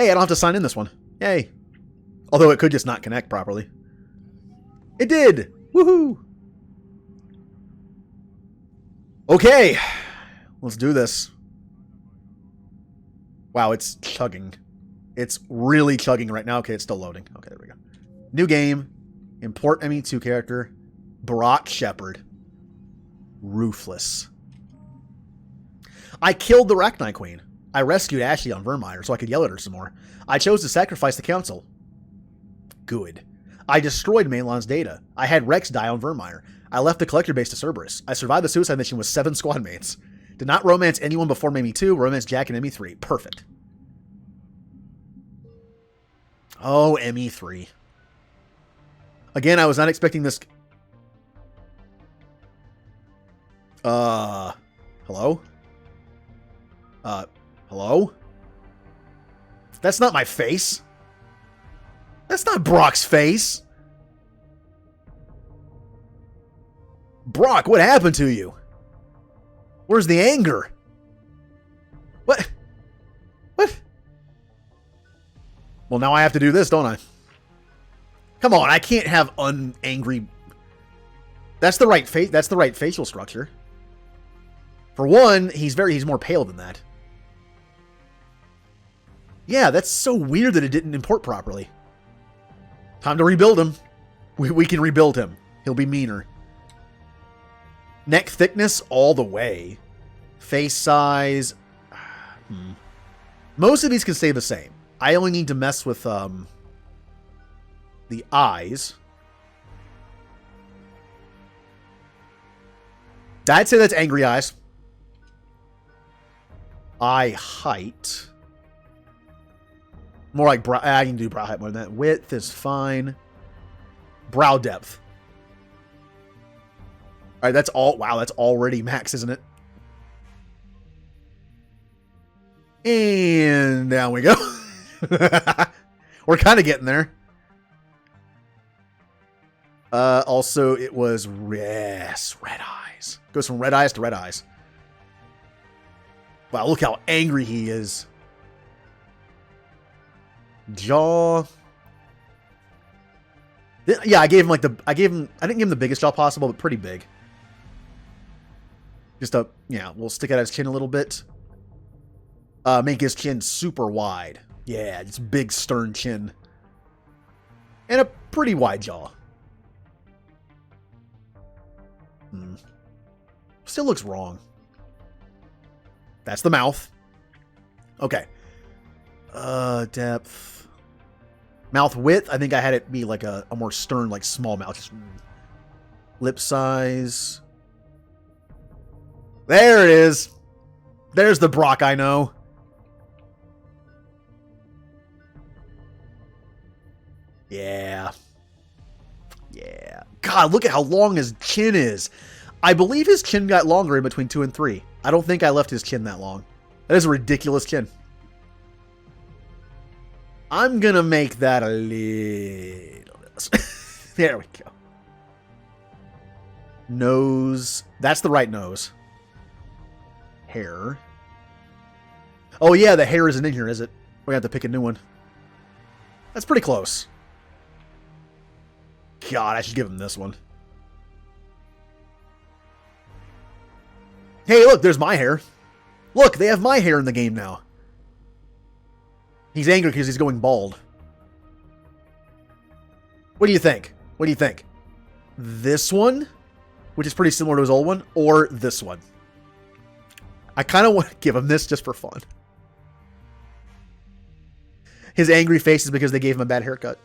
Hey, I don't have to sign in this one. Yay. Although it could just not connect properly. It did! Woohoo! Okay. Let's do this. Wow, it's chugging. It's really chugging right now. Okay, it's still loading. Okay, there we go. New game. Import ME2 character. Shepard. Ruthless. I killed the Rachni Queen. I rescued Ashley on Vermeer so I could yell at her some more. I chose to sacrifice the council. Good. I destroyed Maelon's data. I had Rex die on Vermeer. I left the collector base to Cerberus. I survived the suicide mission with 7 squad mates. Did not romance anyone before ME2. Romance Jack and ME3. Perfect. Oh, ME3. Again, I was not expecting this. Hello? Hello? That's not my face. That's not Brock's face. Brock, what happened to you? Where's the anger? What? What? Well, now I have to do this, don't I? Come on, I can't have unangry. That's the right face. That's the right facial structure. For one, he's more pale than that. Yeah, that's so weird that it didn't import properly. Time to rebuild him. We can rebuild him. He'll be meaner. Neck thickness all the way. Face size. Most of these can stay the same. I only need to mess with the eyes. I'd say that's angry eyes. Eye height. More like brow. I can do brow height more than that. Width is fine. Brow depth. All right, that's all. Wow, that's already max, isn't it? And down we go. We're kind of getting there. Also, it was red eyes. Goes from red eyes to red eyes. Wow, look how angry he is. Jaw. Yeah, I gave him like I didn't give him the biggest jaw possible, but pretty big. Just we'll stick out his chin a little bit. Make his chin super wide. Yeah, it's big stern chin. And a pretty wide jaw. Still looks wrong. That's the mouth. Okay. Depth. Mouth width. I think I had it be like a more stern, like small mouth. Just lip size. There it is. There's the Brock I know. Yeah. Yeah. God, look at how long his chin is. I believe his chin got longer in between 2 and 3. I don't think I left his chin that long. That is a ridiculous chin. I'm going to make that a little bit. There we go. Nose. That's the right nose. Hair. Oh, yeah, the hair isn't in here, is it? We have to pick a new one. That's pretty close. God, I should give him this one. Hey, look, there's my hair. Look, they have my hair in the game now. He's angry because he's going bald. What do you think? What do you think? This one, which is pretty similar to his old one, or this one? I kind of want to give him this just for fun. His angry face is because they gave him a bad haircut.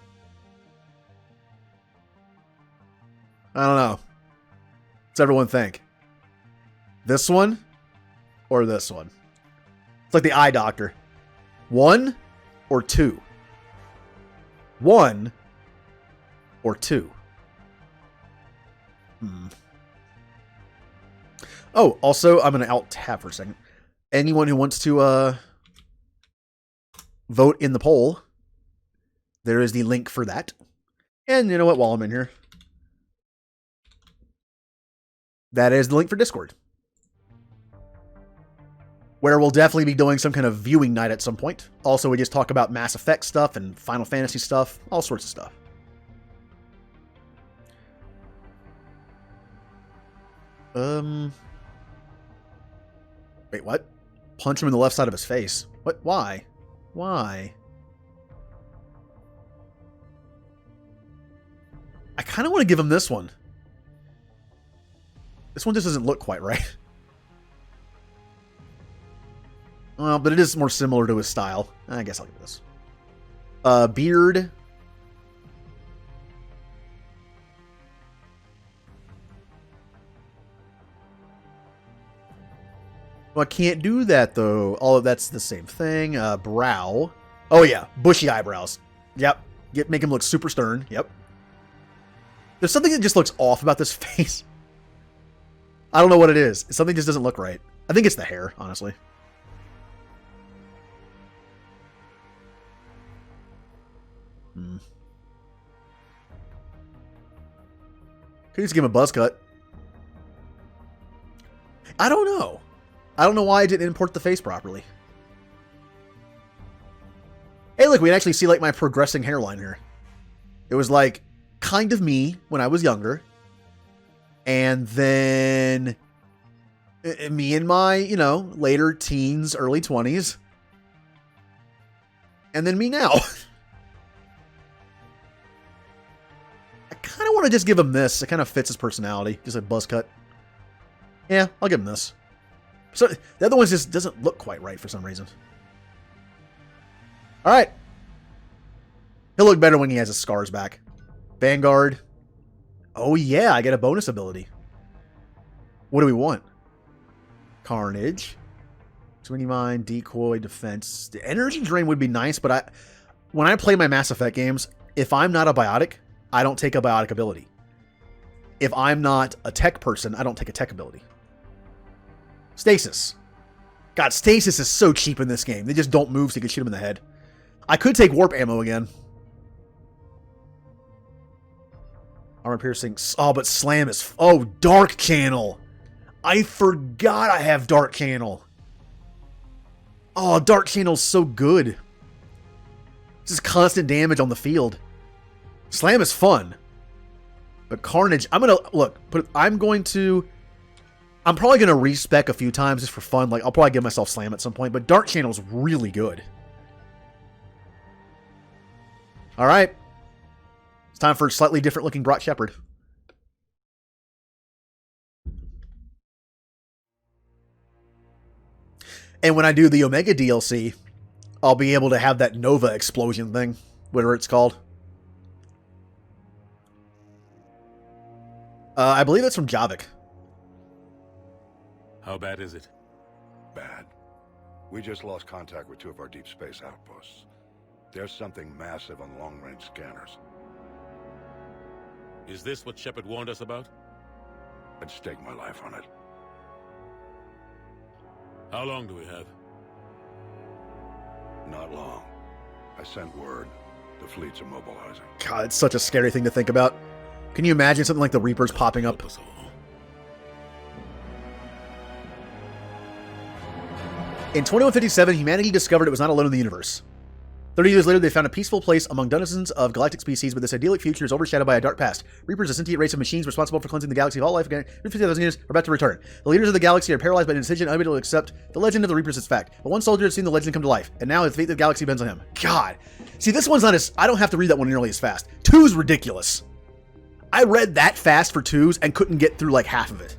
I don't know. What's everyone think? This one or this one? It's like the eye doctor. 1 or 2? 1 or 2? Oh, also, I'm going to alt-tab for a second. Anyone who wants to vote in the poll, there is the link for that. And you know what? While I'm in here, that is the link for Discord. where we'll definitely be doing some kind of viewing night at some point. Also, we just talk about Mass Effect stuff and Final Fantasy stuff, all sorts of stuff. Wait, what? Punch him in the left side of his face. What? Why? Why? I kind of want to give him this one. This one just doesn't look quite right. Well, but it is more similar to his style. I guess I'll give it this. Beard. Well, I can't do that, though. All of that's the same thing. Brow. Oh, yeah. Bushy eyebrows. Yep. Make him look super stern. Yep. There's something that just looks off about this face. I don't know what it is. Something just doesn't look right. I think it's the hair, honestly. Could just give him a buzz cut. I don't know. I don't know why I didn't import the face properly. Hey, look, we can actually see like my progressing hairline here. It was like kind of me when I was younger. And then me in my, later teens, early 20s. And then me now. I kind of want to just give him this. It kind of fits his personality. Just a buzz cut. Yeah, I'll give him this. So the other one just doesn't look quite right for some reason. All right. He'll look better when he has his scars back. Vanguard. Oh, yeah, I get a bonus ability. What do we want? Carnage. Swinging Mine, Decoy, Defense. The Energy Drain would be nice, but when I play my Mass Effect games, if I'm not a biotic, I don't take a biotic ability. If I'm not a tech person, I don't take a tech ability. Stasis. God, Stasis is so cheap in this game. They just don't move so you can shoot them in the head. I could take Warp Ammo again. Armor Piercing. Oh, but Slam is... Oh, Dark Channel. I forgot I have Dark Channel. Oh, Dark Channel's so good. Just constant damage on the field. Slam is fun. But Carnage... I'm going to... Look, I'm probably going to respec a few times just for fun. Like, I'll probably give myself Slam at some point. But Dark Channel's really good. All right. It's time for a slightly different looking Brock Shepard. And when I do the Omega DLC, I'll be able to have that Nova explosion thing, whatever it's called. I believe that's from Javik. How bad is it? Bad. We just lost contact with 2 of our deep space outposts. There's something massive on long-range scanners. Is this what Shepard warned us about? I'd stake my life on it. How long do we have? Not long. I sent word. The fleet's immobilizing. God, it's such a scary thing to think about. Can you imagine something like the Reapers popping up? In 2157, humanity discovered it was not alone in the universe. 30 years later, they found a peaceful place among dozens of galactic species, but this idyllic future is overshadowed by a dark past. Reapers, a sentient race of machines responsible for cleansing the galaxy of all life again, in 50,000 years, are about to return. The leaders of the galaxy are paralyzed by an indecision, unable to accept the legend of the Reapers as fact. But one soldier has seen the legend come to life, and now the fate of the galaxy depends on him. God. See, this one's not as... I don't have to read that one nearly as fast. 2's ridiculous. I read that fast for 2's and couldn't get through like half of it.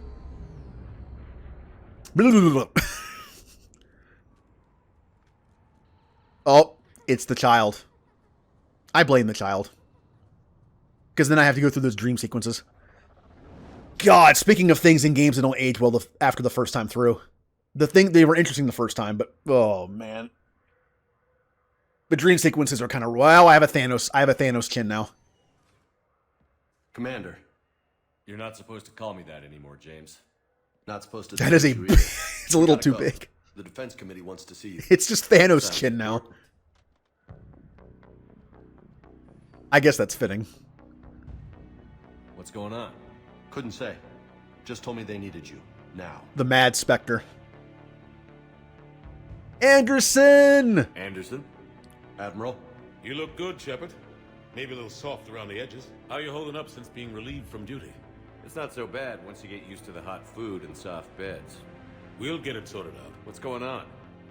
Oh, it's the child. I blame the child. Because then I have to go through those dream sequences. God, speaking of things in games that don't age well after the first time through. They were interesting the first time, but oh man. The dream sequences are kind of... Wow, I have a Thanos chin now. Commander, you're not supposed to call me that anymore, James. Not supposed to... That is a... It's a little too big. The Defense Committee wants to see you. It's just Thanos chin now. I guess that's fitting. What's going on? Couldn't say. Just told me they needed you. Now. The Mad Spectre. Anderson! Anderson? Admiral? You look good, Shepard. Maybe a little soft around the edges. How are you holding up since being relieved from duty? It's not so bad once you get used to the hot food and soft beds. We'll get it sorted out. What's going on?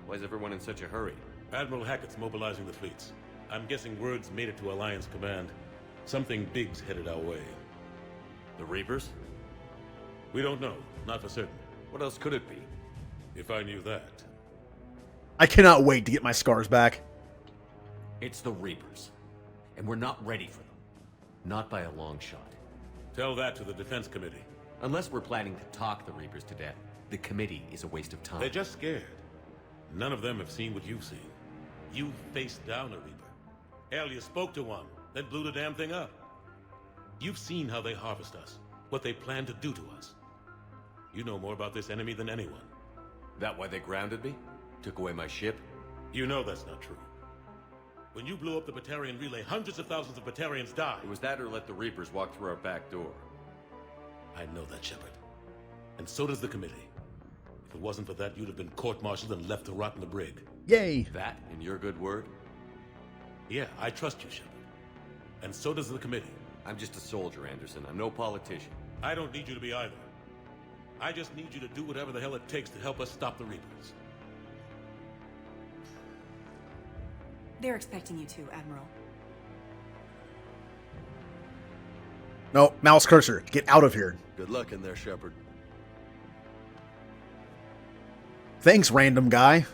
Why is everyone in such a hurry? Admiral Hackett's mobilizing the fleets. I'm guessing word's made it to Alliance Command. Something big's headed our way. The Reapers? We don't know. Not for certain. What else could it be? If I knew that. I cannot wait to get my scars back. It's the Reapers. And we're not ready for them. Not by a long shot. Tell that to the Defense Committee. Unless we're planning to talk the Reapers to death, the committee is a waste of time. They're just scared. None of them have seen what you've seen. You faced down a Reaper. Hell, you spoke to one, then blew the damn thing up. You've seen how they harvest us, what they plan to do to us. You know more about this enemy than anyone. That why they grounded me? Took away my ship? You know that's not true. When you blew up the Batarian relay, hundreds of thousands of Batarians died. It was that or let the Reapers walk through our back door. I know that, Shepard. And so does the committee. If it wasn't for that, you'd have been court-martialed and left to rot in the brig. Yay. That, in your good word? Yeah, I trust you, Shepard. And so does the committee. I'm just a soldier, Anderson. I'm no politician. I don't need you to be either. I just need you to do whatever the hell it takes to help us stop the Reapers. They're expecting you to, Admiral. No, mouse cursor. Get out of here. Good luck in there, Shepard. Thanks, random guy.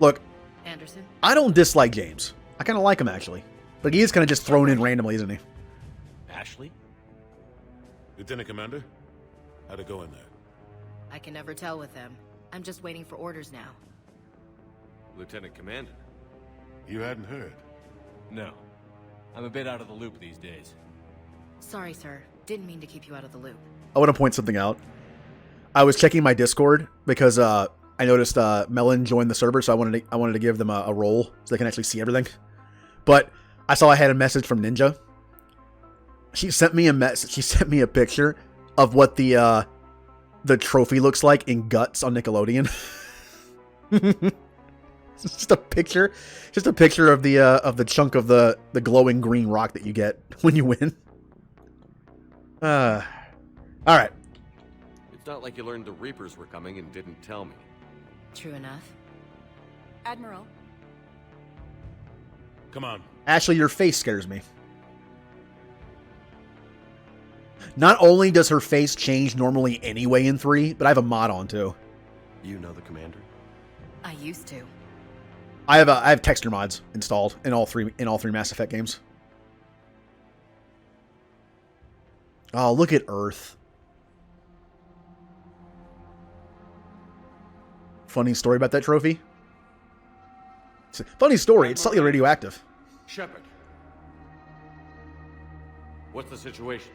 Look, Anderson? I don't dislike James. I kind of like him, actually. But he is kind of just thrown in randomly, isn't he? Ashley? Lieutenant Commander, how'd it go in there? I can never tell with them. I'm just waiting for orders now. Lieutenant Commander? You hadn't heard. No. I'm a bit out of the loop these days. Sorry, sir. Didn't mean to keep you out of the loop. I want to point something out. I was checking my Discord because I noticed Melon joined the server, so I wanted to give them a role so they can actually see everything. But I saw I had a message from Ninja. She sent me a message. She sent me a picture of what the trophy looks like in Guts on Nickelodeon. It's just a picture of the chunk of the glowing green rock that you get when you win. All right. It's not like you learned the Reapers were coming and didn't tell me. True enough. Admiral? Come on. Ashley, your face scares me. Not only does her face change normally anyway in 3, but I have a mod on too. You know the commander? I used to. I have texture mods installed in all three Mass Effect games. Oh, look at Earth. Funny story about that trophy. It's a funny story. It's slightly radioactive. Shepard. What's the situation?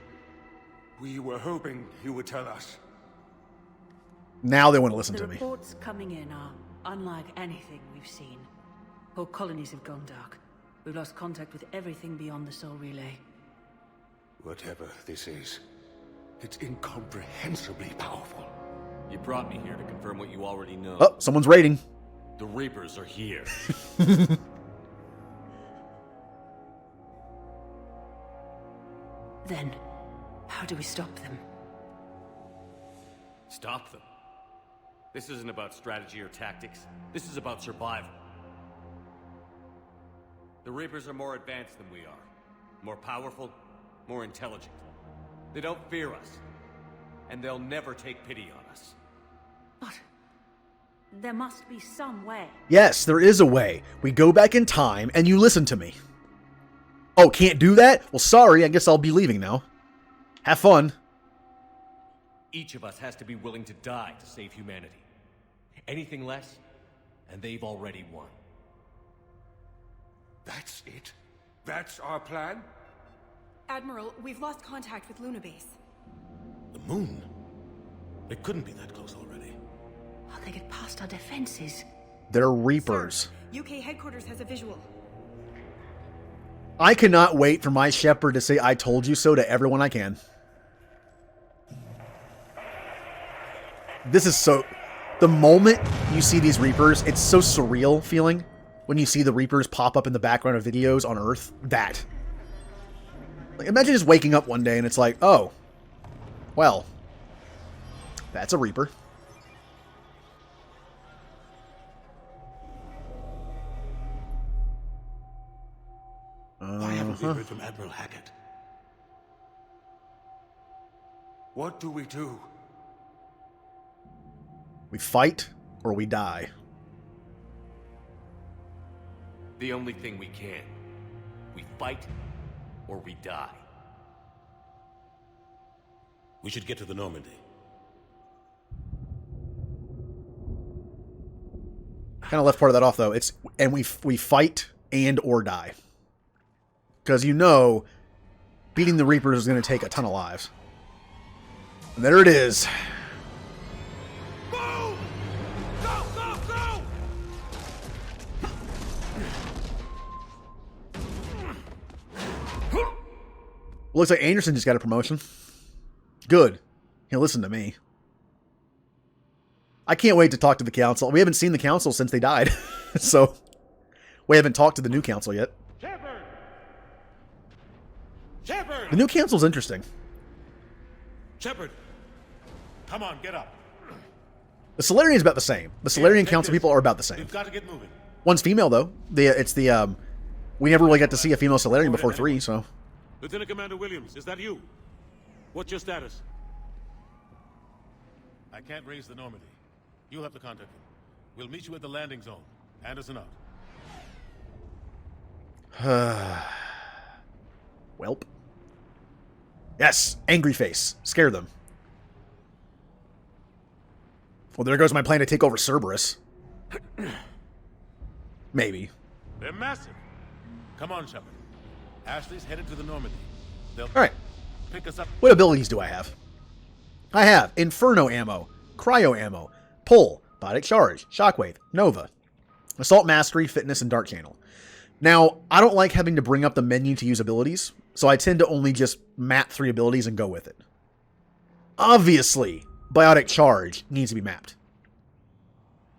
We were hoping you would tell us. Now they want to listen The to me. reports coming in are unlike anything we've seen. Whole colonies have gone dark. We've lost contact with everything beyond the Soul Relay. Whatever this is, it's incomprehensibly powerful. You brought me here to confirm what you already know. Oh, someone's raiding. The Reapers are here. Then, how do we stop them? Stop them. This isn't about strategy or tactics. This is about survival. The Reapers are more advanced than we are. More powerful, more intelligent. They don't fear us. And they'll never take pity on us. But there must be some way. Yes, there is a way. We go back in time and you listen to me. Oh, can't do that? Well, sorry. I guess I'll be leaving now. Have fun. Each of us has to be willing to die to save humanity. Anything less, and they've already won. That's it? That's our plan? Admiral, we've lost contact with Luna Base. The moon? They couldn't be that close already. How'd they get past our defenses? They're Reapers. Sir, UK headquarters has a visual. I cannot wait for my Shepard to say I told you so to everyone I can. This is so... The moment you see these Reapers, it's so surreal feeling when you see the Reapers pop up in the background of videos on Earth. That. Like, imagine just waking up one day and it's like, oh, well, that's a Reaper. Why haven't we heard from Admiral Hackett? What do we do? We fight or we die. The only thing we can. We fight or we die. We should get to the Normandy. Kind of left part of that off though. It's and we fight and or die. Because you know, beating the Reapers is going to take a ton of lives. And there it is. Move! Go, go, go! Looks like Anderson just got a promotion. Good. He'll listen to me. I can't wait to talk to the council. We haven't seen the council since they died. So, we haven't talked to the new council yet. Shepard! Shepard! The new council's interesting. Shepard! Come on, get up. The Solarian's about the same. The Solarian Take council this. people are about the same. We've got to get moving. One's female, though. We never really got to see a female Solarian before 3, so... Lieutenant Commander Williams, is that you? What's your status? I can't raise the Normandy. You'll have to contact him. We'll meet you at the landing zone. Anderson out. Welp. Yes, angry face. Scare them. Well, there goes my plan to take over Cerberus. Maybe. They're massive. Come on, Shepard. Ashley's headed to the Normandy. They'll Alright. pick us up. What abilities do I have? I have Inferno ammo, Cryo ammo, Pull, Biotic Charge, Shockwave, Nova, Assault Mastery, Fitness, and Dark Channel. Now, I don't like having to bring up the menu to use abilities, so I tend to only just map 3 abilities and go with it. Obviously, Biotic Charge needs to be mapped.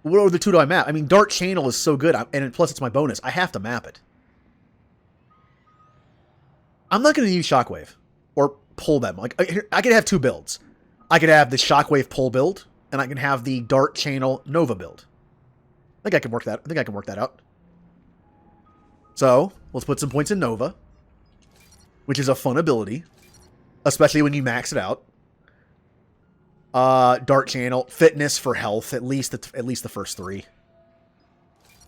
What are the 2 do I map? I mean, Dark Channel is so good, and plus it's my bonus. I have to map it. I'm not going to use Shockwave or Pull them. Like, I could have 2 builds. I could have the Shockwave Pull build, and I can have the Dark Channel Nova build. I think I can work that out. So, let's put some points in Nova, which is a fun ability, especially when you max it out. Dark Channel, Fitness for health, at least the first 3.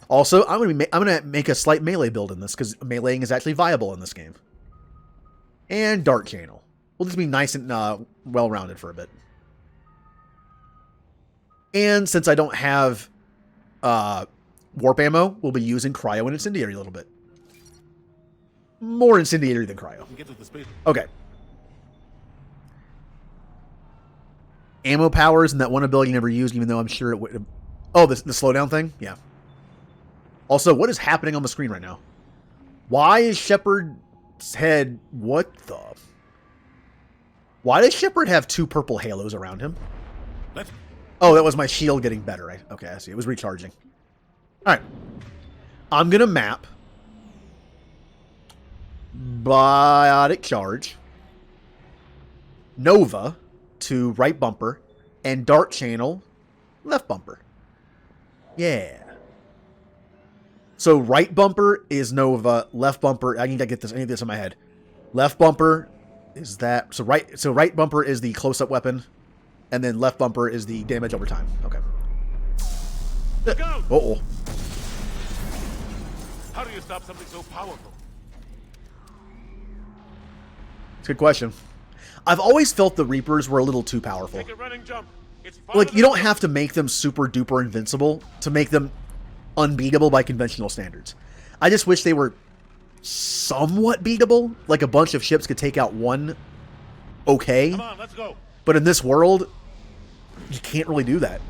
Also, I'm gonna make a slight melee build in this because meleeing is actually viable in this game. And Dark Channel. We'll just be nice and well-rounded for a bit. And since I don't have warp ammo, we'll be using Cryo and Incendiary a little bit. More Incendiary than Cryo. Get to the space. Okay. Ammo powers and that one ability you never used, even though I'm sure it would... Oh, the slowdown thing? Yeah. Also, what is happening on the screen right now? Why is Shepard's head... What the... Why does Shepard have 2 purple halos around him? Oh, that was my shield getting better. Okay, I see. It was recharging. Alright. I'm going to map Biotic Charge, Nova to right bumper, and Dark Channel left bumper. Yeah. So right bumper is Nova, left bumper, I need to get this in my head. Left bumper is that, so right bumper is the close-up weapon, and then left bumper is the damage over time. Okay. Go! Uh-oh. How do you stop something so powerful? It's a good question. I've always felt the Reapers were a little too powerful. Take a running jump. It's Like, you don't have to make them super duper invincible to make them unbeatable by conventional standards. I just wish they were somewhat beatable. Like a bunch of ships could take out one okay. Come on, let's go. But in this world, you can't really do that.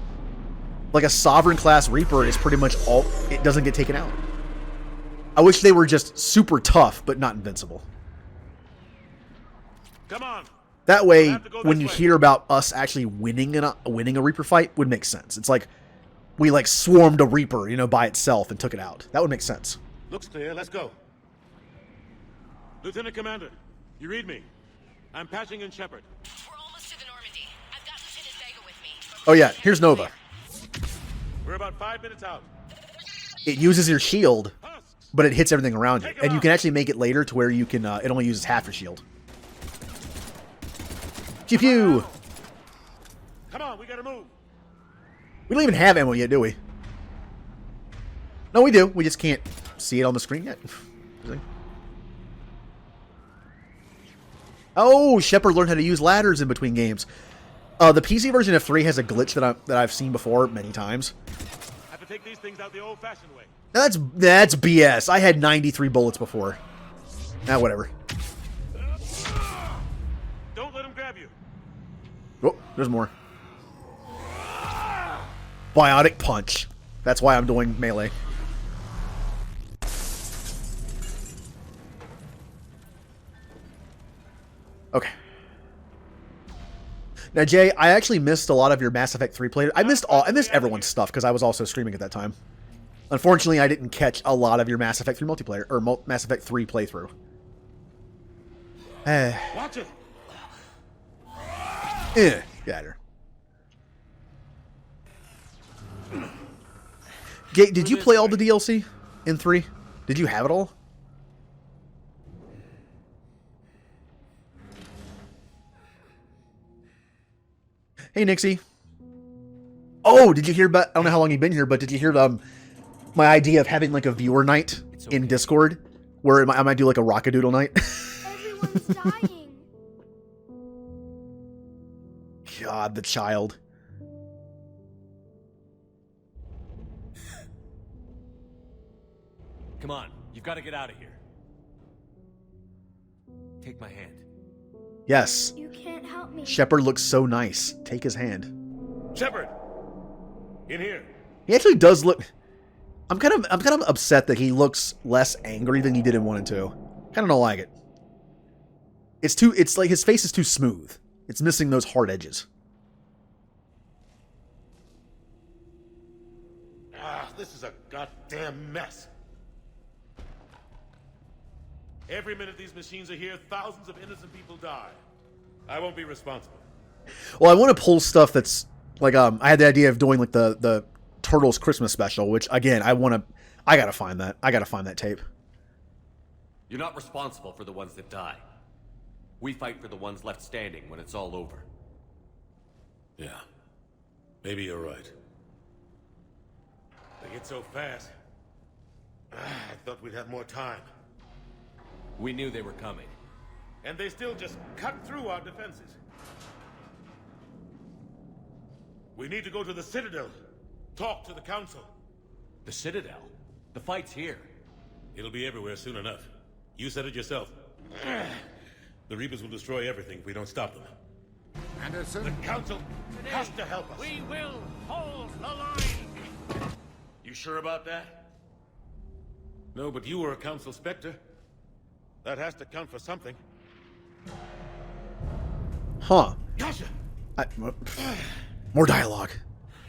Like a Sovereign class Reaper is pretty much all, it doesn't get taken out. I wish they were just super tough, but not invincible. Come on. That way, when you hear about us actually winning a Reaper fight, would make sense. It's like we like swarmed a Reaper, you know, by itself and took it out. That would make sense. Looks clear. Let's go. Lieutenant Commander, you read me. I'm patching in Shepard. We're almost to the Normandy. I've got Lieutenant Vega with me. Oh yeah, here's Nova. We're about 5 minutes out. It uses your shield, Husks! but it hits everything around you. Take 'em And you out. can actually make it later to where you can, it only uses half your shield. Pew pew! Come on, we gotta move. We don't even have ammo yet, do we? No, we do. We just can't see it on the screen yet. Oh, Shepard learned how to use ladders in between games. The PC version of 3 has a glitch that I've seen before many times. Have to take these things out the old-fashioned way. That's BS. I had 93 bullets before. Ah, whatever. Don't let them grab you. Oh, there's more. Biotic punch. That's why I'm doing melee. Okay. Now, Jay, I actually missed a lot of your Mass Effect 3 players. I missed everyone's stuff because I was also streaming at that time. Unfortunately, I didn't catch a lot of your Mass Effect 3 multiplayer or Mass Effect 3 playthrough. Watch it. Got her. Gate, did you play all the DLC in 3? Did you have it all? Hey, Nixie. Oh, did you hear about... I don't know how long you've been here, but did you hear my idea of having, like, a viewer night in Discord? Where I might do, like, a Rockadoodle night? Everyone's dying. God, the child. Come on, you've got to get out of here. Take my hand. Yes. You can't help me. Shepard looks so nice. Take his hand. Shepard, in here. He actually does look... I'm kind of upset that he looks less angry than he did in 1 and 2. Kind of don't like it. It's like his face is too smooth. It's missing those hard edges. This is a goddamn mess. Every minute these machines are here, thousands of innocent people die. I won't be responsible. Well, I want to pull stuff that's like I had the idea of doing like the Turtles Christmas special, which again I gotta find that. I gotta find that tape. You're not responsible for the ones that die. We fight for the ones left standing when it's all over. Yeah, maybe you're right. They get so fast. I thought we'd have more time. We knew they were coming. And they still just cut through our defenses. We need to go to the Citadel. Talk to the Council. The Citadel? The fight's here. It'll be everywhere soon enough. You said it yourself. The Reapers will destroy everything if we don't stop them. Anderson? The Council has to help us. We will hold the line. You sure about that? No, but you were a Council Spectre. That has to count for something. Huh. Gotcha. More dialogue.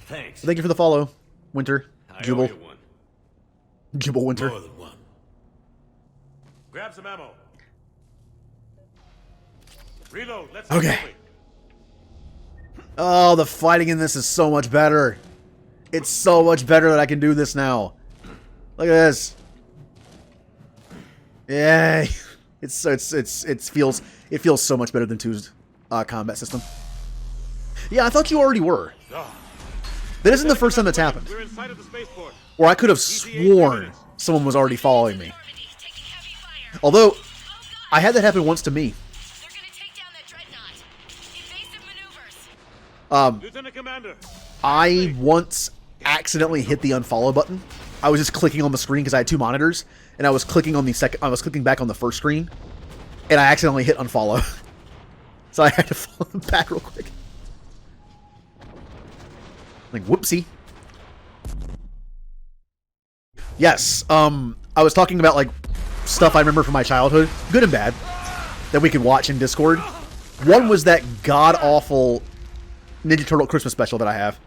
Thanks. Thank you for the follow, Winter. I owe Jubal. you one. Jubal Winter. More than one. Grab some ammo. Reload. Let's get Okay. moving. Oh, the fighting in this is so much better. It's so much better that I can do this now. Look at this. Yay. It feels so much better than 2's combat system. Yeah, I thought you already were. That isn't the first time that's happened. We're in sight of the spaceport. Or I could have sworn someone was already following me. Although, I had that happen once to me. They're gonna take down that dreadnought. Evasive maneuvers. Lieutenant Commander. I once accidentally hit the unfollow button. I was just clicking on the screen because I had 2 monitors, and I was clicking on the second. I was clicking back on the first screen, and I accidentally hit unfollow. So I had to follow them back real quick. Like whoopsie. Yes. I was talking about like stuff I remember from my childhood, good and bad, that we could watch in Discord. One was that god-awful Ninja Turtle Christmas special that I have.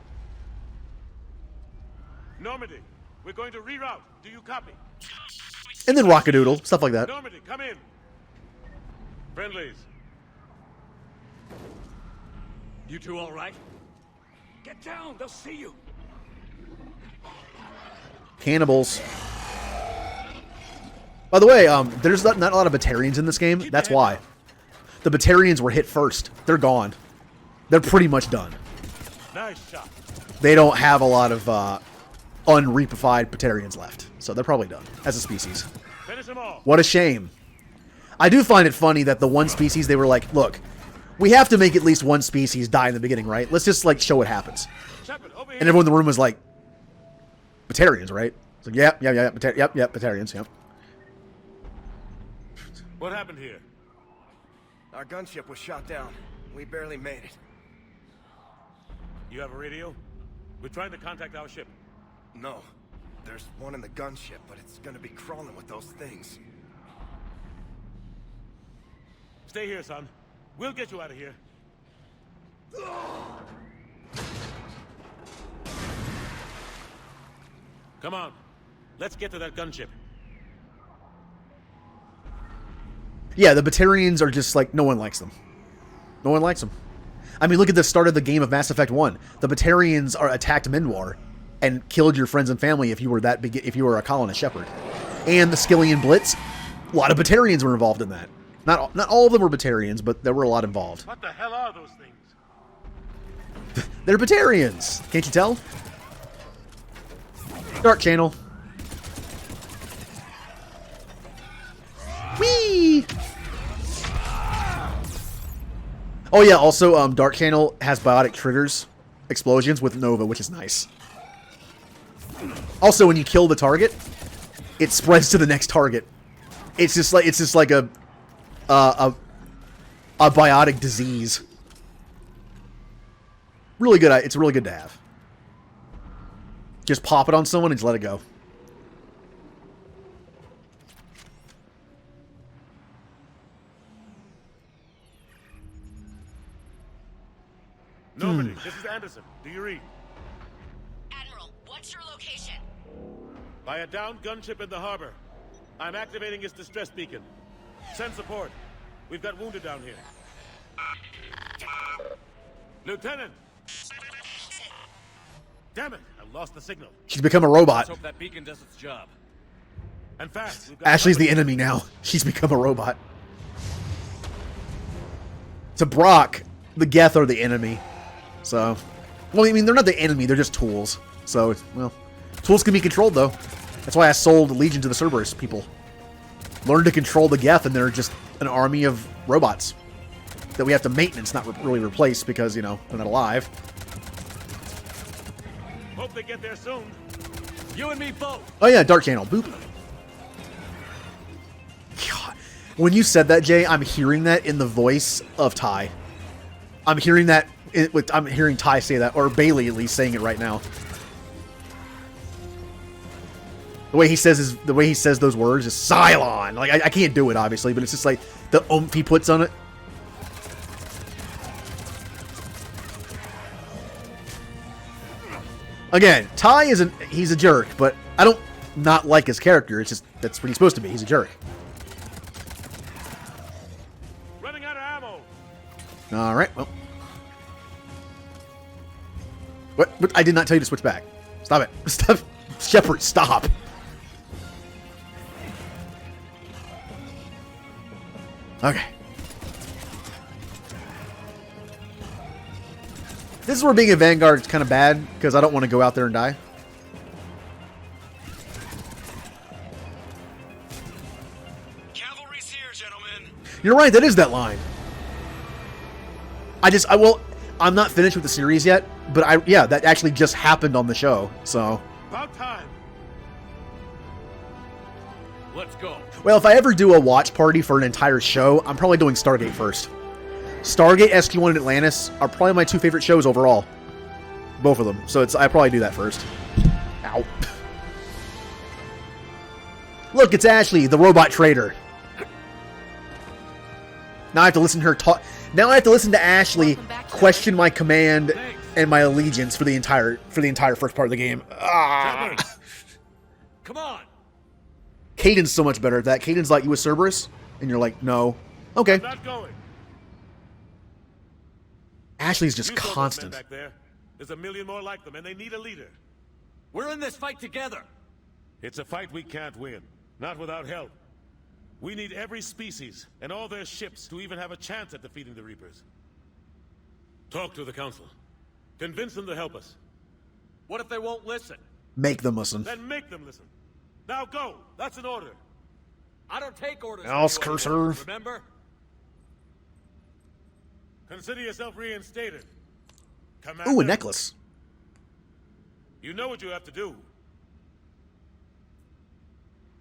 Normandy, we're going to reroute. Do you copy? And then Rockadoodle, stuff like that. Normandy, come in. Friendlies. You two all right? Get down. They'll see you. Cannibals. By the way, there's not a lot of Batarians in this game. That's why. The Batarians were hit first. They're gone. They're pretty much done. Nice shot. They don't have a lot of unrepified Batarians left. So they're probably done as a species. Finish them all. What a shame. I do find it funny that the one species, they were like, look, we have to make at least one species die in the beginning, right? Let's just, like, show what happens. Shepard, over here. And everyone in the room was like, Batarians, right? It's like, yep, Batarians, yep. What happened here? Our gunship was shot down. We barely made it. You have a radio? We're trying to contact our ship. No. There's one in the gunship, but it's gonna be crawling with those things. Stay here, son. We'll get you out of here. Come on. Let's get to that gunship. Yeah, the Batarians are just like, no one likes them. No one likes them. I mean, look at the start of the game of Mass Effect 1. The Batarians attacked Minwar and killed your friends and family if you were if you were a colonist Shepard. And the Skillian Blitz, a lot of Batarians were involved in that. Not all of them were Batarians, but there were a lot involved. What the hell are those things? They're Batarians! Can't you tell? Dark Channel. Whee! Oh yeah, also, Dark Channel has biotic triggers explosions with Nova, which is nice. Also, when you kill the target, it spreads to the next target. It's just like a biotic disease. Really good. It's really good to have. Just pop it on someone and just let it go. Normandy, this is Anderson. Do you read? Admiral, what's your location? By a downed gunship in the harbor. I'm activating its distress beacon. Send support. We've got wounded down here. Lieutenant! Damn it! I lost the signal. She's become a robot. Let's hope that beacon does its job. And fast. We've got Ashley's the enemy now. She's become a robot. To Brock, the Geth are the enemy. So, well, I mean, they're not the enemy. They're just tools. So, well, tools can be controlled, though. That's why I sold Legion to the Cerberus people. Learn to control the Geth, and they're just an army of robots that we have to maintenance, not really replace, because, you know, they're not alive. Hope they get there soon. You and me both. Oh, yeah, Dark Channel. Boop. God. When you said that, Jay, I'm hearing that in the voice of Ty. I'm hearing that. I'm hearing Ty say that, or Bailey at least saying it right now. The way he says those words is Cylon. Like I can't do it obviously, but it's just like the oomph he puts on it. Again, Ty he's a jerk, but I don't not like his character. It's just that's what he's supposed to be. He's a jerk. Running out of ammo. All right, well. What? I did not tell you to switch back. Stop it. Stop. Shepard, stop. Okay. This is where being a Vanguard is kind of bad, because I don't want to go out there and die. Cavalry's here, gentlemen. You're right, that is that line. I'm not finished with the series yet, but yeah, that actually just happened on the show, so. About time. Let's go. Well, if I ever do a watch party for an entire show, I'm probably doing Stargate first. Stargate, SG-1, and Atlantis are probably my two favorite shows overall. Both of them. So I probably do that first. Ow. Look, it's Ashley, the robot trader. Now I have to listen to her talk. Now I have to listen to Ashley question my command and my allegiance for the entire first part of the game. Shepard! Come on! Caden's so much better at that. Caden's like, you a Cerberus? And you're like, no. Okay. I'm not going. Ashley's just You saw those men constant. back there. There's a million more like them, and they need a leader. We're in this fight together. It's a fight we can't win. Not without help. We need every species and all their ships to even have a chance at defeating the Reapers. Talk to the Council. Convince them to help us. What if they won't listen? Make them listen. Then make them listen. Now go! That's an order. I don't take orders. Else from you curse anymore, her. Remember? Consider yourself reinstated. Commander, Ooh, a necklace. you know what you have to do.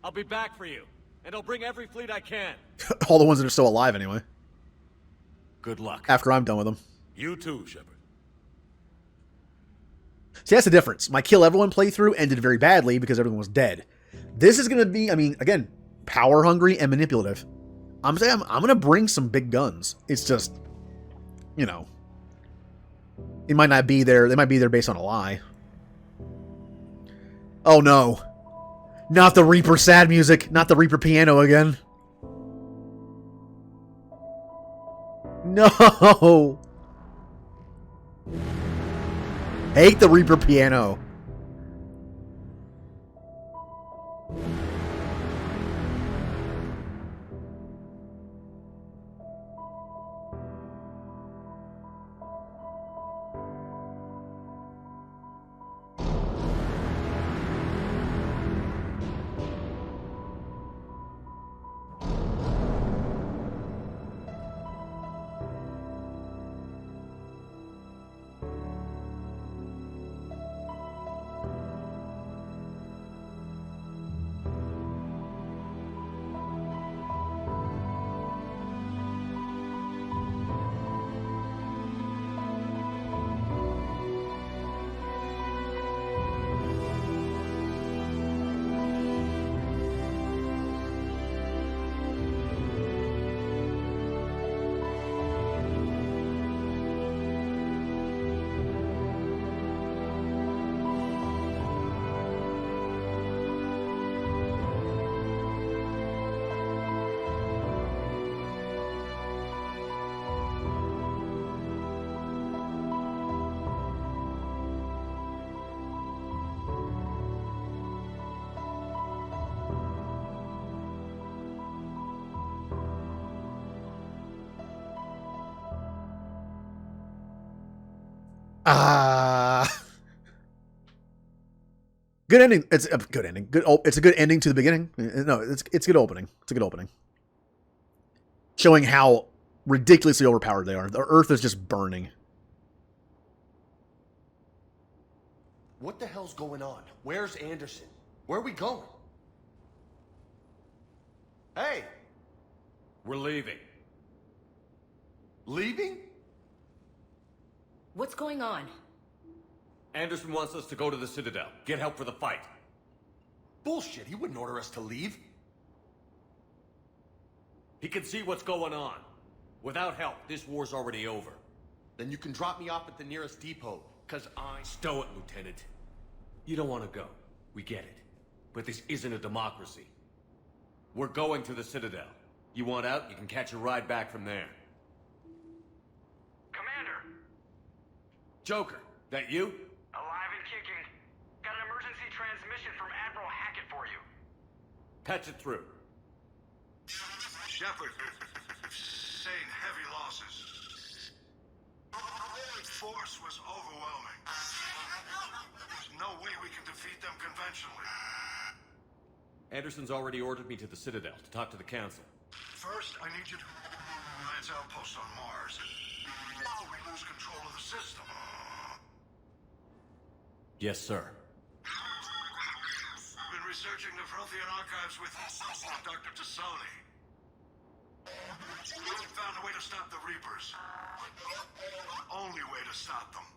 I'll be back for you, and I'll bring every fleet I can. All the ones that are still alive, anyway. Good luck. After I'm done with them. You too, Shepard. See, that's the difference. My Kill Everyone playthrough ended very badly because everyone was dead. This is going to be, I mean, again, power hungry and manipulative. I'm saying I'm going to bring some big guns. It's just, you know, it might not be there. They might be there based on a lie. Oh no. Not the Reaper sad music. Not the Reaper piano again. No. Hate the Reaper piano. Good ending. It's a good ending. Good. Oh, it's a good ending to the beginning. No, it's a good opening. It's a good opening. Showing how ridiculously overpowered they are. The Earth is just burning. What the hell's going on? Where's Anderson? Where are we going? Hey! We're leaving. Leaving? What's going on? Anderson wants us to go to the Citadel. Get help for the fight. Bullshit, he wouldn't order us to leave. He can see what's going on. Without help, this war's already over. Then you can drop me off at the nearest depot, cause I... Stow it, Lieutenant. You don't want to go. We get it. But this isn't a democracy. We're going to the Citadel. You want out, you can catch a ride back from there. Commander! Joker, that you? Alive and kicking. Got an emergency transmission from Admiral Hackett for you. Patch it through. Shepard, sustained heavy losses. The force was overwhelming. There's no way we can defeat them conventionally. Anderson's already ordered me to the Citadel to talk to the Council. First, I need you to Alliance outpost on Mars. Now we lose control of the system. Yes, sir. I've been researching the Prothean archives with Dr. Tassoni. We found a way to stop the Reapers. The only way to stop them.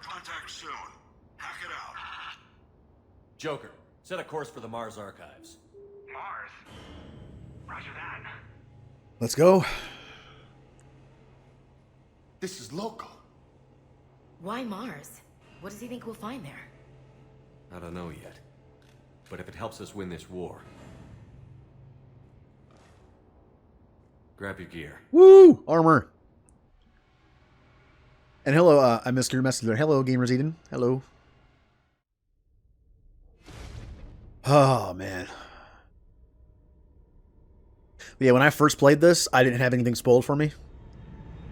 Contact soon. Hack it out. Joker, set a course for the Mars archives. Mars? Roger that. Let's go. This is local. Why Mars? What does he think we'll find there? I don't know yet. But if it helps us win this war... Grab your gear. Woo! Armor. And hello, I missed your message there. Hello, Gamers Eden. Hello. Oh, man. But yeah, when I first played this, I didn't have anything spoiled for me.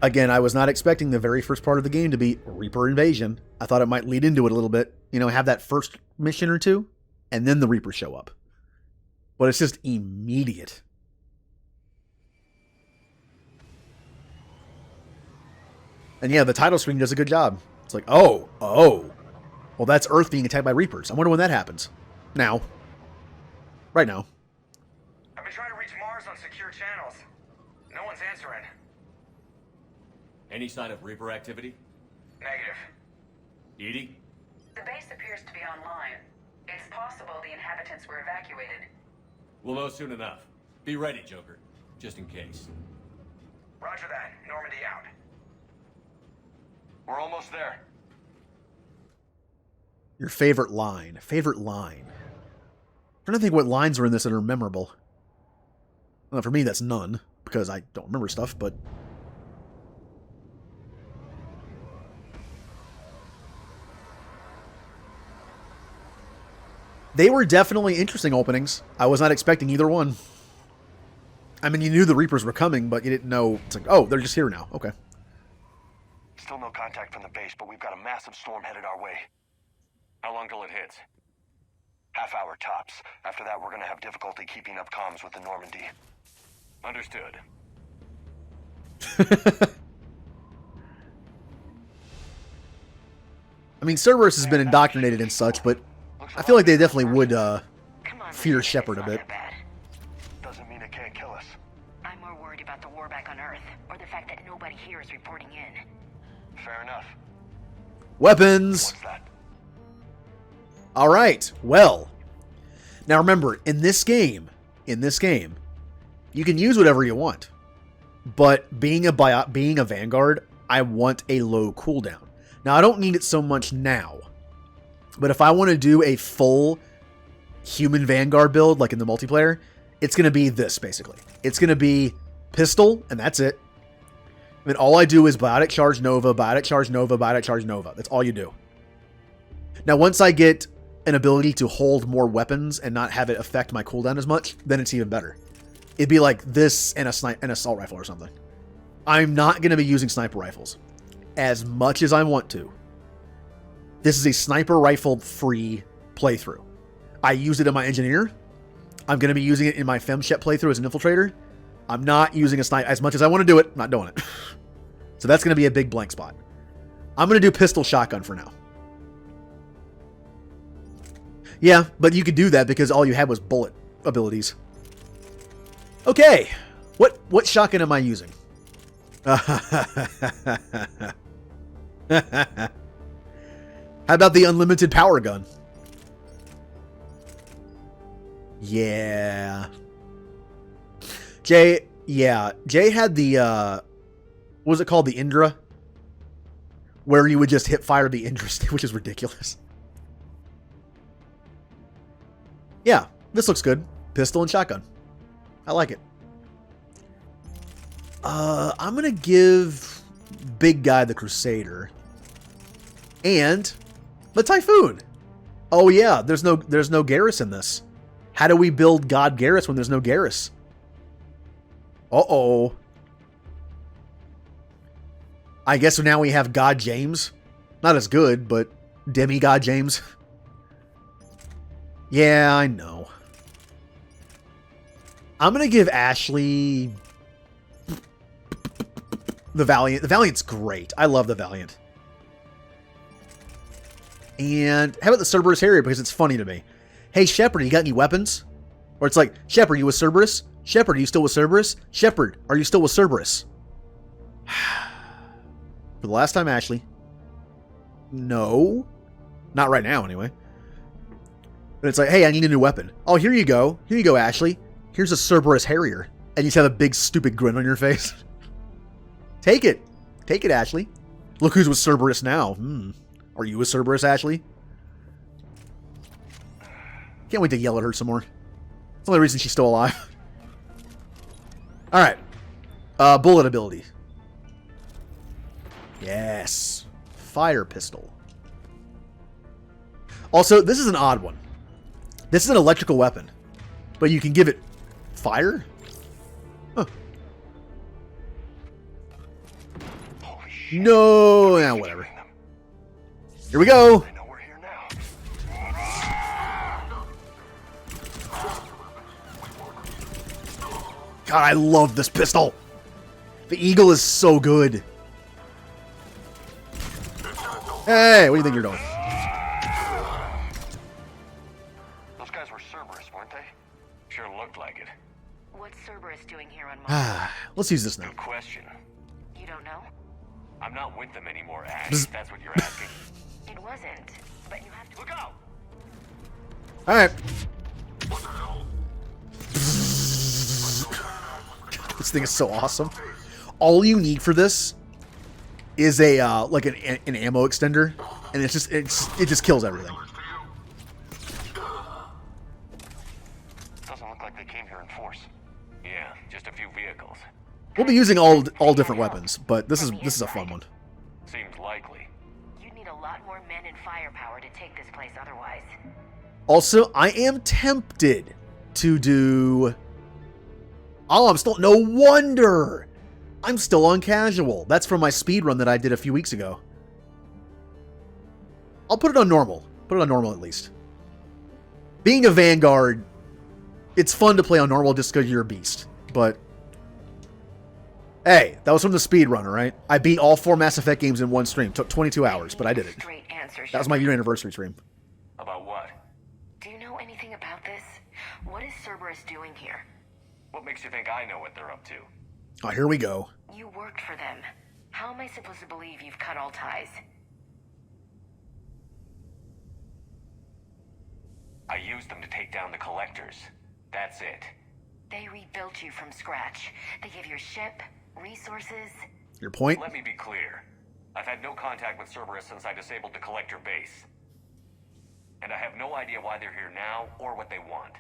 Again, I was not expecting the very first part of the game to be Reaper Invasion. I thought it might lead into it a little bit. You know, have that first mission or two, and then the Reapers show up. But it's just immediate. And yeah, the title screen does a good job. It's like, oh. Well, that's Earth being attacked by Reapers. I wonder when that happens. Now. Right now. I've been trying to reach Mars on secure channels. No one's answering. Any sign of Reaper activity? Negative. Edie? The base appears to be online. It's possible the inhabitants were evacuated. We'll know soon enough. Be ready, Joker. Just in case. Roger that. Normandy out. We're almost there. Your favorite line. Favorite line. I'm trying to think what lines were in this that are memorable. Well, for me, that's none, because I don't remember stuff, but... They were definitely interesting openings. I was not expecting either one. I mean, you knew the Reapers were coming, but you didn't know... It's like, oh, they're just here now. Okay. Still no contact from the base, but we've got a massive storm headed our way. How long till it hits? Half hour tops. After that, we're gonna have difficulty keeping up comms with the Normandy. Understood. I mean, Cerberus has been indoctrinated and such, but I feel like they definitely would fear Shepard a bit. Doesn't mean it can't kill us. I'm more worried about the war back on Earth, or the fact that nobody here is reporting in. Fair enough. Weapons! What's that? Alright, well. Now remember, in this game, you can use whatever you want. But being a Vanguard, I want a low cooldown. Now, I don't need it so much now. But if I want to do a full human Vanguard build, like in the multiplayer, it's going to be this, basically. It's going to be pistol, and that's it. I mean, all I do is biotic charge Nova, biotic charge Nova, biotic charge Nova. That's all you do. Now, once I get an ability to hold more weapons and not have it affect my cooldown as much, then it's even better. It'd be like this and an assault rifle or something. I'm not going to be using sniper rifles as much as I want to. This is a sniper rifle free playthrough. I used it in my engineer. I'm going to be using it in my FemShep playthrough as an infiltrator. I'm not using a sniper as much as I want to do it. I'm not doing it. So that's going to be a big blank spot. I'm going to do pistol shotgun for now. Yeah, but you could do that because all you had was bullet abilities. Okay. What shotgun am I using? How about the unlimited power gun? Yeah. Jay had the, what was it called? The Indra? Where you would just hip fire the Indra, which is ridiculous. Yeah, this looks good. Pistol and shotgun. I like it. I'm going to give Big Guy the Crusader. And the Typhoon. Oh yeah, there's no Garrus in this. How do we build God Garrus when there's no Garrus? Uh-oh. I guess now we have God James. Not as good, but Demigod James. Yeah, I know. I'm going to give Ashley the Valiant. The Valiant's great. I love the Valiant. And how about the Cerberus Harrier? Because it's funny to me. Hey, Shepard, you got any weapons? Or it's like, Shepard, you with Cerberus? Shepard, are you still with Cerberus? Shepard, are you still with Cerberus? For the last time, Ashley. No. Not right now, anyway. But it's like, hey, I need a new weapon. Oh, here you go. Here you go, Ashley. Here's a Cerberus Harrier. And you just have a big stupid grin on your face. Take it. Take it, Ashley. Look who's with Cerberus now. Are you with Cerberus, Ashley? Can't wait to yell at her some more. It's the only reason she's still alive. Alright. Bullet ability. Yes. Fire pistol. Also, this is an odd one. This is an electrical weapon. But you can give it fire? Huh. No, yeah, whatever. Here we go. God, I love this pistol. The Eagle is so good. Hey, what do you think you're doing? Those guys were Cerberus, weren't they? Sure looked like it. What's Cerberus doing here on Mars? Let's use this now. Good question. You don't know? I'm not with them anymore, Ash. If that's what you're asking. It wasn't, but you have to... Look out! Alright. This thing is so awesome. All you need for this is a like an ammo extender, and it just kills everything. Doesn't look like they came here in force. Yeah, just a few vehicles. We'll be using all different weapons, but this is a fun one. Seems likely. You'd need a lot more men and firepower to take this place otherwise. Also, I am tempted to do... Oh, I'm still... No wonder! I'm still on casual. That's from my speed run that I did a few weeks ago. I'll put it on normal. Put it on normal at least. Being a Vanguard, it's fun to play on normal just because you're a beast. But... Hey, that was from the speed run, alright? I beat all 4 Mass Effect games in one stream. Took 22 hours, but I did it. That was my year anniversary stream. About what? Do you know anything about this? What is Cerberus doing here? What makes you think I know what they're up to? Oh, here we go. You worked for them. How am I supposed to believe you've cut all ties? I used them to take down the collectors. That's it. They rebuilt you from scratch. They gave you a ship, resources. Your point? Let me be clear. I've had no contact with Cerberus since I disabled the collector base. And I have no idea why they're here now or what they want.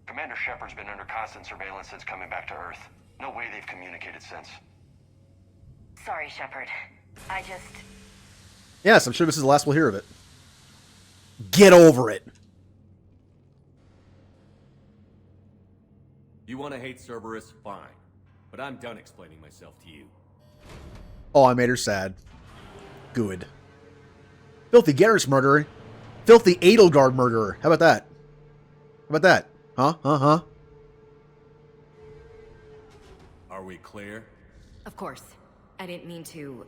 Commander Shepard's been under constant surveillance since coming back to Earth. No way they've communicated since. Sorry, Shepard. I just... Yes, I'm sure this is the last we'll hear of it. Get over it. You want to hate Cerberus? Fine. But I'm done explaining myself to you. Oh, I made her sad. Good. Filthy Garrus murderer. Filthy Edelgard murderer. How about that? How about that? Huh? Are we clear? Of course. I didn't mean to...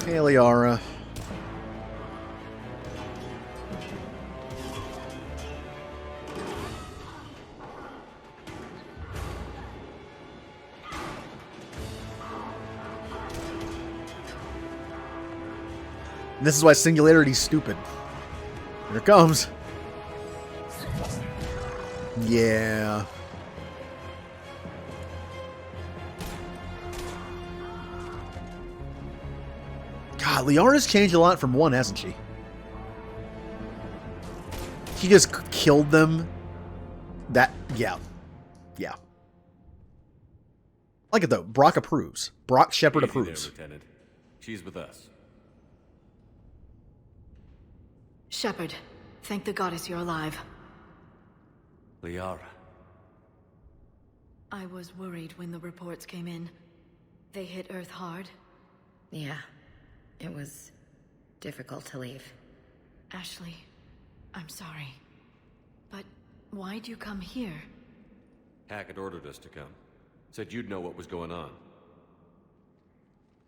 Hey, Liara. This is why Singularity's stupid. Here it comes. Yeah. God, Liara's changed a lot from 1, hasn't she? She just killed them. Yeah. I like it though. Brock approves. Brock Shepard Easy approves. there, Lieutenant. She's with us. Shepard, thank the goddess you're alive. Liara. I was worried when the reports came in. They hit Earth hard. Yeah. It was difficult to leave. Ashley, I'm sorry. But why'd you come here? Hackett ordered us to come. Said you'd know what was going on.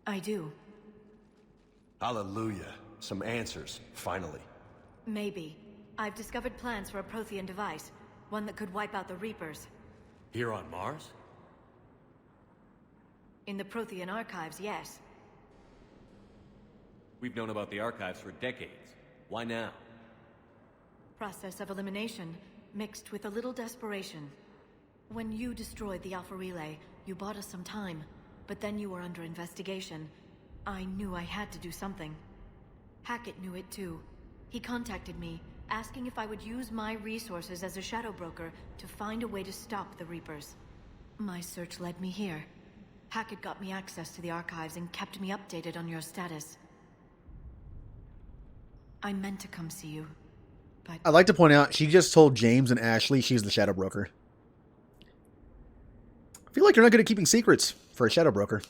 I do. Hallelujah. Some answers, finally. Maybe. I've discovered plans for a Prothean device. One that could wipe out the Reapers. Here on Mars? In the Prothean archives, yes. We've known about the archives for decades. Why now? Process of elimination, mixed with a little desperation. When you destroyed the Alpha Relay, you bought us some time, but then you were under investigation. I knew I had to do something. Hackett knew it too. He contacted me, asking if I would use my resources as a shadow broker to find a way to stop the Reapers. My search led me here. Hackett got me access to the archives and kept me updated on your status. I meant to come see you, but... I'd like to point out, she just told James and Ashley she's the shadow broker. I feel like you're not good at keeping secrets for a shadow broker.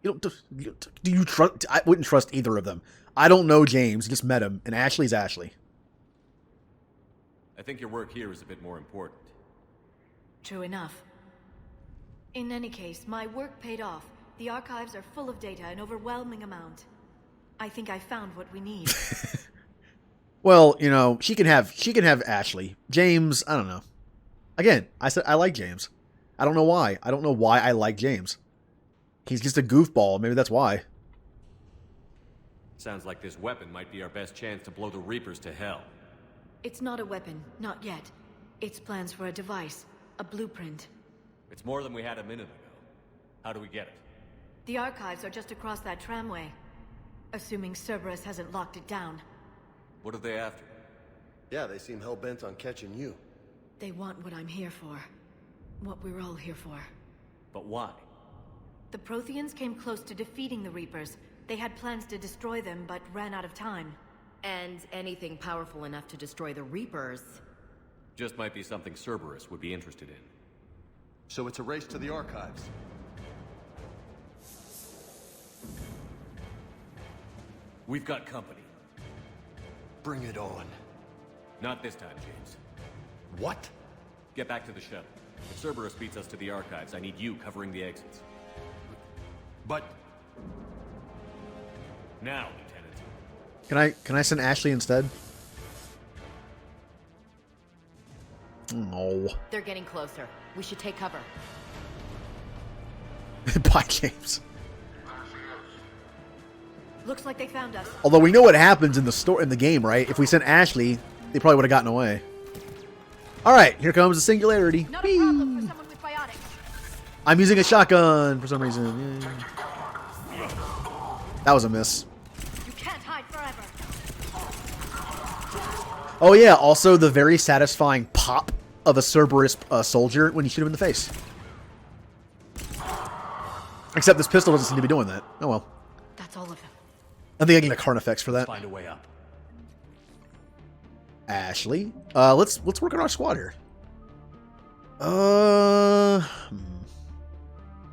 Do you trust? I wouldn't trust either of them. I don't know James, just met him, and Ashley's Ashley. I think your work here is a bit more important. True enough. In any case, my work paid off. The archives are full of data, an overwhelming amount. I think I found what we need. Well, you know, she can have Ashley. James, I don't know. Again, I said I like James. I don't know why. I don't know why I like James. He's just a goofball. Maybe that's why. Sounds like this weapon might be our best chance to blow the Reapers to hell. It's not a weapon, not yet. It's plans for a device, a blueprint. It's more than we had a minute ago. How do we get it? The archives are just across that tramway. Assuming Cerberus hasn't locked it down. What are they after? Yeah, they seem hell-bent on catching you. They want what I'm here for. What we're all here for. But why? The Protheans came close to defeating the Reapers. They had plans to destroy them, but ran out of time. And anything powerful enough to destroy the Reapers... Just might be something Cerberus would be interested in. So it's a race to the archives. We've got company. Bring it on. Not this time, James. What? Get back to the shuttle. If Cerberus beats us to the archives, I need you covering the exits. But... Now, Lieutenant. Can I send Ashley instead? No. They're getting closer. We should take cover. Bye, James. Looks like they found us. Although we know what happens in the game, right? If we sent Ashley, they probably would have gotten away. All right, here comes the singularity. Not a problem for someone with biotics. I'm using a shotgun for some reason. Yay. That was a miss. You can't hide forever. Oh yeah, also the very satisfying pop of a Cerberus soldier when you shoot him in the face. Except this pistol doesn't seem to be doing that. Oh well. That's all of them. I think I get the Karn effects for that. Find a way up. Ashley, let's work on our squad here. I'll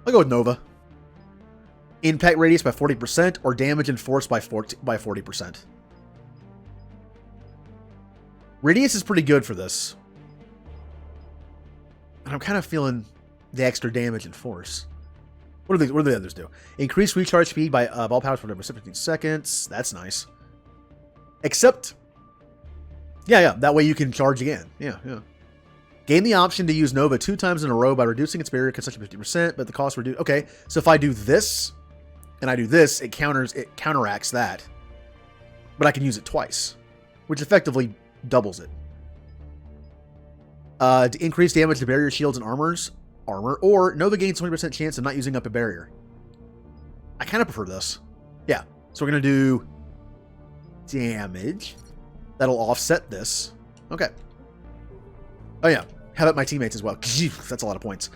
go with Nova. Impact radius by 40% or damage and force by 40%. Radius is pretty good for this. And I'm kind of feeling the extra damage and force. What do the others do? Increase recharge speed by ball powers for 15 seconds. That's nice. Except, yeah, that way you can charge again. Yeah. Gain the option to use Nova 2 times in a row by reducing its barrier consumption 50%, but the cost reduced. Okay, so if I do this and I do this, it counteracts that. But I can use it twice, which effectively doubles it. To increase damage to barrier shields and armor, or Nova gains 20% chance of not using up a barrier. I kind of prefer this. Yeah, so we're going to do damage. That'll offset this. Okay. Oh yeah, how about my teammates as well? That's a lot of points.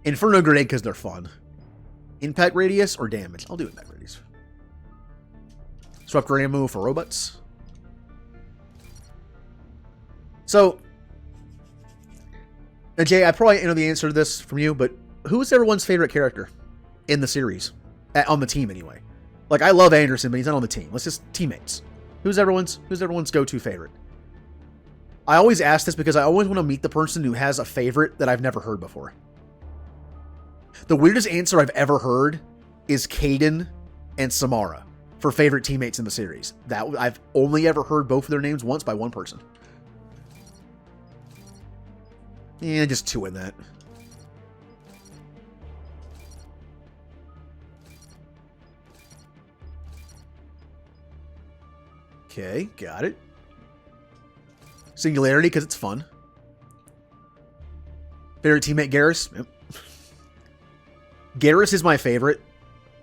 Inferno Grenade because they're fun. Impact radius or damage? I'll do impact radius. Swap grenade move for robots. So, now Jay, I probably know the answer to this from you, but who is everyone's favorite character in the series? On the team, anyway. Like, I love Anderson, but he's not on the team. Let's just teammates. Who's everyone's go-to favorite? I always ask this because I always want to meet the person who has a favorite that I've never heard before. The weirdest answer I've ever heard is Caden and Samara for favorite teammates in the series. That I've only ever heard both of their names once by one person. Yeah, just two in that. Okay, got it. Singularity, because it's fun. Favorite teammate, Garrus? Yep. Garrus is my favorite.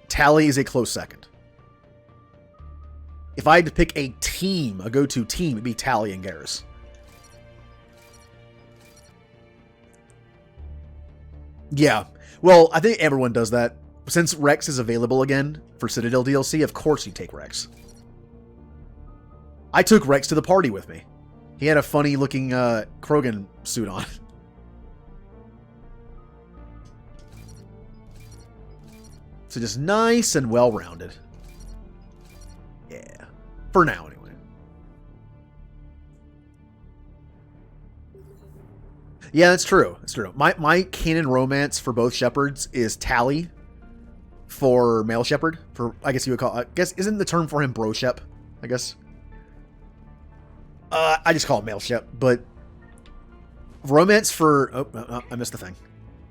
Tali is a close second. If I had to pick a team, a go-to team, it'd be Tali and Garrus. Yeah. Well, I think everyone does that. Since Rex is available again for Citadel DLC, of course you take Rex. I took Rex to the party with me. He had a funny-looking Krogan suit on. So just nice and well-rounded. Yeah. For now, anyway. Yeah, that's true. That's true. My canon romance for both Shepards is Tali for male Shepard. For, I guess you would call... I guess, isn't the term for him bro Shep? I guess. I just call it male Shep, but... Romance for... Oh, I missed the thing.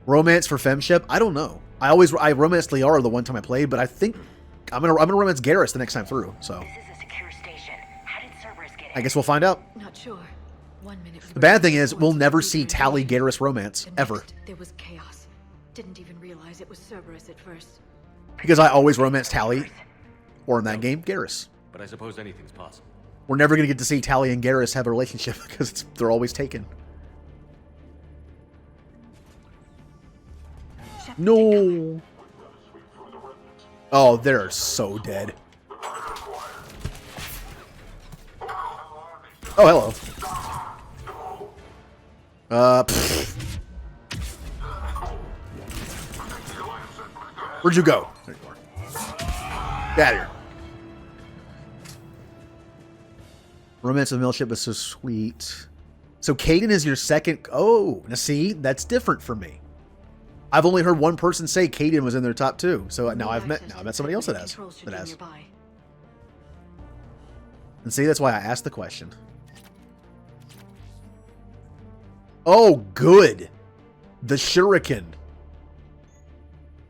Romance for fem Shep? I don't know. I romanced Liara the one time I played, but I think I'm gonna romance Garrus the next time through, so... This is a secure station. How did Cerberus get in? I guess we'll find out. Not sure. 1 minute. The bad thing is, we'll never see Tali Garrus romance, ever. There was chaos. Didn't even realize it was Cerberus at first. Because I always romance Tali, or in that game, Garrus. But I suppose anything's possible. We're never gonna get to see Tali and Garrus have a relationship, because they're always taken. No! Oh, they're so dead. Oh, hello. Where'd you go? There you are. Get out of here. Romance of the Mill Ship is so sweet. So Kaidan is your second... Oh, now see, that's different for me. I've only heard one person say Kaidan was in their top 2. So now I've met somebody else that has. And see, that's why I asked the question. Oh, good. The shuriken.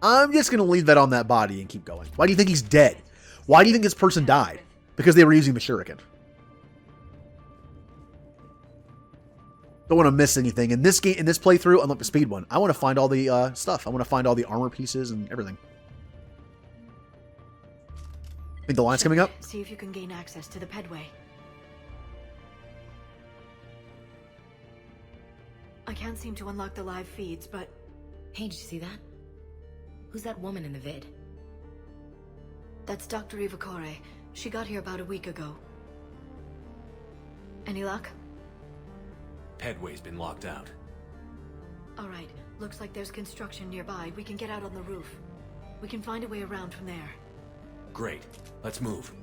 I'm just going to leave that on that body and keep going. Why do you think he's dead? Why do you think this person died? Because they were using the shuriken. Don't want to miss anything. In this game, in this playthrough, unlock the speed one. I want to find all the stuff. I want to find all the armor pieces and everything. Think the line's coming up? See if you can gain access to the pedway. I can't seem to unlock the live feeds, but... Hey, did you see that? Who's that woman in the vid? That's Dr. Ivakore. She got here about a week ago. Any luck? Pedway's been locked out. Alright, looks like there's construction nearby. We can get out on the roof. We can find a way around from there. Great. Let's move.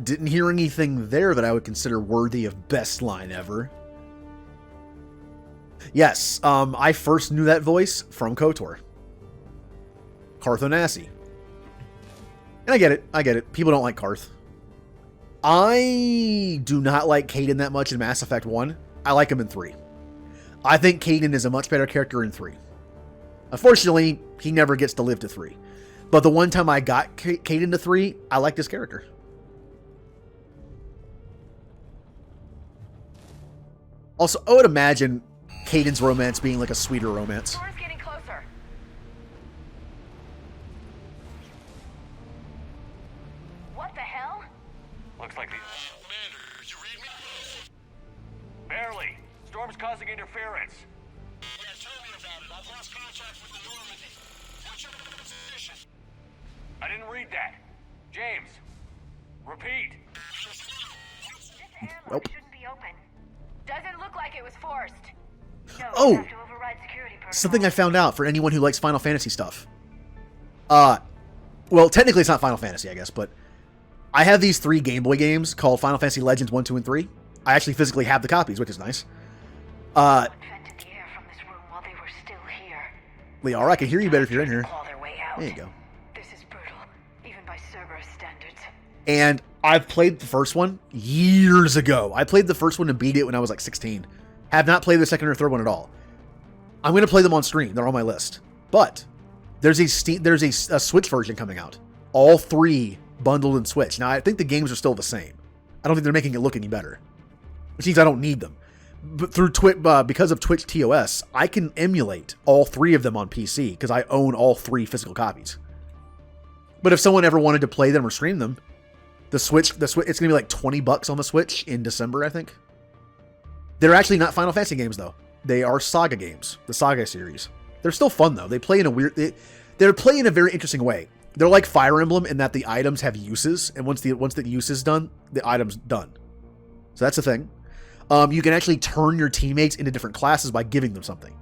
Didn't hear anything there that I would consider worthy of best line ever. Yes, I first knew that voice from KOTOR. Carth Onasi. And I get it. People don't like Carth. I do not like Kaidan that much in Mass Effect 1. I like him in 3. I think Kaidan is a much better character in 3. Unfortunately, he never gets to live to 3. But the one time I got Kaidan to 3, I liked his character. Also, I would imagine Kaidan's romance being like a sweeter romance. Door's getting closer. What the hell? Looks like the... Barely. Storm's causing interference. Yeah, tell me about it. I've lost contact with the Normandy. What's your position? I didn't read that. James. Repeat. This airlock shouldn't be open. Doesn't look like it was forced. No, Oh! have to override security protocol. Something I found out for anyone who likes Final Fantasy stuff. Well, technically it's not Final Fantasy, I guess, but I have these 3 Game Boy games called Final Fantasy Legends 1, 2, and 3. I actually physically have the copies, which is nice. Vented the air from this room while they were still here. Liara, I can hear you better if you're in here. Claw their way out. There you go. This is brutal, even by Cerberus standards. And I've played the first one years ago. I played the first one and beat it when I was like 16. Have not played the second or third one at all. I'm going to play them on stream. They're on my list. But there's a Switch version coming out. All 3 bundled in Switch. Now, I think the games are still the same. I don't think they're making it look any better, which means I don't need them. But through because of Twitch TOS, I can emulate all 3 of them on PC because I own all 3 physical copies. But if someone ever wanted to play them or stream them, the Switch, it's going to be like $20 on the Switch in December, I think. They're actually not Final Fantasy games though. They are Saga games, the Saga series. They're still fun though. They play in a they're playing in a very interesting way. They're like Fire Emblem in that the items have uses, and once the use is done, the item's done. So that's the thing. You can actually turn your teammates into different classes by giving them something.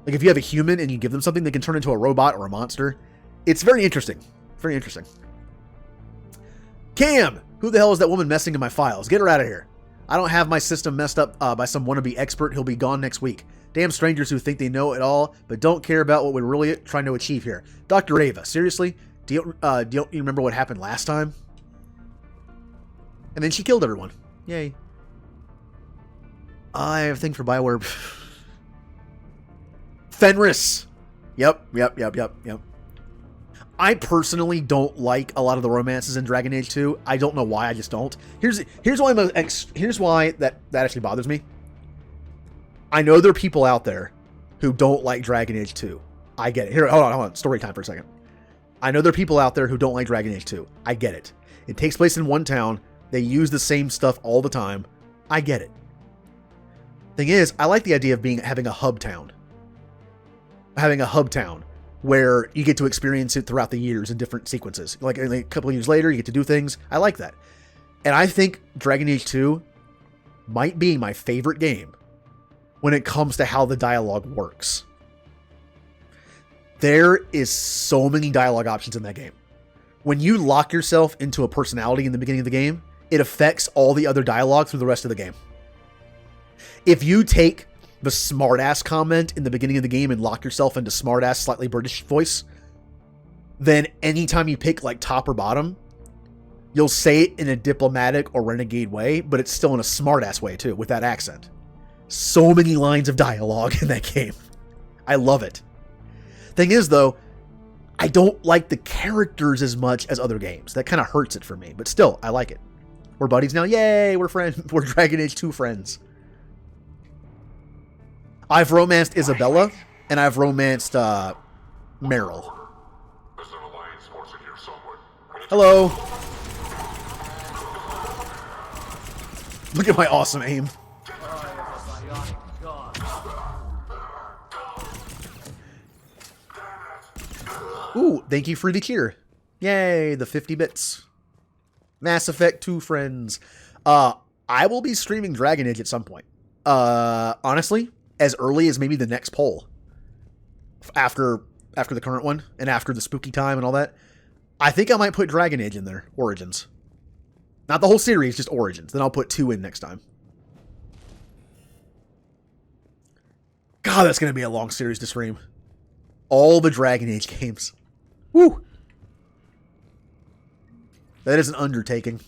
Like if you have a human and you give them something, they can turn into a robot or a monster. It's very interesting. Very interesting. Cam! Who the hell is that woman messing in my files? Get her out of here. I don't have my system messed up by some wannabe expert. He'll be gone next week. Damn strangers who think they know it all, but don't care about what we're really trying to achieve here. Dr. Ava, seriously? Do you remember what happened last time? And then she killed everyone. Yay. I have a thing for Bioware. Fenris. Yep. I personally don't like a lot of the romances in Dragon Age 2. I don't know why, I just don't. Here's why that actually bothers me. I know there are people out there who don't like Dragon Age 2. I get it. Here, hold on. Story time for a second. I know there are people out there who don't like Dragon Age 2. I get it. It takes place in one town. They use the same stuff all the time. I get it. Thing is, I like the idea of having a hub town. Having a hub town where you get to experience it throughout the years in different sequences. Like a couple of years later, you get to do things. I like that. And I think Dragon Age 2 might be my favorite game when it comes to how the dialogue works. There is so many dialogue options in that game. When you lock yourself into a personality in the beginning of the game, it affects all the other dialogue through the rest of the game. If you take the smartass comment in the beginning of the game and lock yourself into smartass, slightly British voice, then anytime you pick like top or bottom, you'll say it in a diplomatic or renegade way, but it's still in a smartass way too, with that accent. So many lines of dialogue in that game. I love it. Thing is though, I don't like the characters as much as other games. That kind of hurts it for me, but still, I like it. We're buddies now. Yay, we're friends. We're Dragon Age 2 friends. I've romanced Isabella, and I've romanced Meryl. Hello. Look at my awesome aim. Ooh, thank you for the cheer. Yay, the 50 bits. Mass Effect 2 friends. I will be streaming Dragon Age at some point. Honestly, as early as maybe the next poll. After the current one, and after the spooky time and all that. I think I might put Dragon Age in there. Origins. Not the whole series, just Origins. Then I'll put 2 in next time. God, that's going to be a long series to stream. All the Dragon Age games. Woo! That is an undertaking.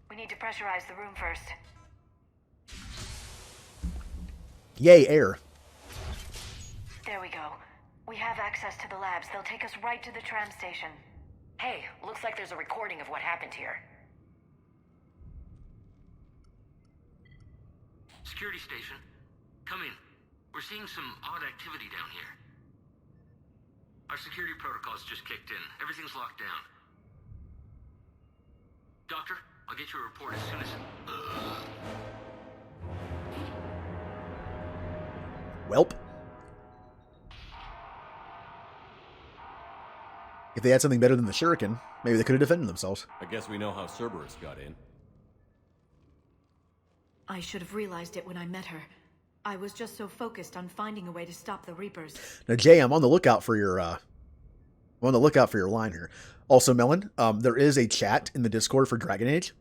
We need to pressurize the room first. Yay, air. There we go. We have access to the labs. They'll take us right to the tram station. Hey, looks like there's a recording of what happened here. Security station. Come in. We're seeing some odd activity down here. Our security protocols just kicked in. Everything's locked down. Doctor, I'll get you a report as soon as... Welp. If they had something better than the shuriken, maybe they could have defended themselves. I guess we know how Cerberus got in. I should have realized it when I met her. I was just so focused on finding a way to stop the Reapers. Now, Jay, I'm on the lookout for your line here. Also, Melon, there is a chat in the Discord for Dragon Age.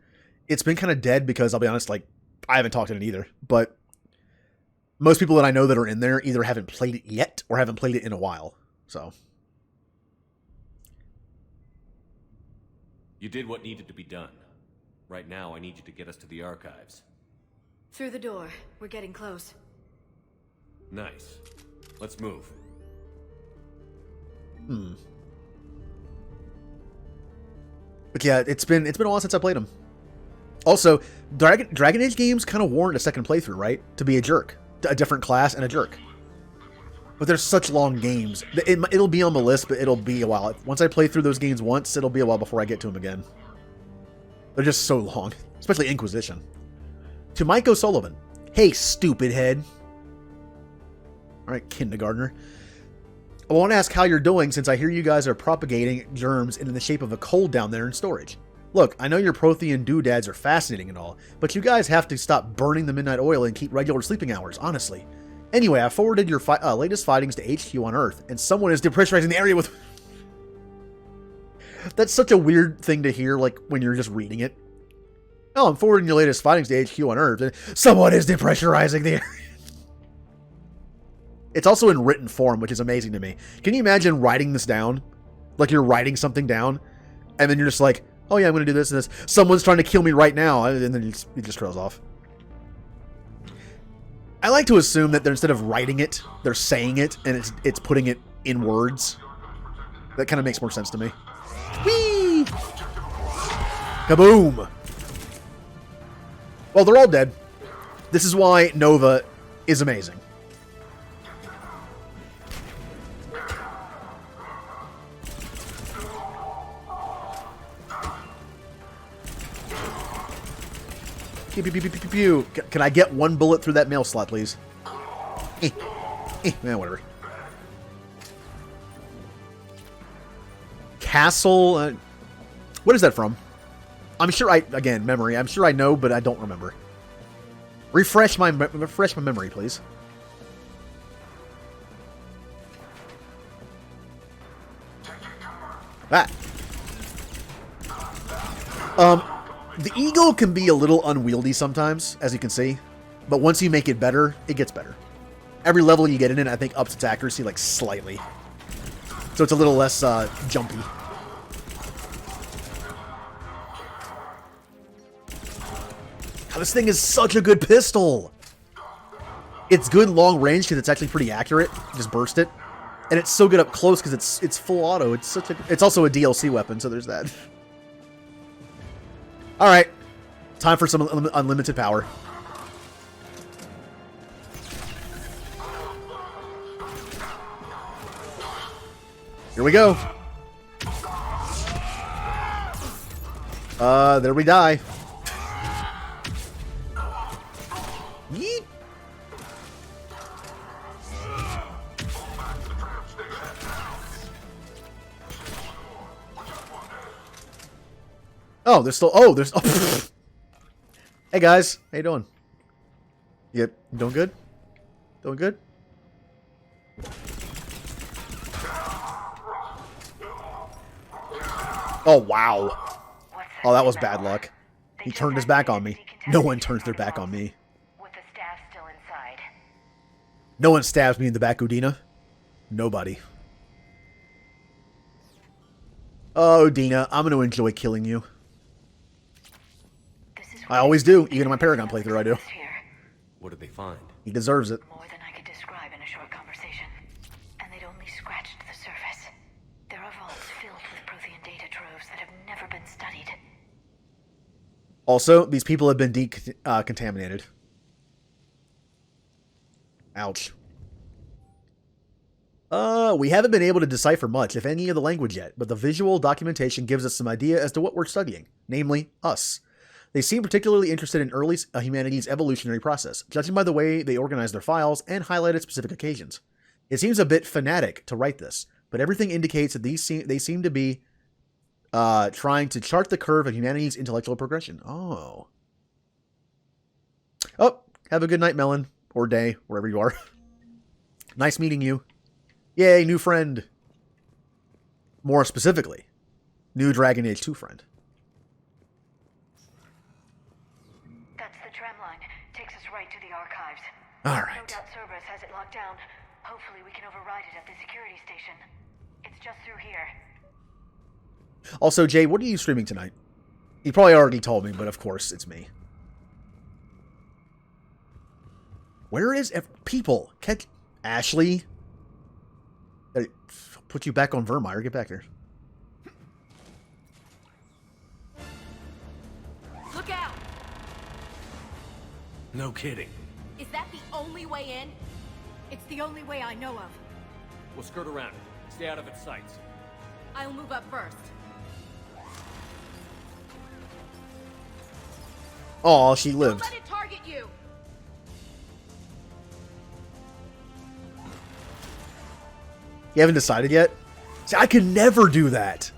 It's been kind of dead because, I'll be honest, like, I haven't talked in it either. But most people that I know that are in there either haven't played it yet or haven't played it in a while. So... You did what needed to be done. Right now, I need you to get us to the archives. Through the door. We're getting close. Nice. Let's move. But yeah, it's been a while since I played them. Also, Dragon Age games kind of warrant a second playthrough, right? To be a jerk. A different class and a jerk. But they're such long games. It'll be on the list, but it'll be a while. Once I play through those games once, it'll be a while before I get to them again. They're just so long. Especially Inquisition. To Mike O'Sullivan. Hey, stupid head. Alright, kindergartner. I want to ask how you're doing since I hear you guys are propagating germs in the shape of a cold down there in storage. Look, I know your Prothean doodads are fascinating and all, but you guys have to stop burning the midnight oil and keep regular sleeping hours, honestly. Anyway, I forwarded your latest findings to HQ on Earth, and someone is depressurizing the area with... That's such a weird thing to hear, like, when you're just reading it. Oh, I'm forwarding your latest findings to HQ on Earth, and someone is depressurizing the area. It's also in written form, which is amazing to me. Can you imagine writing this down? Like you're writing something down, and then you're just like, oh yeah, I'm going to do this and this. Someone's trying to kill me right now, and then it just trails off. I like to assume that they're, instead of writing it, they're saying it, and it's putting it in words. That kind of makes more sense to me. Whee! Kaboom! Well, they're all dead. This is why Nova is amazing. Pew, pew, pew, pew, pew, pew. Can I get one bullet through that mail slot, please? Whatever. Castle. What is that from? I'm sure again, memory. I'm sure I know, but I don't remember. Refresh my memory, please. Ah. The Eagle can be a little unwieldy sometimes, as you can see. But once you make it better, it gets better. Every level you get in it, I think, ups its accuracy, like, slightly. So it's a little less, jumpy. God, this thing is such a good pistol! It's good long range, because it's actually pretty accurate. Just burst it. And it's so good up close, because it's full auto. It's also a DLC weapon, so there's that. Alright, time for some unlimited power. Here we go. There we die. Yeet. Oh, there's still... Oh, there's... Oh, hey, guys. How you doing? You doing good? Doing good? Oh, wow. Oh, that was bad luck. He turned his back on me. No one turns their back on me. With the staff still inside. No one stabs me in the back, Udina. Nobody. Oh, Dina, I'm going to enjoy killing you. I always do, even in my Paragon playthrough I do. What did they find? He deserves it. More than I could describe in a short conversation. And they'd only scratched the surface. There are vaults filled with Prothean data troves that have never been studied. Also, these people have been decontaminated. Ouch. We haven't been able to decipher much, if any, of the language yet, but the visual documentation gives us some idea as to what we're studying, namely, us. They seem particularly interested in early humanity's evolutionary process, judging by the way they organize their files and highlighted specific occasions. It seems a bit fanatic to write this, but everything indicates that they seem to be trying to chart the curve of humanity's intellectual progression. Oh. Oh, have a good night, Melon. Or day, wherever you are. Nice meeting you. Yay, new friend. More specifically, new Dragon Age 2 friend. That's the tram line. Takes us right to the archives. All right. No doubt Cerberus has it locked down. Hopefully we can override it at the security station. It's just through here. Also, Jay, what are you streaming tonight? You probably already told me, but of course, it's me. Where is people? Catch Ashley. Put you back on Vermeer. Get back here. No kidding. Is that the only way in? It's the only way I know of. We'll skirt around it. Stay out of its sights. I'll move up first. Oh, she lived. Don't let it target you. You haven't decided yet? See, I could never do that.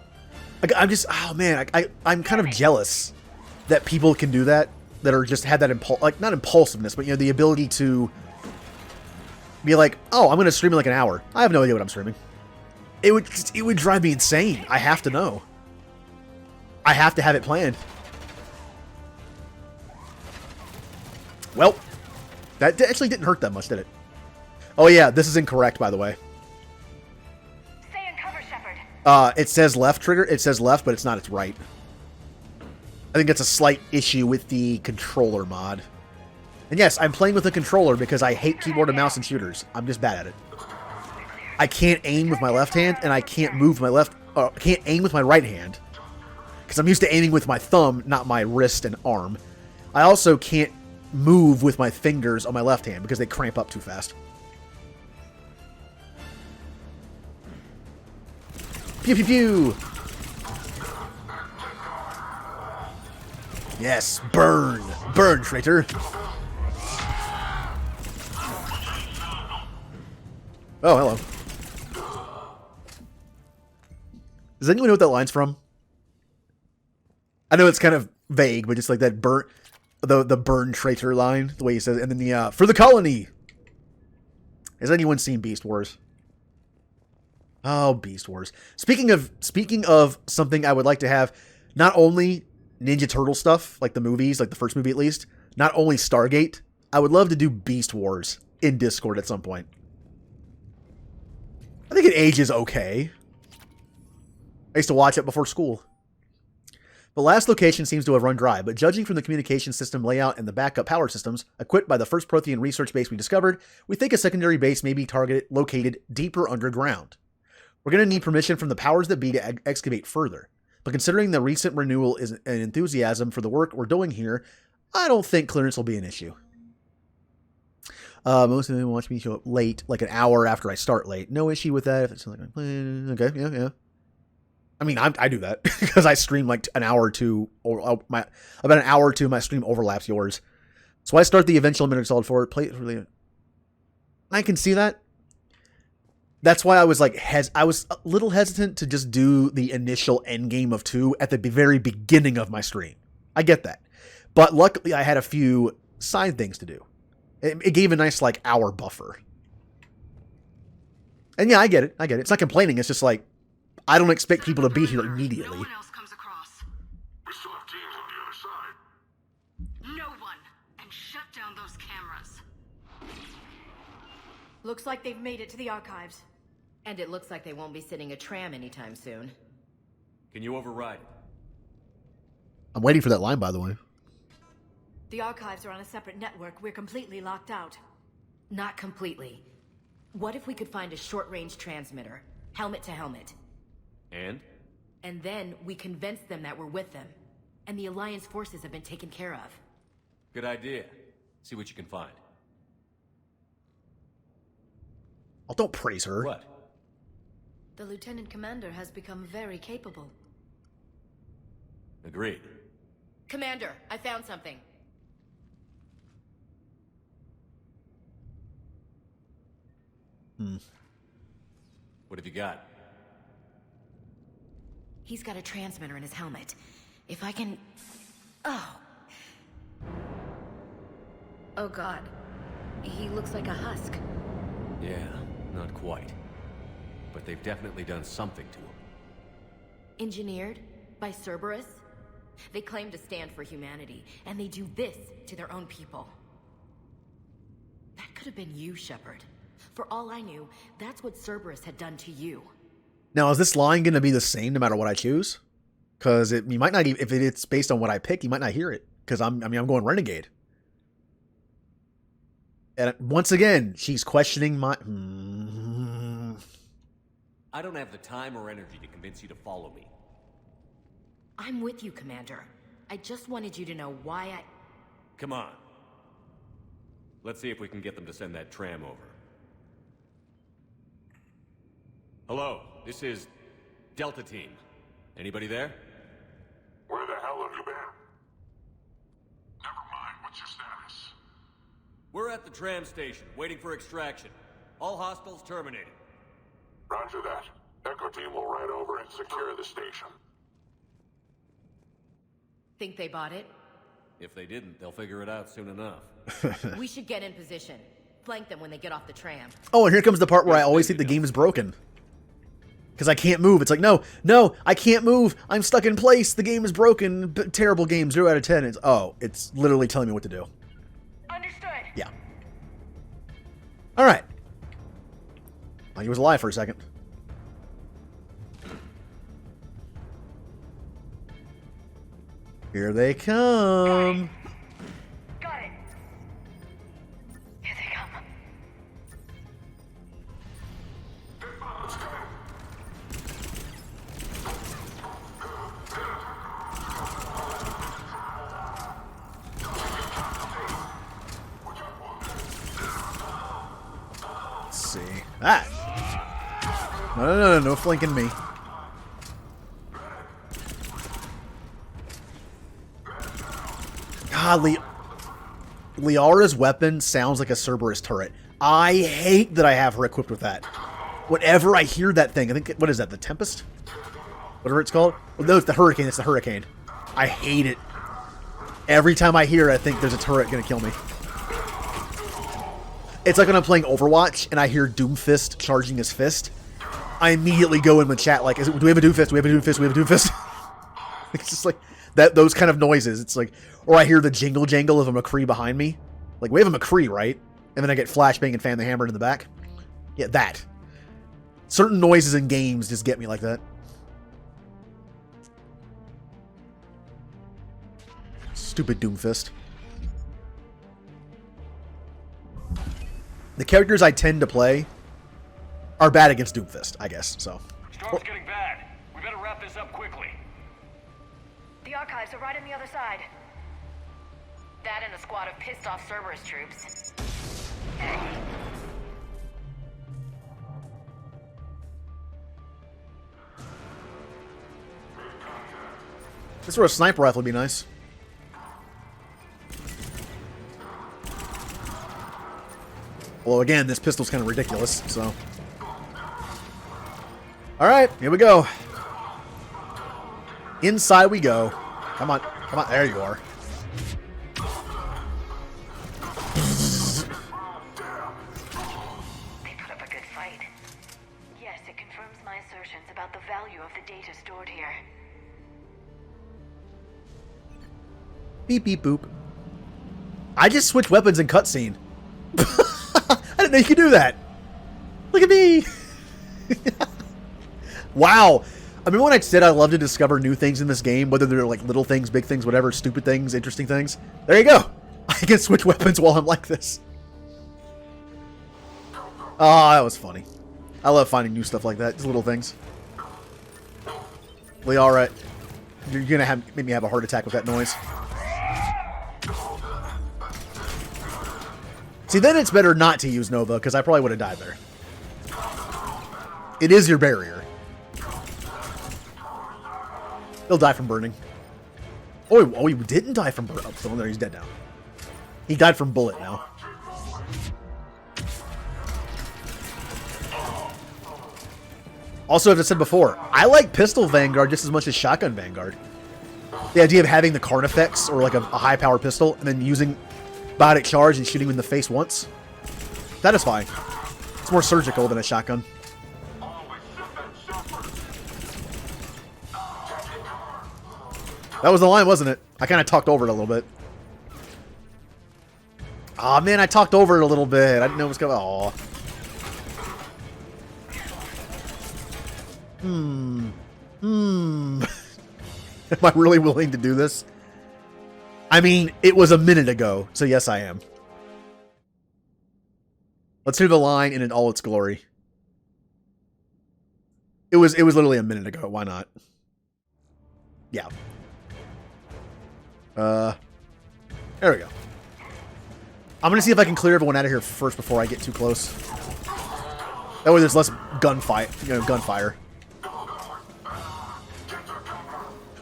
I'm just, oh man, I'm kind of jealous that people can do that, that are just had that like not impulsiveness, but you know, the ability to be like, oh, I'm going to stream in like an hour. I have no idea what I'm streaming. It would drive me insane. I have to know. I have to have it planned. Well, that actually didn't hurt that much, did it? Oh yeah, this is incorrect, by the way. Stay in cover, Shepard. It says left trigger. It says left, but it's not. It's right. I think that's a slight issue with the controller mod. And yes, I'm playing with a controller because I hate keyboard and mouse and shooters. I'm just bad at it. I can't aim with my left hand, and I can't move my left. I can't aim with my right hand because I'm used to aiming with my thumb, not my wrist and arm. I also can't move with my fingers on my left hand because they cramp up too fast. Pew pew pew! Yes, burn! Burn, traitor! Oh, hello. Does anyone know what that line's from? I know it's kind of vague, but just like that burn, the burn traitor line, the way he says it, and then the, for the colony! Has anyone seen Beast Wars? Oh, Beast Wars. Speaking of something I would like to have, not only Ninja Turtle stuff, like the movies, like the first movie at least, not only Stargate, I would love to do Beast Wars in Discord at some point. I think it ages okay. I used to watch it before school. The last location seems to have run dry, but judging from the communication system layout and the backup power systems equipped by the first Prothean research base we discovered, we think a secondary base may be located deeper underground. We're going to need permission from the powers that be to excavate further. But considering the recent renewal and enthusiasm for the work we're doing here, I don't think clearance will be an issue. Most of them watch me show up late, like an hour after I start late. No issue with that. If it's like I'm playing, okay, yeah. I mean, I do that because I stream like an hour or two, or about an hour or two. My stream overlaps yours, so I start the eventual Metal Gear Solid 4. Play it really. I can see that. That's why I was like, I was a little hesitant to just do the initial endgame of 2 at the very beginning of my stream. I get that, but luckily I had a few side things to do. It gave a nice like hour buffer. And yeah, I get it. It's not complaining. It's just like, I don't expect people to be here immediately. No one else comes across. We still have teams on the other side. No one. And shut down those cameras. Looks like they've made it to the archives. And it looks like they won't be sitting a tram anytime soon. Can you override it? I'm waiting for that line, by the way. The archives are on a separate network. We're completely locked out. Not completely. What if we could find a short-range transmitter? Helmet to helmet. And? And then we convince them that we're with them. And the Alliance forces have been taken care of. Good idea. See what you can find. Oh, don't praise her. What? The Lieutenant Commander has become very capable. Agreed. Commander, I found something. What have you got? He's got a transmitter in his helmet. If I can... Oh. Oh god. He looks like a husk. Yeah, not quite. But they've definitely done something to him. Engineered by Cerberus? They claim to stand for humanity, and they do this to their own people. That could have been you, Shepard. For all I knew, that's what Cerberus had done to you. Now, is this line going to be the same no matter what I choose? Because you might not even, if it's based on what I pick, you might not hear it. Because I'm going Renegade. And once again, she's questioning my... I don't have the time or energy to convince you to follow me. I'm with you, Commander. I just wanted you to know why I... Come on. Let's see if we can get them to send that tram over. Hello, this is Delta Team. Anybody there? Where the hell have you been? Never mind, what's your status? We're at the tram station, waiting for extraction. All hostiles terminated. Roger that. Echo Team will ride over and secure the station. Think they bought it? If they didn't, they'll figure it out soon enough. We should get in position. Flank them when they get off the tram. Oh, and here comes the part where I always think the game is broken. Because I can't move. It's like, no, I can't move. I'm stuck in place. The game is broken. Terrible game. 0 out of 10. It's literally telling me what to do. Understood. Yeah. All right. He was alive for a second. Here they come. Got it. Here they come. Let's see. Ah. No flanking me. God, Liara's weapon sounds like a Cerberus turret. I hate that I have her equipped with that. Whenever I hear that thing, I think, what is that, the Tempest? Whatever it's called? Oh, no, it's the Hurricane. It's the Hurricane. I hate it. Every time I hear it, I think there's a turret going to kill me. It's like when I'm playing Overwatch and I hear Doomfist charging his fist. I immediately go in the chat like, do we have a Doomfist? Do we have a Doomfist? Do we have a Doomfist? It's just like those kind of noises. It's like, or I hear the jingle jangle of a McCree behind me. Like, we have a McCree, right? And then I get flashbang and fan the hammer in the back. Yeah, that. Certain noises in games just get me like that. Stupid Doomfist. The characters I tend to play are bad against Doomfist, I guess, so. Storm's getting bad. We better wrap this up quickly. The archives are right on the other side. That and a squad of pissed off Cerberus troops. This where a sniper rifle would be nice. Well, again, this pistol's kind of ridiculous, so. Alright, here we go. Inside we go. Come on, there you are. They put up a good fight. Yes, it confirms my assertions about the value of the data stored here. Beep, beep, boop. I just switched weapons in cutscene. I didn't know you could do that. Look at me. Wow. I remember when I said I love to discover new things in this game, whether they're like little things, big things, whatever, stupid things, interesting things. There you go. I can switch weapons while I'm like this. Oh, that was funny. I love finding new stuff like that. Just little things. Liara, you're going to make me have a heart attack with that noise. See, then it's better not to use Nova, because I probably would have died there. It is your barrier. He'll die from burning. Oh, he didn't die from burning. Oh, still in there. He's dead now. He died from bullet now. Also, as I said before, I like Pistol Vanguard just as much as Shotgun Vanguard. The idea of having the card effects, or like a high-power pistol, and then using biotic charge and shooting him in the face once. Satisfying. It's more surgical than a shotgun. That was the line, wasn't it? I kind of talked over it a little bit. Aw, oh, man, I talked over it a little bit. I didn't know it was going to... Aw. Am I really willing to do this? I mean, it was a minute ago, so yes, I am. Let's hear the line in all its glory. It was literally a minute ago. Why not? Yeah. There we go. I'm gonna see if I can clear everyone out of here first before I get too close. That way there's less gunfire.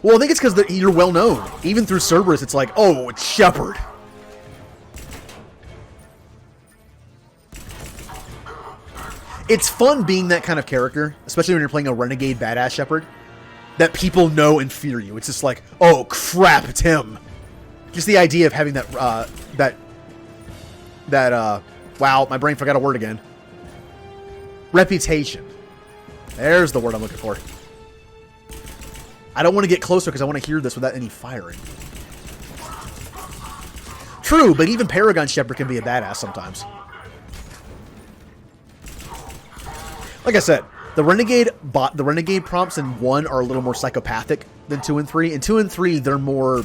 Well, I think it's because you're well known. Even through Cerberus, it's like, oh, it's Shepard. It's fun being that kind of character, especially when you're playing a renegade badass Shepard, that people know and fear you. It's just like, oh crap, it's him. Just the idea of having that, wow, my brain forgot a word again. Reputation. There's the word I'm looking for. I don't want to get closer because I want to hear this without any firing. True, but even Paragon Shepard can be a badass sometimes. Like I said, the Renegade prompts in 1 are a little more psychopathic than 2 and 3. In 2 and 3, they're more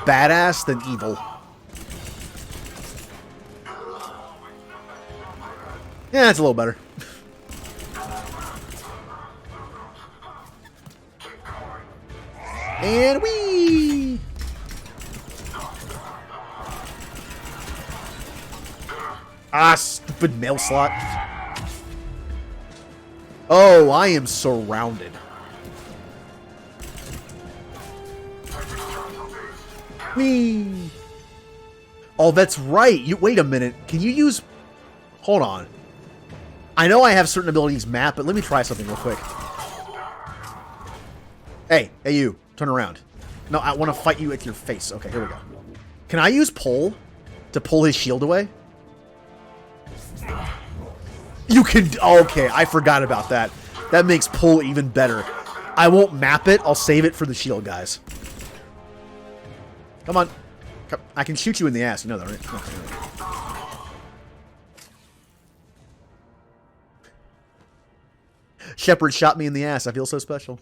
badass than evil. Yeah, it's a little better. And whee! Ah, stupid mail slot. Oh, I am surrounded. Whee! Oh, that's right. Wait a minute. Can you use... Hold on. I know I have certain abilities mapped, but let me try something real quick. Hey, you. Turn around. No, I want to fight you with your face. Okay, here we go. Can I use pull to pull his shield away? You can... Okay, I forgot about that. That makes pull even better. I won't map it. I'll save it for the shield guys. Come on. I can shoot you in the ass. You know that, right? Okay. Shepard shot me in the ass. I feel so special.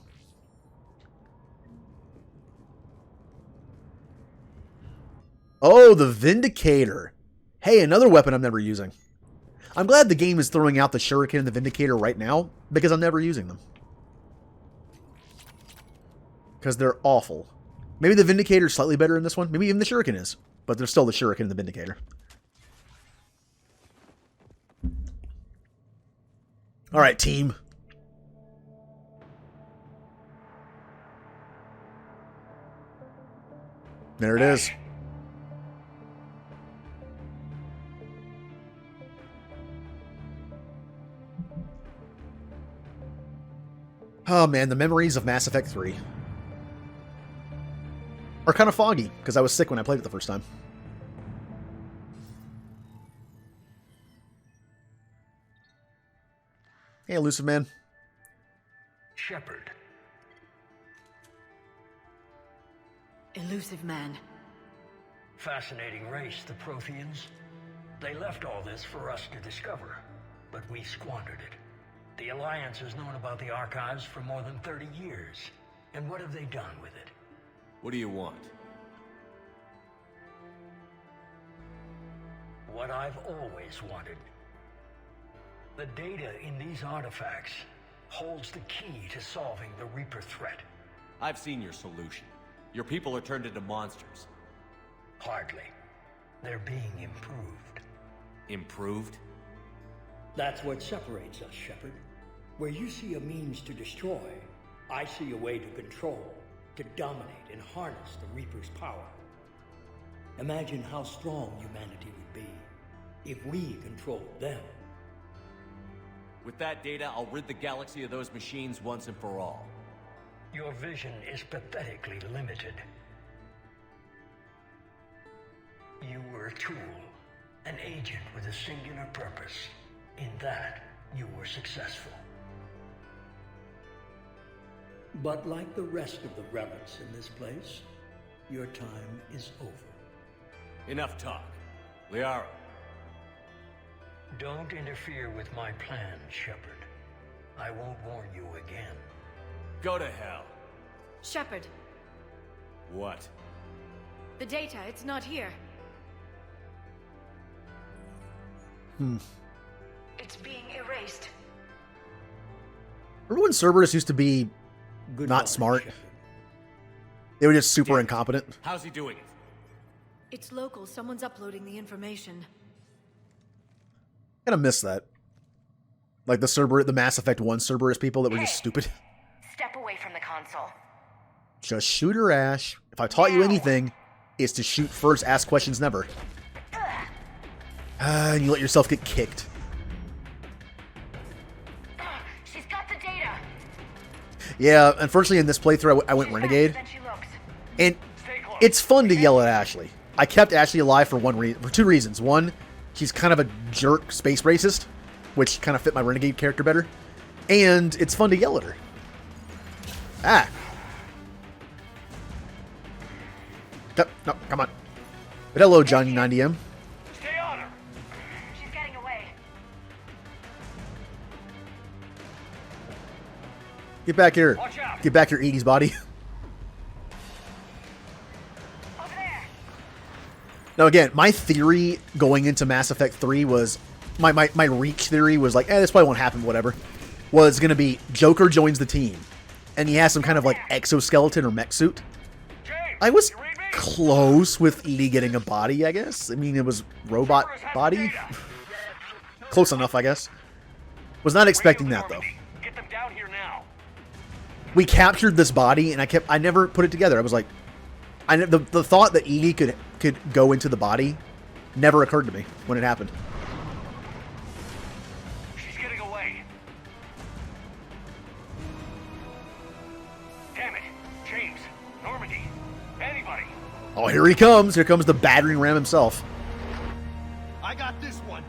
Oh, the Vindicator. Hey, another weapon I'm never using. I'm glad the game is throwing out the Shuriken and the Vindicator right now, because I'm never using them. Because they're awful. Maybe the Vindicator is slightly better in this one. Maybe even the Shuriken is. But there's still the Shuriken and the Vindicator. Alright, team. There it is. Oh man, the memories of Mass Effect 3 are kind of foggy, because I was sick when I played it the first time. Hey, Elusive Man. Shepard. Elusive Man. Fascinating race, the Protheans. They left all this for us to discover, but we squandered it. The Alliance has known about the archives for more than 30 years. And what have they done with it? What do you want? What I've always wanted. The data in these artifacts holds the key to solving the Reaper threat. I've seen your solution. Your people are turned into monsters. Hardly. They're being improved. Improved? That's what separates us, Shepard. Where you see a means to destroy, I see a way to control, to dominate and harness the Reaper's power. Imagine how strong humanity would be if we controlled them. With that data, I'll rid the galaxy of those machines once and for all. Your vision is pathetically limited. You were a tool, an agent with a singular purpose. In that, you were successful. But like the rest of the relics in this place, your time is over. Enough talk. Liara. Don't interfere with my plan, Shepard. I won't warn you again. Go to hell. Shepard, What? the data, it's not here. It's being erased. Remember when Cerberus used to be not smart? They were just super incompetent. How's he doing it? It's local. Someone's uploading the information. Kind of miss that. Like the Mass Effect 1 Cerberus people that were just stupid. Step away from the console. Just shoot her, Ash. If I taught you anything, it's to shoot first, ask questions never. And you let yourself get kicked. She's got the data. Yeah, unfortunately in this playthrough I went Renegade. And it's fun to yell at Ashley. I kept Ashley alive for two reasons. One, she's kind of a jerk space racist, which kind of fit my Renegade character better. And it's fun to yell at her. Ah. No, come on. But hello, Johnny 90M. Stay on her. She's getting away. Get back here. Get back your 80s body. Now again, my theory going into Mass Effect 3 was, my reach theory was like, this probably won't happen, whatever. Was going to be Joker joins the team. And he has some kind of like exoskeleton or mech suit. I was close with EDI getting a body, I guess. I mean, it was robot body. Close enough, I guess. Was not expecting that, though. Get them down here now. We captured this body, and I never put it together. I was like, the thought that EDI could go into the body never occurred to me when it happened. She's getting away. Damn it. James, Normandy, anybody. Oh, here he comes. Here comes the battering ram himself. I got this one.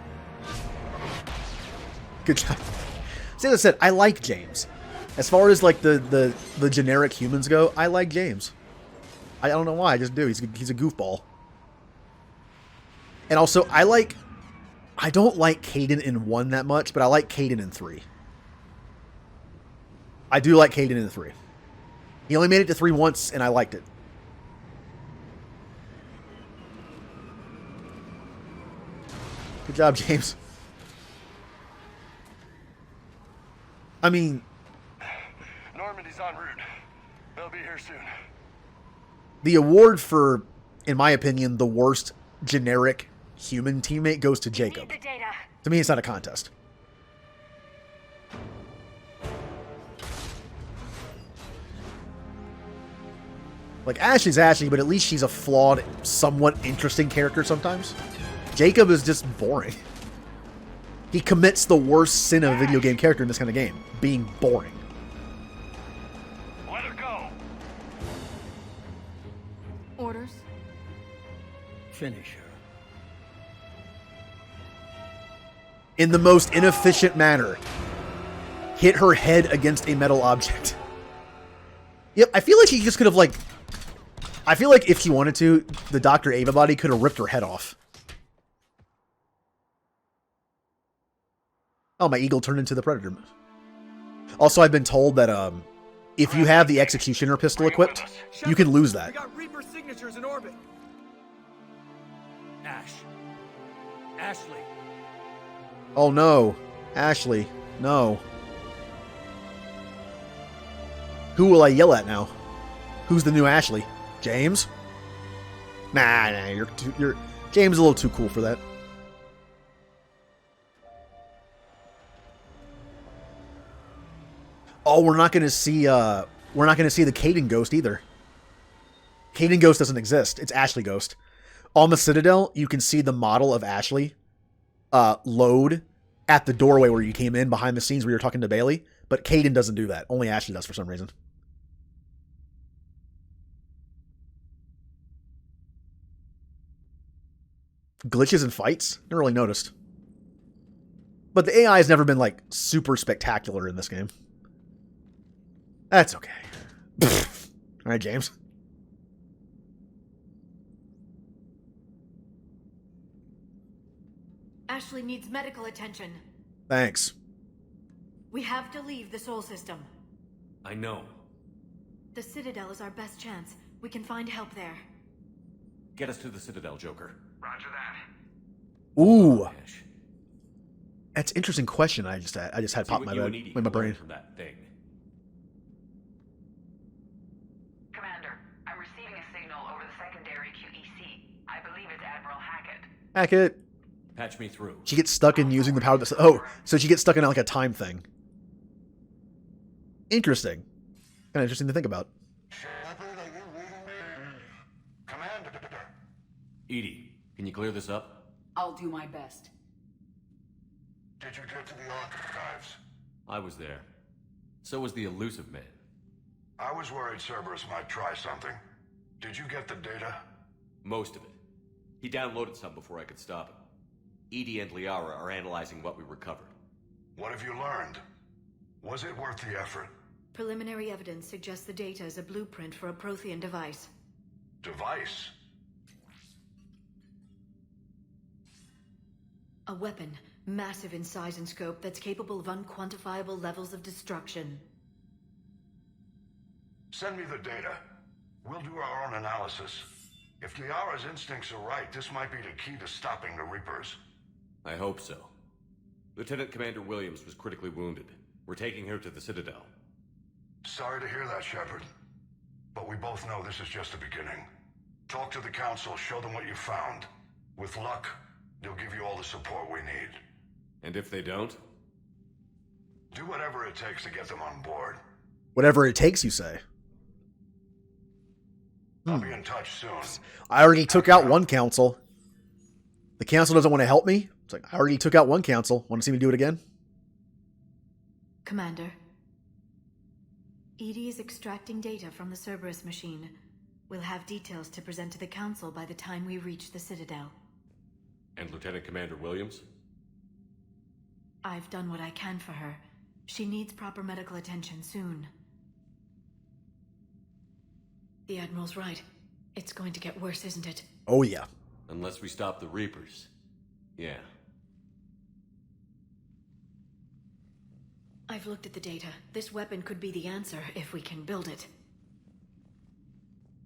Good job. See, as I said, I like James. As far as like the generic humans go, I like James. I don't know why, I just do. He's a goofball. And also, I don't like Kaidan in 1 that much, but I like Kaidan in 3. I do like Kaidan in 3. He only made it to 3 once, and I liked it. Good job, James. I mean, Normandy's en route. They'll be here soon. the award for, in my opinion, the worst generic human teammate goes to Jacob. To me, it's not a contest. Like, Ashley's Ashley, but at least she's a flawed, somewhat interesting character sometimes. Jacob is just boring. He commits the worst sin of a video game character in this kind of game, being boring. Let her go. Orders? Finish her. In the most inefficient manner. Hit her head against a metal object. Yep, I feel like she just could have, like... I feel like if she wanted to, the Dr. Ava body could have ripped her head off. Oh, my eagle turned into the Predator. Also, I've been told that if you have the Executioner pistol equipped, you can lose that. We got Reaper signatures in orbit. Ashley. Oh no. Ashley. No. Who will I yell at now? Who's the new Ashley? James? Nah, you're James is a little too cool for that. Oh, we're not gonna see the Kaidan Ghost either. Kaidan Ghost doesn't exist. It's Ashley Ghost. On the Citadel, you can see the model of Ashley load at the doorway where you came in behind the scenes where you were talking to Bailey, but Kaidan doesn't do that. Only Ashley does for some reason. Glitches in fights? Never really noticed. But the AI has never been, like, super spectacular in this game. That's okay. Alright, James. Ashley needs medical attention. Thanks. We have to leave the Sol system. I know. The Citadel is our best chance. We can find help there. Get us to the Citadel, Joker. Roger that. Ooh. That's an interesting question I just had pop in my head, in my brain. From that thing. Commander, I'm receiving a signal over the secondary QEC. I believe Hack it. Patch me through. She gets stuck in using the power of the... Oh, so she gets stuck in like a time thing. Interesting. Kind of interesting to think about. EDI, can you clear this up? I'll do my best. Did you get to the archives? I was there. So was the elusive man. I was worried Cerberus might try something. Did you get the data? Most of it. He downloaded some before I could stop him. EDI and Liara are analyzing what we recovered. What have you learned? Was it worth the effort? Preliminary evidence suggests the data is a blueprint for a Prothean device. Device? A weapon, massive in size and scope, that's capable of unquantifiable levels of destruction. Send me the data. We'll do our own analysis. If Liara's instincts are right, this might be the key to stopping the Reapers. I hope so. Lieutenant Commander Williams was critically wounded. We're taking her to the Citadel. Sorry to hear that, Shepard. But we both know this is just the beginning. Talk to the Council, show them what you found. With luck, they'll give you all the support we need. And if they don't? Do whatever it takes to get them on board. Whatever it takes, you say. I'll be in touch soon. I already took out one council. The council doesn't want to help me? It's like, I already took out one council. Want to see me do it again? Commander. EDI is extracting data from the Cerberus machine. We'll have details to present to the Council by the time we reach the Citadel. And Lieutenant Commander Williams? I've done what I can for her. She needs proper medical attention soon. The Admiral's right. It's going to get worse, isn't it? Oh, yeah. Unless we stop the Reapers. Yeah. I've looked at the data. This weapon could be the answer if we can build it.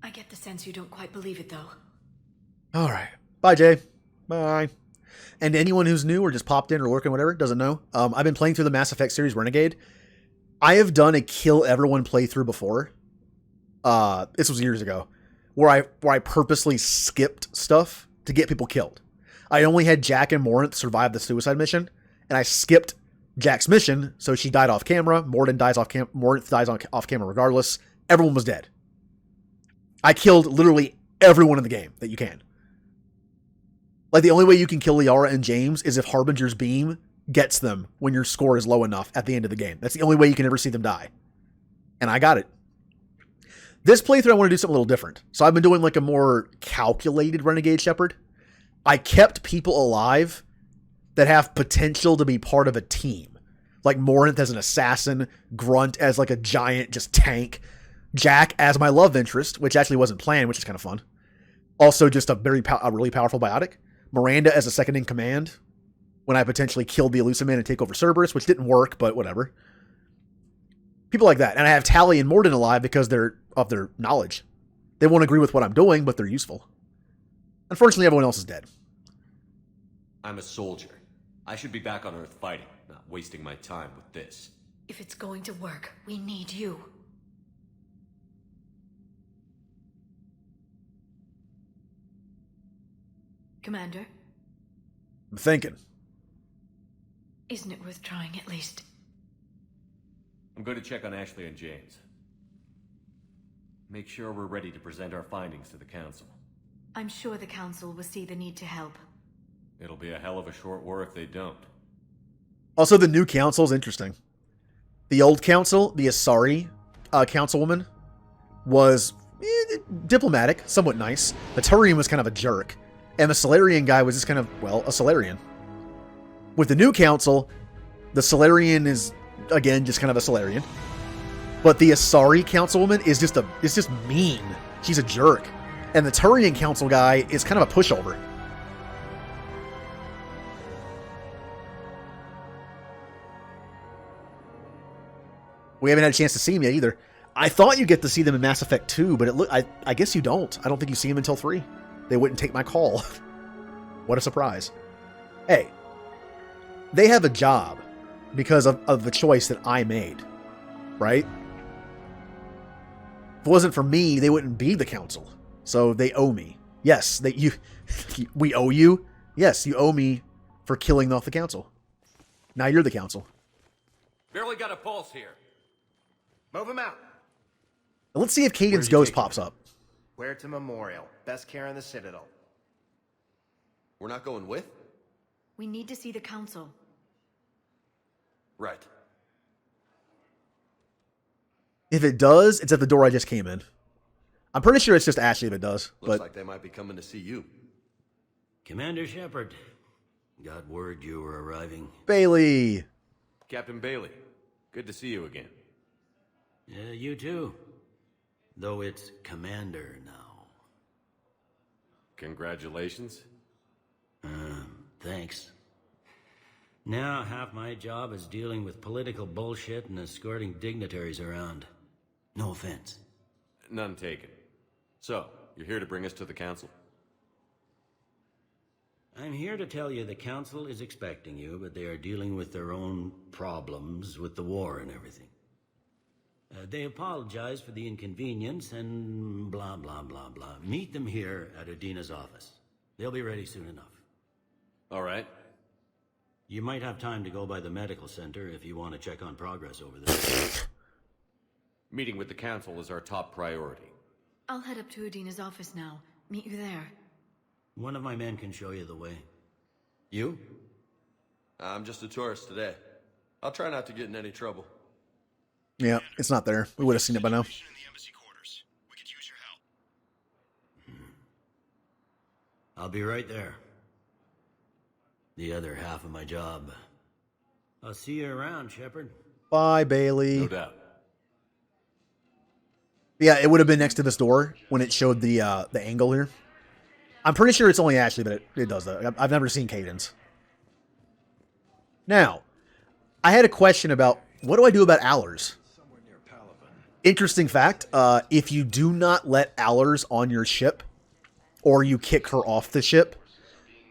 I get the sense you don't quite believe it, though. All right. Bye, Jay. Bye. And anyone who's new or just popped in or lurking, whatever, doesn't know, I've been playing through the Mass Effect series Renegade. I have done a kill everyone playthrough before. This was years ago, where I purposely skipped stuff to get people killed. I only had Jack and Morinth survive the suicide mission, and I skipped Jack's mission, so she died off camera. Morinth dies off camera regardless. Everyone was dead. I killed literally everyone in the game that you can. Like, the only way you can kill Liara and James is if Harbinger's beam gets them when your score is low enough at the end of the game. That's the only way you can ever see them die. And I got it. This playthrough, I want to do something a little different. So I've been doing like a more calculated Renegade Shepard. I kept people alive that have potential to be part of a team. Like Morinth as an assassin, Grunt as like a giant just tank, Jack as my love interest, which actually wasn't planned, which is kind of fun. Also just a really powerful biotic. Miranda as a second in command when I potentially killed the Elusive Man and take over Cerberus, which didn't work, but whatever. People like that. And I have Tally and Morden alive because they're of their knowledge. They won't agree with what I'm doing, but they're useful. Unfortunately, everyone else is dead. I'm a soldier. I should be back on Earth fighting, not wasting my time with this. If it's going to work, we need you. Commander? I'm thinking. Isn't it worth trying at least? I'm going to check on Ashley and James. Make sure we're ready to present our findings to the Council. I'm sure the Council will see the need to help. It'll be a hell of a short war if they don't. Also, the new Council's interesting. The old Council, the Asari Councilwoman, was diplomatic, somewhat nice. The Turian was kind of a jerk. And the Solarian guy was just kind of, well, a Solarian. With the new Council, the Solarian is, again, just kind of a Solarian. But the Asari Councilwoman is just mean. She's a jerk. And the Turian Council guy is kind of a pushover. We haven't had a chance to see him yet either. I thought you'd get to see them in Mass Effect 2, but I guess you don't. I don't think you see him until 3. They wouldn't take my call. What a surprise. Hey, they have a job because of the choice that I made, right? If it wasn't for me, they wouldn't be the Council. So they owe me. Yes, we owe you. Yes, you owe me for killing off the council. Now you're the council. Barely got a pulse here. Move him out. Let's see if Caden's ghost pops up. Where to Memorial. Best care in the Citadel. We're not going with? We need to see the council. Right. If it does, it's at the door I just came in. I'm pretty sure it's just Ashley if it does. Looks like they might be coming to see you. Commander Shepard, got word you were arriving. Bailey! Captain Bailey, good to see you again. Yeah, you too. Though it's Commander now. Congratulations. Thanks. Now half my job is dealing with political bullshit and escorting dignitaries around. No offense. None taken. So, you're here to bring us to the council? I'm here to tell you the council is expecting you, but they are dealing with their own problems with the war and everything. They apologize for the inconvenience and blah, blah, blah, blah. Meet them here at Adina's office. They'll be ready soon enough. All right. You might have time to go by the medical center if you want to check on progress over there. Meeting with the council is our top priority. I'll head up to Adina's office now. Meet you there. One of my men can show you the way. You? I'm just a tourist today. I'll try not to get in any trouble. Yeah, it's not there. We would have seen it by now. I'll be right there. The other half of my job. I'll see you around, Shepard. Bye, Bailey. No doubt. Yeah, it would have been next to this door when it showed the angle here. I'm pretty sure it's only Ashley, but it does that. I've never seen Caden's. Now, I had a question about what do I do about Allers? Interesting fact, if you do not let Allers on your ship, or you kick her off the ship,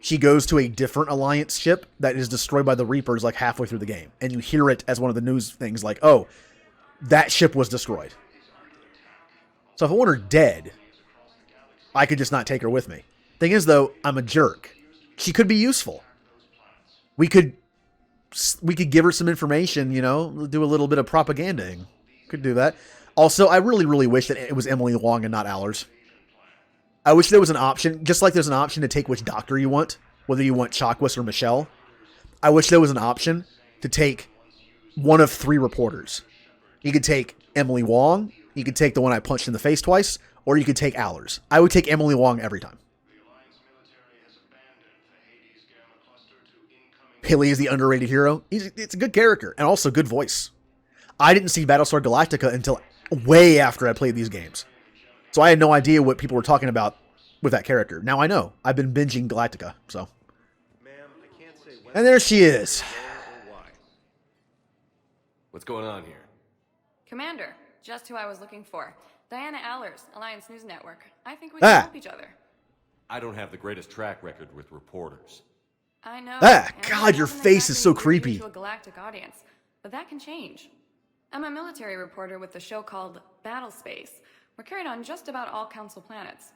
she goes to a different Alliance ship that is destroyed by the Reapers like halfway through the game. And you hear it as one of the news things like, oh, that ship was destroyed. So if I want her dead, I could just not take her with me. Thing is, though, I'm a jerk. She could be useful. We could give her some information, you know, do a little bit of propagandaing. Could do that. Also, I really, really wish that it was Emily Wong and not Allers. I wish there was an option, just like there's an option to take which doctor you want, whether you want Chakwas or Michelle. I wish there was an option to take one of 3 reporters. You could take Emily Wong, you could take the one I punched in the face twice, or you could take Allers. I would take Emily Wong every time. Haley is the underrated hero. It's a good character, and also good voice. I didn't see Battlestar Galactica until way after I played these games. So I had no idea what people were talking about with that character. Now I know. I've been binging Galactica, so. And there she is. What's going on here? Commander, just who I was looking for. Diana Allers, Alliance News Network. I think we can help each other. I don't have the greatest track record with reporters. I know. God, your face is so creepy. To a galactic audience, but that can change. I'm a military reporter with the show called Battle Space. We're carried on just about all Council planets.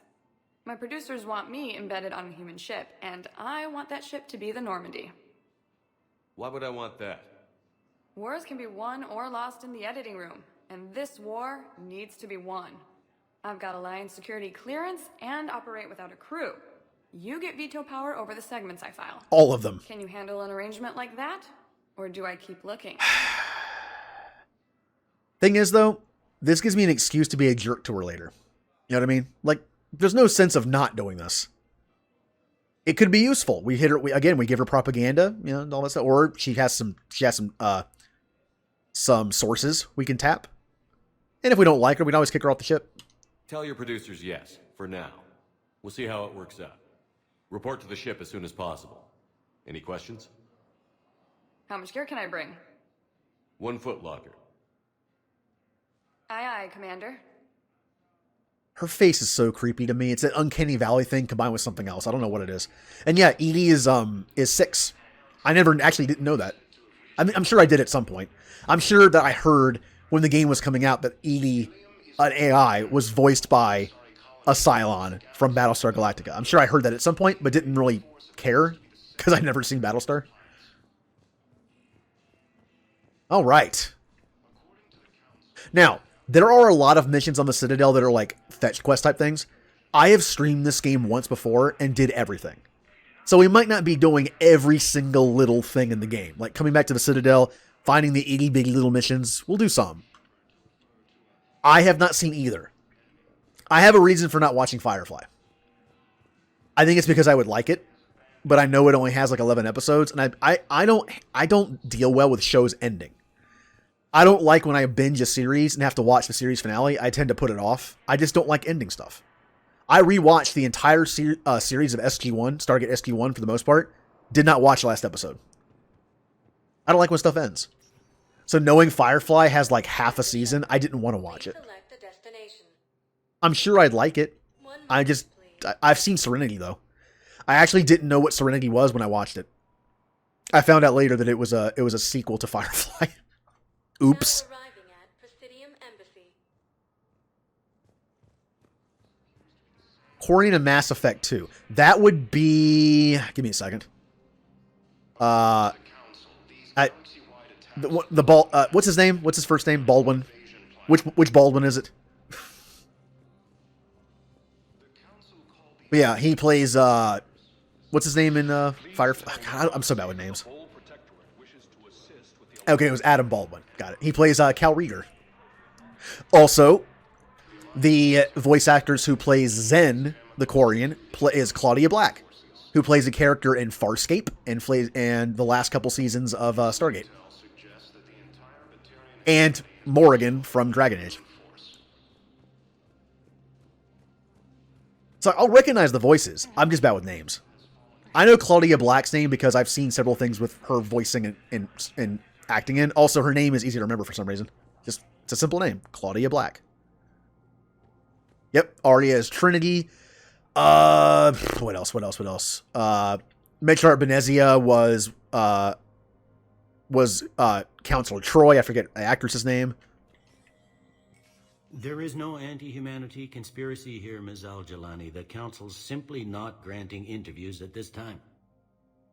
My producers want me embedded on a human ship, and I want that ship to be the Normandy. Why would I want that? Wars can be won or lost in the editing room, and this war needs to be won. I've got Alliance security clearance and operate without a crew. You get veto power over the segments I file. All of them. Can you handle an arrangement like that? Or do I keep looking? Thing is, though, this gives me an excuse to be a jerk to her later. You know what I mean? Like, there's no sense of not doing this. It could be useful. We hit her again. We give her propaganda, you know, and all that stuff. Or she has some sources we can tap. And if we don't like her, we can always kick her off the ship. Tell your producers yes, for now. We'll see how it works out. Report to the ship as soon as possible. Any questions? How much gear can I bring? 1 foot locker. Aye, aye, Commander. Her face is so creepy to me. It's an uncanny valley thing combined with something else. I don't know what it is. And yeah, Edie is 6. I never actually didn't know that. I mean, I'm sure I did at some point. I'm sure that I heard when the game was coming out that Edie, an AI, was voiced by a Cylon from Battlestar Galactica. I'm sure I heard that at some point, but didn't really care because I'd never seen Battlestar. All right. Now, there are a lot of missions on the Citadel that are like fetch quest type things. I have streamed this game once before and did everything. So we might not be doing every single little thing in the game. Like coming back to the Citadel, finding the itty bitty little missions. We'll do some. I have not seen either. I have a reason for not watching Firefly. I think it's because I would like it, but I know it only has like 11 episodes, and I don't deal well with shows ending. I don't like when I binge a series and have to watch the series finale. I tend to put it off. I just don't like ending stuff. I rewatched the entire series of SG-1, Stargate SG-1 for the most part. Did not watch the last episode. I don't like when stuff ends. So knowing Firefly has like half a season, I didn't want to watch it. I'm sure I'd like it. I've seen Serenity though. I actually didn't know what Serenity was when I watched it. I found out later that it was a sequel to Firefly. Oops. Quarian and Mass Effect 2. That would be... Give me a second. What's his name? What's his first name? Baldwin. Which Baldwin is it? Yeah, he plays, what's his name in, Firefly? God, I'm so bad with names. Okay, it was Adam Baldwin. Got it. He plays, Cal Rieger. Also, the voice actors who plays Zen, the Quarian, is Claudia Black, who plays a character in Farscape and the last couple seasons of, Stargate. And Morrigan from Dragon Age. So I'll recognize the voices. I'm just bad with names. I know Claudia Black's name because I've seen several things with her voicing and acting in. Also, her name is easy to remember for some reason. Just, it's a simple name. Claudia Black. Yep. Arya is Trinity. What else? Matriarch Benezia was Counselor Troy. I forget the actress's name. There is no anti-humanity conspiracy here, Ms. Al-Jalani. The Council's simply not granting interviews at this time.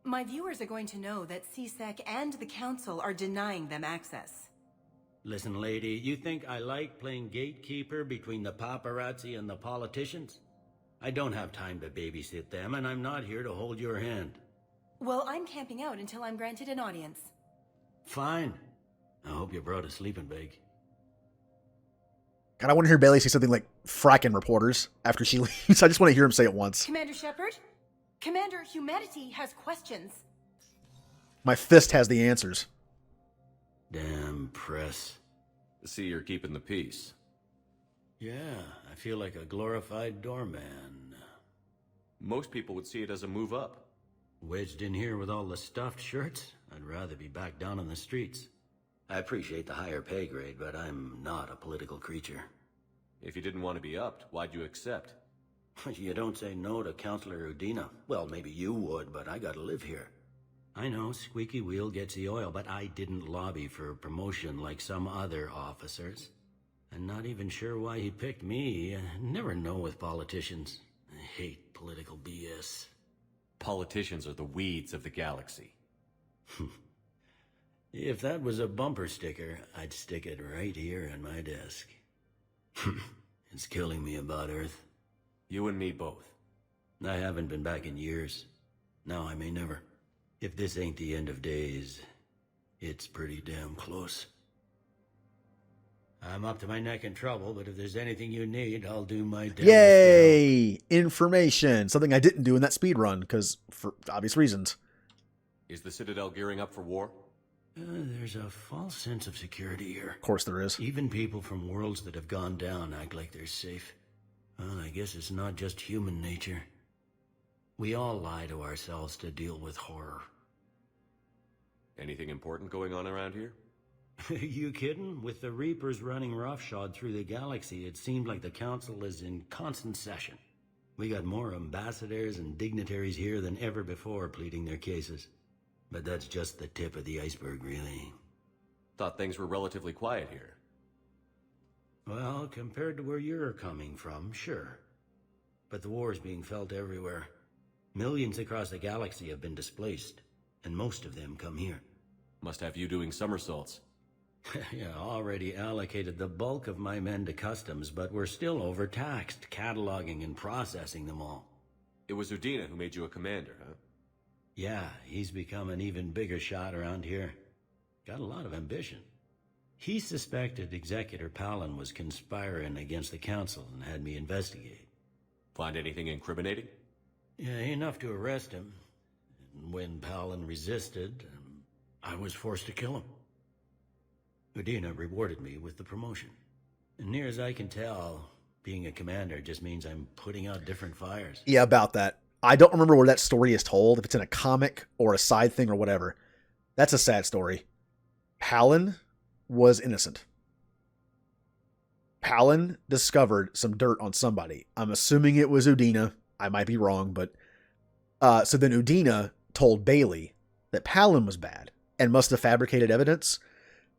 My viewers are going to know that CSEC and the Council are denying them access. Listen, lady, you think I like playing gatekeeper between the paparazzi and the politicians? I don't have time to babysit them, and I'm not here to hold your hand. Well, I'm camping out until I'm granted an audience. Fine. I hope you brought a sleeping bag. God, I want to hear Bailey say something like fracking reporters after she leaves. I just want to hear him say it once. Commander Shepard? Commander, humanity has questions. My fist has the answers. Damn press. See, you're keeping the peace. Yeah, I feel like a glorified doorman. Most people would see it as a move up. Wedged in here with all the stuffed shirts? I'd rather be back down on the streets. I appreciate the higher pay grade, but I'm not a political creature. If you didn't want to be upped, why'd you accept? You don't say no to Counselor Udina. Well, maybe you would, but I gotta live here. I know, squeaky wheel gets the oil, but I didn't lobby for promotion like some other officers. I'm not even sure why he picked me. I never know with politicians. I hate political BS. Politicians are the weeds of the galaxy. If that was a bumper sticker, I'd stick it right here on my desk. It's killing me about Earth. You and me both. I haven't been back in years. Now I may never. If this ain't the end of days, it's pretty damn close. I'm up to my neck in trouble, but if there's anything you need, I'll do my damnedest. Yay! Information. Something I didn't do in that speed run, because for obvious reasons. Is the Citadel gearing up for war? There's a false sense of security here. Of course there is. Even people from worlds that have gone down act like they're safe. Well, I guess it's not just human nature. We all lie to ourselves to deal with horror. Anything important going on around here? You kidding? With the Reapers running roughshod through the galaxy, it seemed like the Council is in constant session. We got more ambassadors and dignitaries here than ever before pleading their cases. But that's just the tip of the iceberg, really. Thought things were relatively quiet here. Well, compared to where you're coming from, sure. but the war is being felt everywhere. Millions across the galaxy have been displaced, and most of them come here. Must have you doing somersaults. Yeah, already allocated the bulk of my men to customs, but we're still overtaxed, cataloging and processing them all. It was Udina who made you a commander, huh? Yeah, he's become an even bigger shot around here. Got a lot of ambition. He suspected Executor Palin was conspiring against the Council and had me investigate. Find anything incriminating? Yeah, enough to arrest him. And when Palin resisted, I was forced to kill him. Udina rewarded me with the promotion. And near as I can tell, being a commander just means I'm putting out different fires. Yeah, about that. I don't remember where that story is told, if it's in a comic or a side thing or whatever. That's a sad story. Palin was innocent. Palin discovered some dirt on somebody. I'm assuming it was Udina. I might be wrong, but... so then Udina told Bailey that Palin was bad and must have fabricated evidence.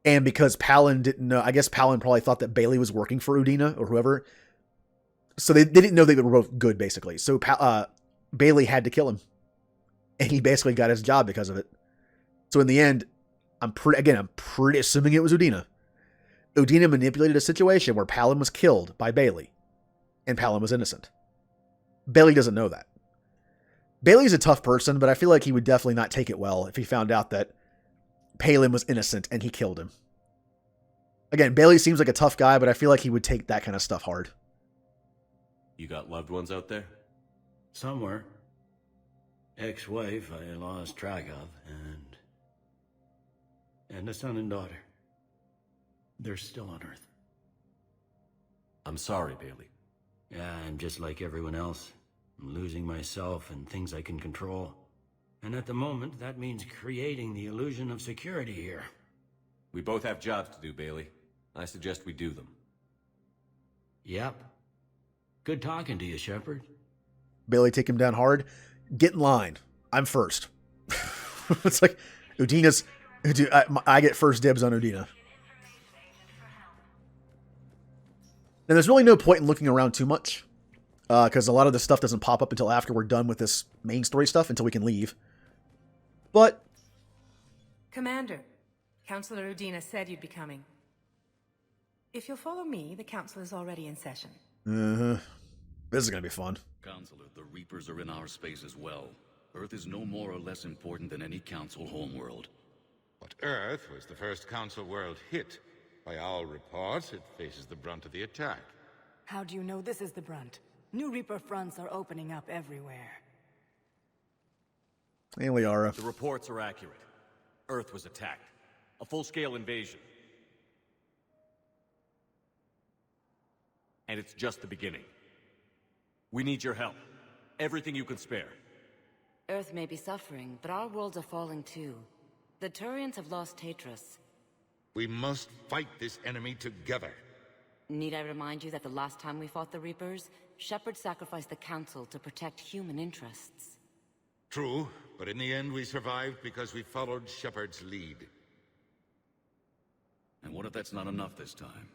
And because Palin didn't know... I guess Palin probably thought that Bailey was working for Udina or whoever. So they didn't know they were both good, basically. So Bailey had to kill him. And he basically got his job because of it. So in the end, I'm pretty assuming it was Udina. Udina manipulated a situation where Palin was killed by Bailey. And Palin was innocent. Bailey doesn't know that. Bailey's a tough person, but I feel like he would definitely not take it well if he found out that Palin was innocent and he killed him. Again, Bailey seems like a tough guy, but I feel like he would take that kind of stuff hard. You got loved ones out there? Somewhere. Ex-wife I lost track of, and a son and daughter. They're still on Earth. I'm sorry, Bailey. Yeah, I'm just like everyone else. I'm losing myself and things I can control. And at the moment, that means creating the illusion of security here. We both have jobs to do, Bailey. I suggest we do them. Yep. Good talking to you, Shepard. Bailey, take him down hard. Get in line. I'm first. It's like Udina's... I get first dibs on Udina. And there's really no point in looking around too much. Because a lot of this stuff doesn't pop up until after we're done with this main story stuff, until we can leave. But... Commander, Councilor Udina said you'd be coming. If you'll follow me, the council is already in session. This is going to be fun. Counselor, the Reapers are in our space as well. Earth is no more or less important than any Council homeworld. But Earth was the first Council world hit. By all reports, it faces the brunt of the attack. How do you know this is the brunt? New Reaper fronts are opening up everywhere. Hey, Liara. The reports are accurate. Earth was attacked. A full-scale invasion. And it's just the beginning. We need your help. Everything you can spare. Earth may be suffering, but our worlds are falling too. The Turians have lost Tatris. We must fight this enemy together. Need I remind you that the last time we fought the Reapers, Shepard sacrificed the Council to protect human interests? True, but in the end we survived because we followed Shepard's lead. And what if that's not enough this time?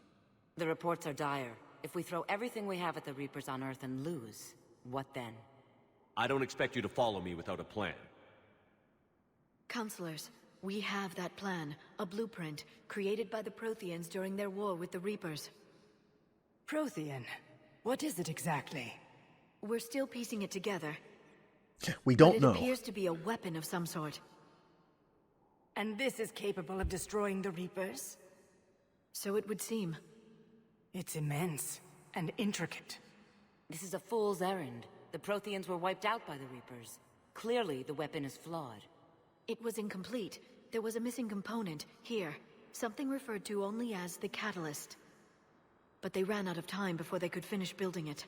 The reports are dire. If we throw everything we have at the Reapers on Earth and lose, what then? I don't expect you to follow me without a plan. Counselors, we have that plan, a blueprint, created by the Protheans during their war with the Reapers. Prothean? What is it exactly? We're still piecing it together. We don't know. It appears to be a weapon of some sort. And this is capable of destroying the Reapers? So it would seem. It's immense and intricate. This is a fool's errand. The Protheans were wiped out by the Reapers. Clearly, the weapon is flawed. It was incomplete. There was a missing component, here. Something referred to only as the catalyst. But they ran out of time before they could finish building it.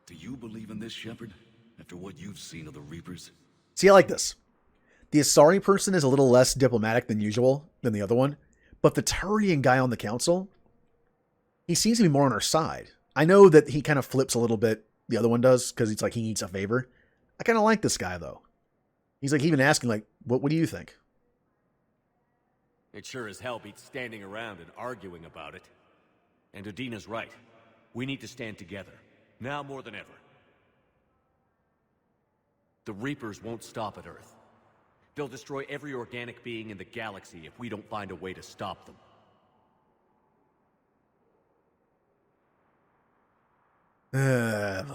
Do you believe in this, Shepard? After what you've seen of the Reapers? See, I like this. The Asari person is a little less diplomatic than usual, than the other one. But the Turian guy on the council, he seems to be more on our side. I know that he kind of flips a little bit, the other one does, because it's like he needs a favor. I kind of like this guy, though. He's like even asking, like, what do you think? It sure as hell beats standing around and arguing about it. And Udina's right. We need to stand together. Now more than ever. The Reapers won't stop at Earth. They'll destroy every organic being in the galaxy if we don't find a way to stop them.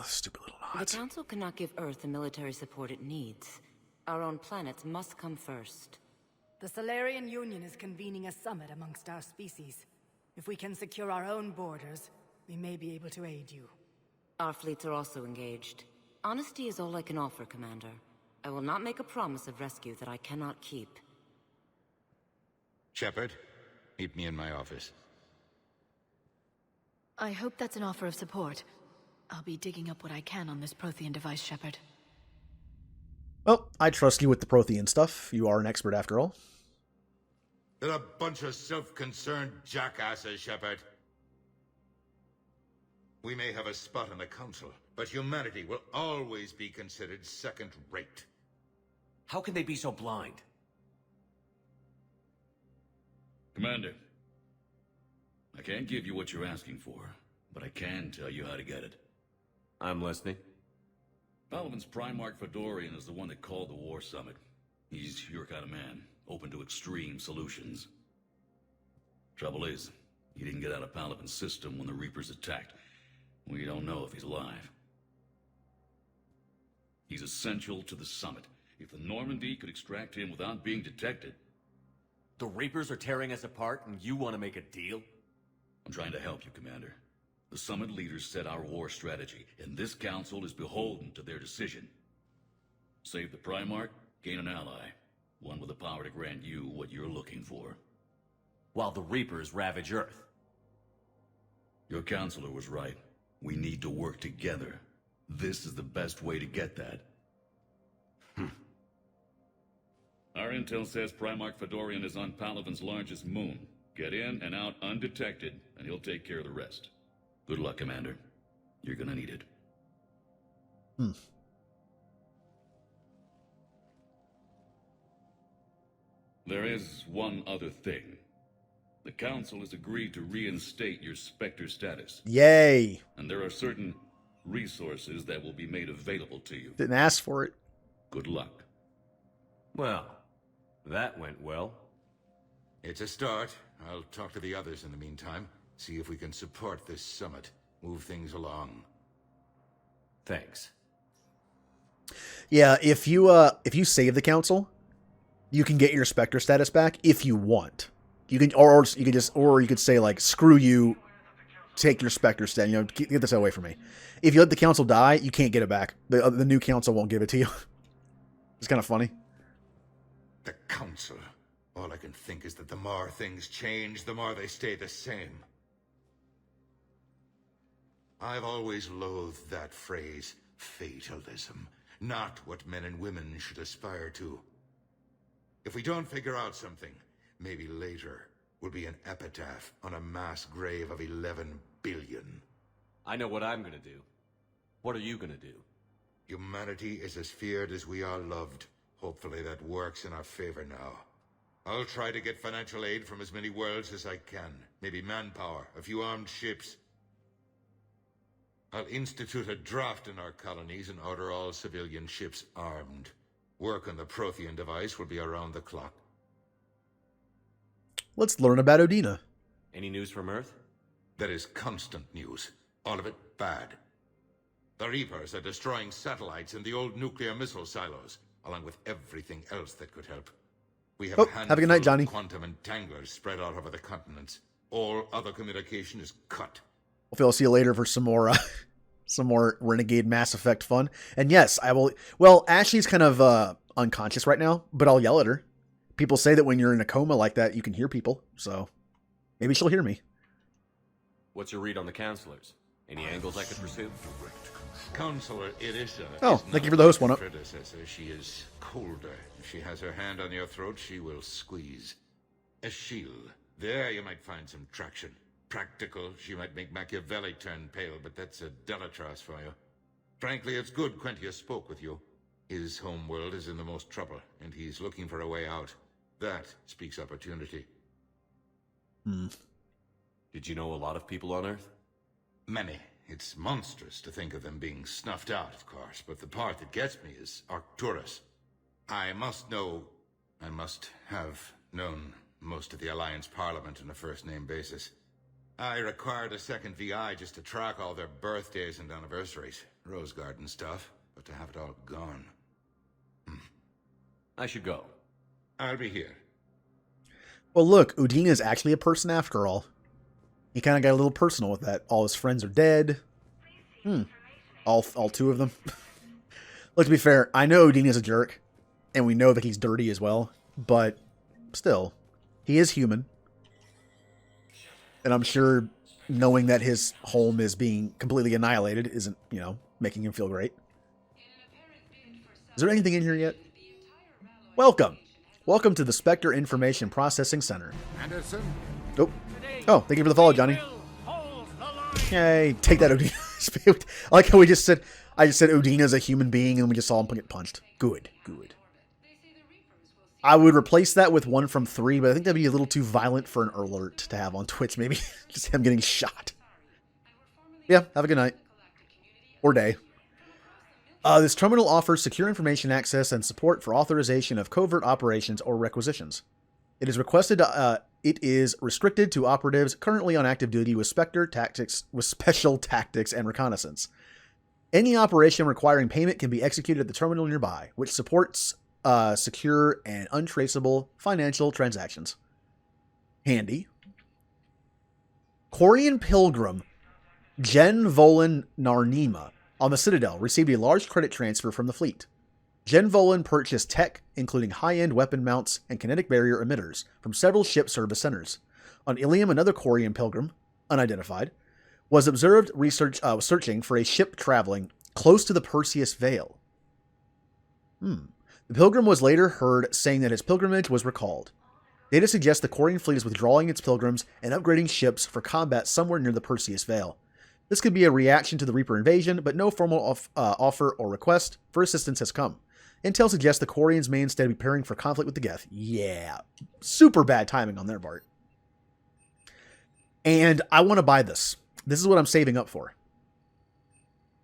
Stupid little nods. The Council cannot give Earth the military support it needs. Our own planets must come first. The Solarian Union is convening a summit amongst our species. If we can secure our own borders, we may be able to aid you. Our fleets are also engaged. Honesty is all I can offer, Commander. I will not make a promise of rescue that I cannot keep. Shepard, meet me in my office. I hope that's an offer of support. I'll be digging up what I can on this Prothean device, Shepard. Well, I trust you with the Prothean stuff. You are an expert after all. They're a bunch of self-concerned jackasses, Shepard. We may have a spot in the Council, but humanity will always be considered second-rate. How can they be so blind? Commander, I can't give you what you're asking for, but I can tell you how to get it. I'm listening. Palaven's Primarch Fedorian is the one that called the War Summit. He's your kind of man, open to extreme solutions. Trouble is, he didn't get out of Palaven's system when the Reapers attacked. We don't know if he's alive. He's essential to the summit. If the Normandy could extract him without being detected... The Reapers are tearing us apart, and you want to make a deal? I'm trying to help you, Commander. The summit leaders set our war strategy, and this council is beholden to their decision. Save the Primarch, gain an ally. One with the power to grant you what you're looking for. While the Reapers ravage Earth. Your counselor was right. We need to work together. This is the best way to get that. Our intel says Primarch Fedorian is on Palaven's largest moon. Get in and out undetected, and he'll take care of the rest. Good luck, Commander. You're gonna need it. There is one other thing. The Council has agreed to reinstate your Spectre status. Yay! And there are certain resources that will be made available to you. Didn't ask for it. Good luck. Well, that went well. It's a start. I'll talk to the others in the meantime. See if we can support this summit. Move things along. Thanks. Yeah, if you save the Council, you can get your Spectre status back if you want. You can, or you could say like, screw you, take your Spectre status. You know, get this away from me. If you let the Council die, you can't get it back. The new Council won't give it to you. It's kind of funny. The Council. All I can think is that the more things change, the more they stay the same. I've always loathed that phrase, fatalism. Not what men and women should aspire to. If we don't figure out something, maybe later will be an epitaph on a mass grave of 11 billion. I know what I'm gonna do. What are you gonna do? Humanity is as feared as we are loved. Hopefully that works in our favor now. I'll try to get financial aid from as many worlds as I can. Maybe manpower, a few armed ships. I'll institute a draft in our colonies and order all civilian ships armed. Work on the Prothean device will be around the clock. Let's learn about Odina. Any news from Earth? There is constant news. All of it bad. The Reapers are destroying satellites in the old nuclear missile silos, along with everything else that could help. We have have a good night, Johnny. Quantum entanglers spread out over the continents. All other communication is cut. Hopefully I'll see you later for some more Renegade Mass Effect fun. And yes, I will. Well, Ashley's kind of unconscious right now, but I'll yell at her. People say that when you're in a coma like that, you can hear people. So maybe she'll hear me. What's your read on the counselors? Any angles I could pursue? Counselor Irissa. Oh, thank you for the host one-up. Predecessor. She is colder. If she has her hand on your throat, she will squeeze. Eschil. There you might find some traction. Practical, she might make Machiavelli turn pale, but that's a Delatras for you. Frankly, it's good Quentius spoke with you. His homeworld is in the most trouble, and he's looking for a way out. That speaks opportunity. Did you know a lot of people on Earth? Many. It's monstrous to think of them being snuffed out, of course, but the part that gets me is Arcturus. I must have known most of the Alliance Parliament on a first-name basis. I required a second VI just to track all their birthdays and anniversaries. Rose Garden stuff, but to have it all gone. I should go. I'll be here. Well, look, Udina is actually a person after all. He kind of got a little personal with that. All his friends are dead. All two of them. Look, to be fair, I know Udina's a jerk, and we know that he's dirty as well, but still, he is human. And I'm sure knowing that his home is being completely annihilated isn't, making him feel great. Is there anything in here yet? Welcome. Welcome to the Spectre Information Processing Center. Anderson? Oh, thank you for the follow, Johnny. Yay, take that, Udina. I like how I just said Udina's a human being and we just saw him get punched. Good. I would replace that with one from 3, but I think that'd be a little too violent for an alert to have on Twitch, maybe. Just him getting shot. Yeah, have a good night. Or day. This terminal offers secure information access and support for authorization of covert operations or requisitions. It is restricted to operatives currently on active duty with special tactics and reconnaissance. Any operation requiring payment can be executed at the terminal nearby, which supports secure and untraceable financial transactions. Handy. Quarian Pilgrim Jen Volan Narnima on the Citadel received a large credit transfer from the fleet. Jen Volan purchased tech, including high-end weapon mounts and kinetic barrier emitters, from several ship service centers. On Ilium, another Quarian Pilgrim, unidentified, was observed searching for a ship traveling close to the Perseus Veil. The Pilgrim was later heard saying that his pilgrimage was recalled. Data suggests the Quarian fleet is withdrawing its pilgrims and upgrading ships for combat somewhere near the Perseus Veil. This could be a reaction to the Reaper invasion, but no formal offer or request for assistance has come. Intel suggests the Quarians may instead be preparing for conflict with the Geth. Yeah, super bad timing on their part. And I want to buy this. This is what I'm saving up for.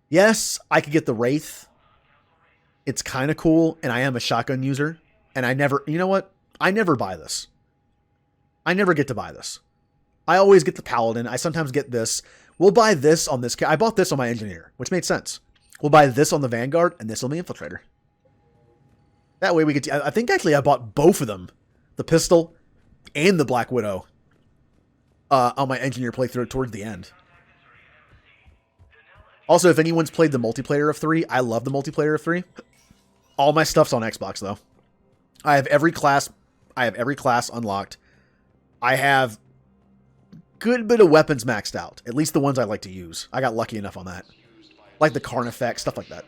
Yes, I could get the Wraith. It's kind of cool, and I am a shotgun user. And I never, you know what? I never buy this. I never get to buy this. I always get the Paladin. I sometimes get this. We'll buy this on this. I bought this on my Engineer, which made sense. We'll buy this on the Vanguard, and this on the Infiltrator. That way we get to, I think actually I bought both of them. The pistol and the Black Widow. On my Engineer playthrough towards the end. Also, if anyone's played the multiplayer of 3, I love the multiplayer of 3. All my stuff's on Xbox, though. I have every class unlocked. I have good bit of weapons maxed out. At least the ones I like to use. I got lucky enough on that. Like the Carnifex, stuff like that.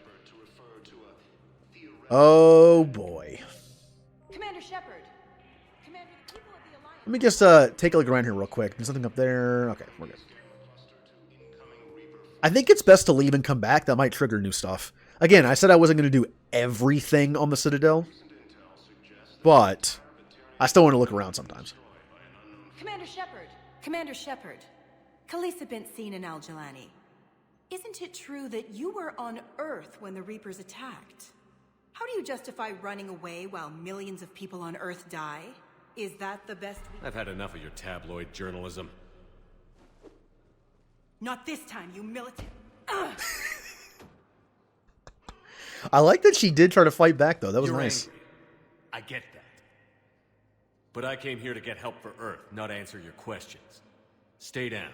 Oh, boy. Commander Shepard. Commander, the people of the Alliance... Let me just take a look around here real quick. There's something up there. Okay, we're good. I think it's best to leave and come back. That might trigger new stuff. Again, I said I wasn't going to do everything on the Citadel. But I still want to look around sometimes. Commander Shepard. Commander Shepard. Khaleesa bint seen in Al-Jalani. Isn't it true that you were on Earth when the Reapers attacked? How do you justify running away while millions of people on Earth die? Is that the best... I've had enough of your tabloid journalism. Not this time, you militant. I like that she did try to fight back, though. That was You're nice. Angry. I get that. But I came here to get help for Earth, not answer your questions. Stay down.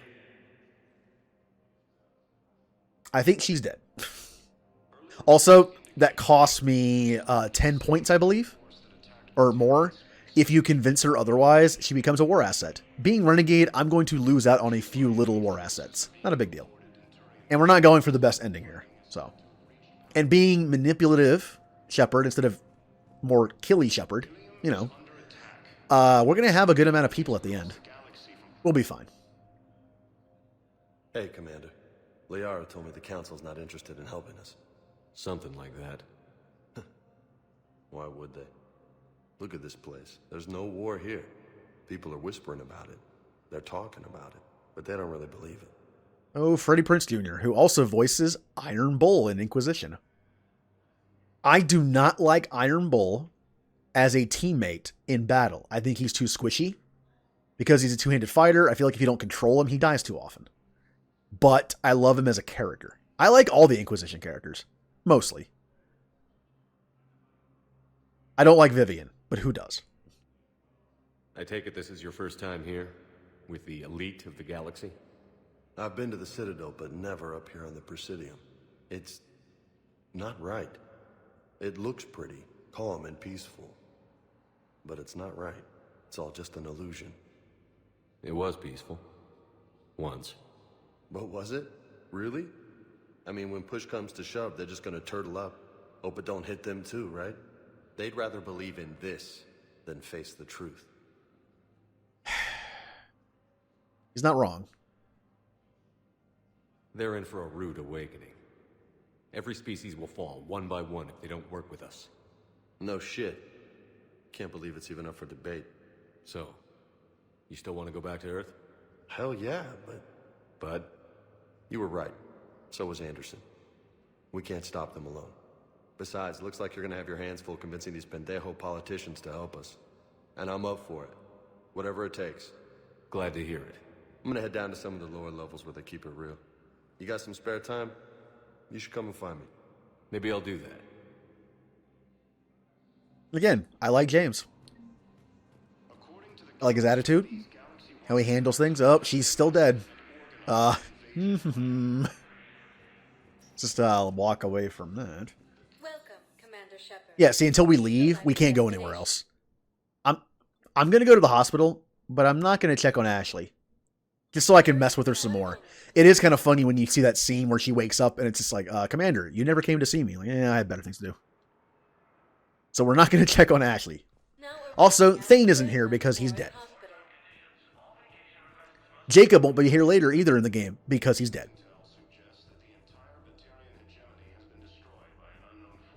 I think she's dead. Also, that cost me 10 points, I believe. Or more. If you convince her otherwise, she becomes a war asset. Being Renegade, I'm going to lose out on a few little war assets. Not a big deal. And we're not going for the best ending here. So, and being manipulative Shepard instead of more killy Shepard, you know. We're going to have a good amount of people at the end. We'll be fine. Hey, Commander. Liara told me the Council's not interested in helping us. Something like that. Why would they? Look at this place. There's no war here. People are whispering about it. They're talking about it, but they don't really believe it. Oh, Freddie Prinze Jr., who also voices Iron Bull in Inquisition. I do not like Iron Bull as a teammate in battle. I think he's too squishy. Because he's a two-handed fighter, I feel like if you don't control him, he dies too often. But I love him as a character. I like all the Inquisition characters. Mostly. I don't like Vivian, but who does? I take it this is your first time here? With the elite of the galaxy? I've been to the Citadel, but never up here on the Presidium. It's not right. It looks pretty, calm and peaceful. But it's not right. It's all just an illusion. It was peaceful. Once. But was it? Really? I mean, when push comes to shove, they're just gonna turtle up. Hope it don't hit them too, right? They'd rather believe in this than face the truth. He's not wrong. They're in for a rude awakening. Every species will fall, one by one, if they don't work with us. No shit. Can't believe it's even up for debate. So, you still want to go back to Earth? Hell yeah, but... But? You were right. So was Anderson. We can't stop them alone. Besides, looks like you're gonna have your hands full convincing these pendejo politicians to help us. And I'm up for it. Whatever it takes. Glad to hear it. I'm gonna head down to some of the lower levels where they keep it real. You got some spare time? You should come and find me. Maybe I'll do that. Again, I like James. I like his attitude. How he handles things. Oh, she's still dead. Just walk away from that. Welcome, Commander Shepard. Yeah, see, until we leave, we can't go anywhere else. I'm gonna go to the hospital, but I'm not gonna check on Ashley. Just so I can mess with her some more. It is kind of funny when you see that scene where she wakes up and it's just like, Commander, you never came to see me. Like, yeah, I had better things to do. So we're not going to check on Ashley. Also, Thane isn't here because he's dead. Jacob won't be here later either in the game because he's dead.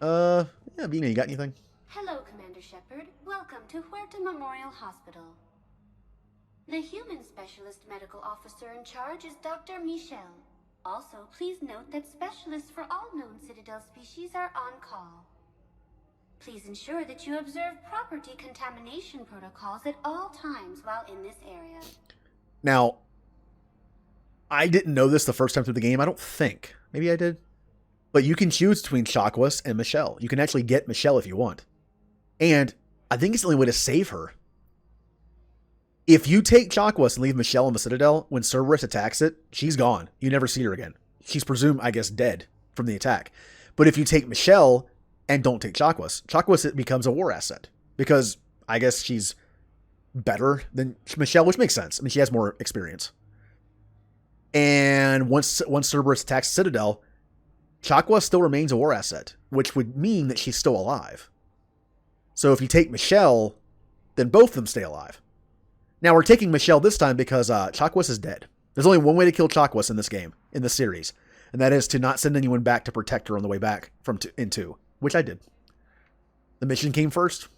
Yeah, Vina, you got anything? Hello, Commander Shepard. Welcome to Huerta Memorial Hospital. The human specialist medical officer in charge is Dr. Michel. Also, please note that specialists for all known Citadel species are on call. Please ensure that you observe proper decontamination protocols at all times while in this area. Now, I didn't know this the first time through the game. I don't think. Maybe I did. But you can choose between Chakwas and Michelle. You can actually get Michelle if you want. And I think it's the only way to save her. If you take Chakwas and leave Michelle in the Citadel, when Cerberus attacks it, she's gone. You never see her again. She's presumed, I guess, dead from the attack. But if you take Michelle and don't take Chakwas, it becomes a war asset. Because I guess she's better than Michelle, which makes sense. I mean, she has more experience. And once Cerberus attacks Citadel, Chakwas still remains a war asset, which would mean that she's still alive. So if you take Michelle, then both of them stay alive. Now, we're taking Michelle this time because Chakwas is dead. There's only one way to kill Chakwas in this game, in this series, and that is to not send anyone back to protect her on the way back from in 2, which I did. The mission came first.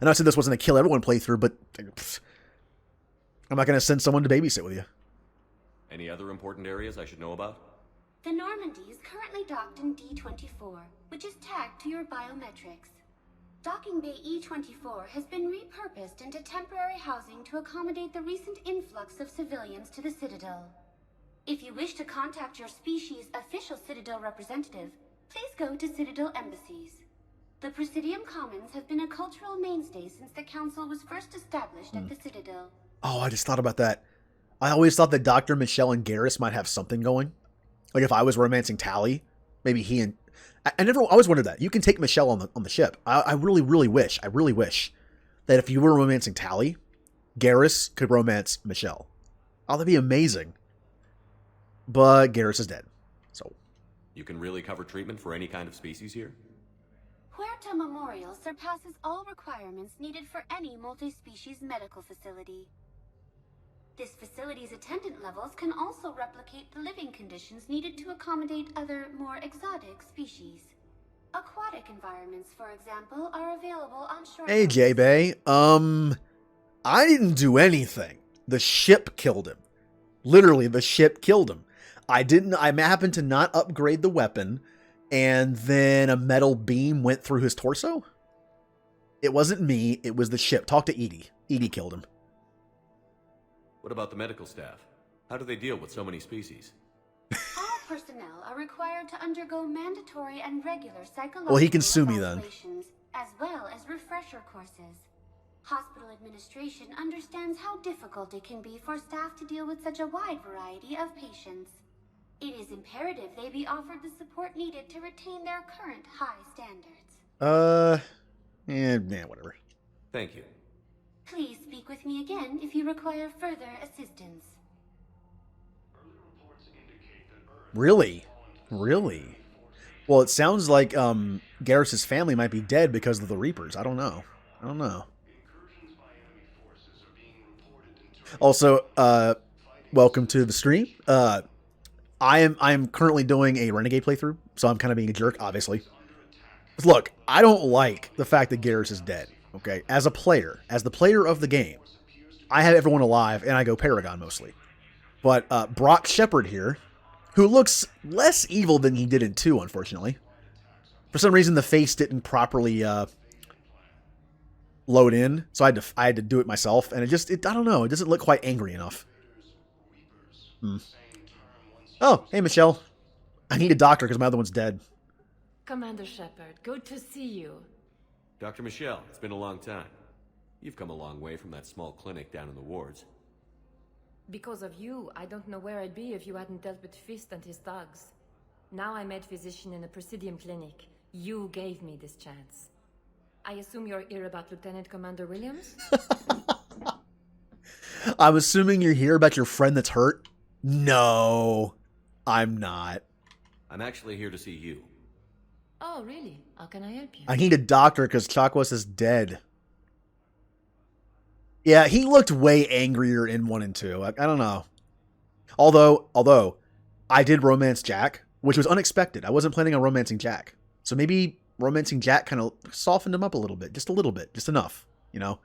I know I said this wasn't a kill everyone playthrough, but I'm not going to send someone to babysit with you. Any other important areas I should know about? The Normandy is currently docked in D-24, which is tagged to your biometrics. Docking Bay E-24 has been repurposed into temporary housing to accommodate the recent influx of civilians to the Citadel. If you wish to contact your species' official Citadel representative, please go to Citadel embassies. The Presidium Commons have been a cultural mainstay since the Council was first established at the Citadel. Oh, I just thought about that. I always thought that Dr. Michelle and Garrus might have something going. Like if I was romancing Tally, maybe he and... I always wondered that. You can take Michelle on the ship. I really wish that if you were romancing Tally, Garrus could romance Michelle. Oh, that'd be amazing. But Garrus is dead. So you can really cover treatment for any kind of species here? Huerta Memorial surpasses all requirements needed for any multi-species medical facility. This facility's attendant levels can also replicate the living conditions needed to accommodate other, more exotic species. Aquatic environments, for example, are available on shore. Hey, J-Bay. I didn't do anything. The ship killed him. Literally, the ship killed him. I happened to not upgrade the weapon, and then a metal beam went through his torso? It wasn't me, it was the ship. Talk to Edie. Edie killed him. What about the medical staff? How do they deal with so many species? All personnel are required to undergo mandatory and regular psychological Well, he can sue me then. evaluations, as well as refresher courses. Hospital administration understands how difficult it can be for staff to deal with such a wide variety of patients. It is imperative they be offered the support needed to retain their current high standards. Whatever. Thank you. Please speak with me again if you require further assistance. Really? Really? Well, it sounds like Garrus's family might be dead because of the Reapers. I don't know. Also, welcome to the stream. I am currently doing a Renegade playthrough, so I'm kind of being a jerk, obviously. Look, I don't like the fact that Garrus is dead, okay? As the player of the game, I have everyone alive, and I go Paragon mostly. But Brock Shepard here, who looks less evil than he did in 2, unfortunately. For some reason, the face didn't properly load in, so I had to do it myself, and I don't know, it doesn't look quite angry enough. Oh, hey Michelle. I need a doctor because my other one's dead. Commander Shepard, good to see you. Dr. Michelle, it's been a long time. You've come a long way from that small clinic down in the wards. Because of you, I don't know where I'd be if you hadn't dealt with Fist and his thugs. Now I'm head physician in a Presidium clinic. You gave me this chance. I assume you're here about Lieutenant Commander Williams? I'm assuming you're here about your friend that's hurt? No, I'm not. I'm actually here to see you. Oh, really? How can I help you? I need a doctor because Chakwas is dead. Yeah, he looked way angrier in 1 and 2. I don't know. Although, I did romance Jack, which was unexpected. I wasn't planning on romancing Jack. So maybe romancing Jack kind of softened him up a little bit. Just enough, you know?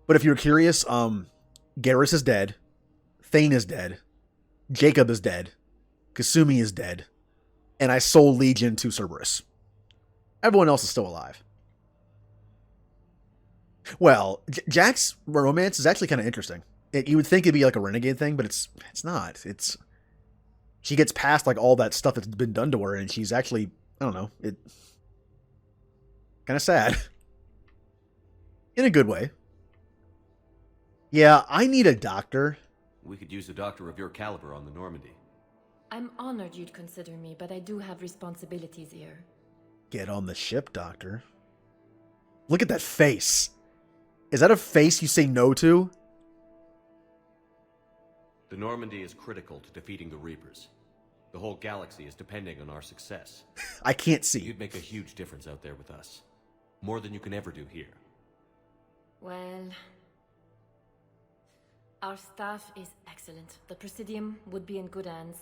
But if you're curious, Garrus is dead. Thane is dead. Jacob is dead. Kasumi is dead. And I sold Legion to Cerberus. Everyone else is still alive. Well, Jack's romance is actually kind of interesting. You would think it'd be like a Renegade thing, but it's not. She gets past like all that stuff that's been done to her, and she's actually, I don't know, it kind of sad. In a good way. Yeah, I need a doctor. We could use a doctor of your caliber on the Normandy. I'm honored you'd consider me, but I do have responsibilities here. Get on the ship, doctor. Look at that face. Is that a face you say no to? The Normandy is critical to defeating the Reapers. The whole galaxy is depending on our success. I can't see. You'd make a huge difference out there with us. More than you can ever do here. Well, our staff is excellent. The Presidium would be in good hands.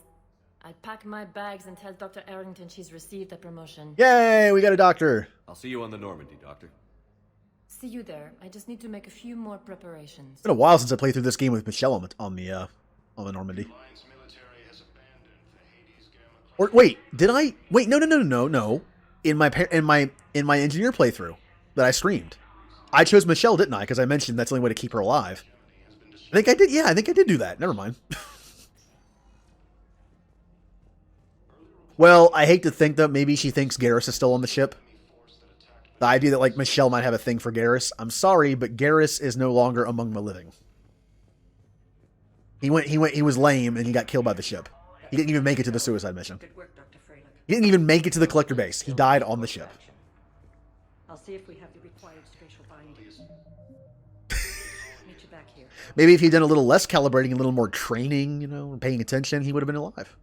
I'd pack my bags and tell Dr. Arrington she's received a promotion. Yay, we got a doctor. I'll see you on the Normandy, Doctor. See you there. I just need to make a few more preparations. It's been a while since I played through this game with Michelle on the Normandy. Or wait, did I? Wait, no. In my engineer playthrough that I streamed, I chose Michelle, didn't I? Because I mentioned that's the only way to keep her alive. I think I did. Yeah, I think I did do that. Never mind. Well, I hate to think that maybe she thinks Garrus is still on the ship. The idea that like Michelle might have a thing for Garrus. I'm sorry, but Garrus is no longer among the living. He was lame and he got killed by the ship. He didn't even make it to the suicide mission. Good work, Dr. Freyland. He didn't even make it to the collector base. He died on the ship. I'll see if we have the required spatial bindings. Meet you back here. Maybe if he'd done a little less calibrating, a little more training, you know, paying attention, he would have been alive.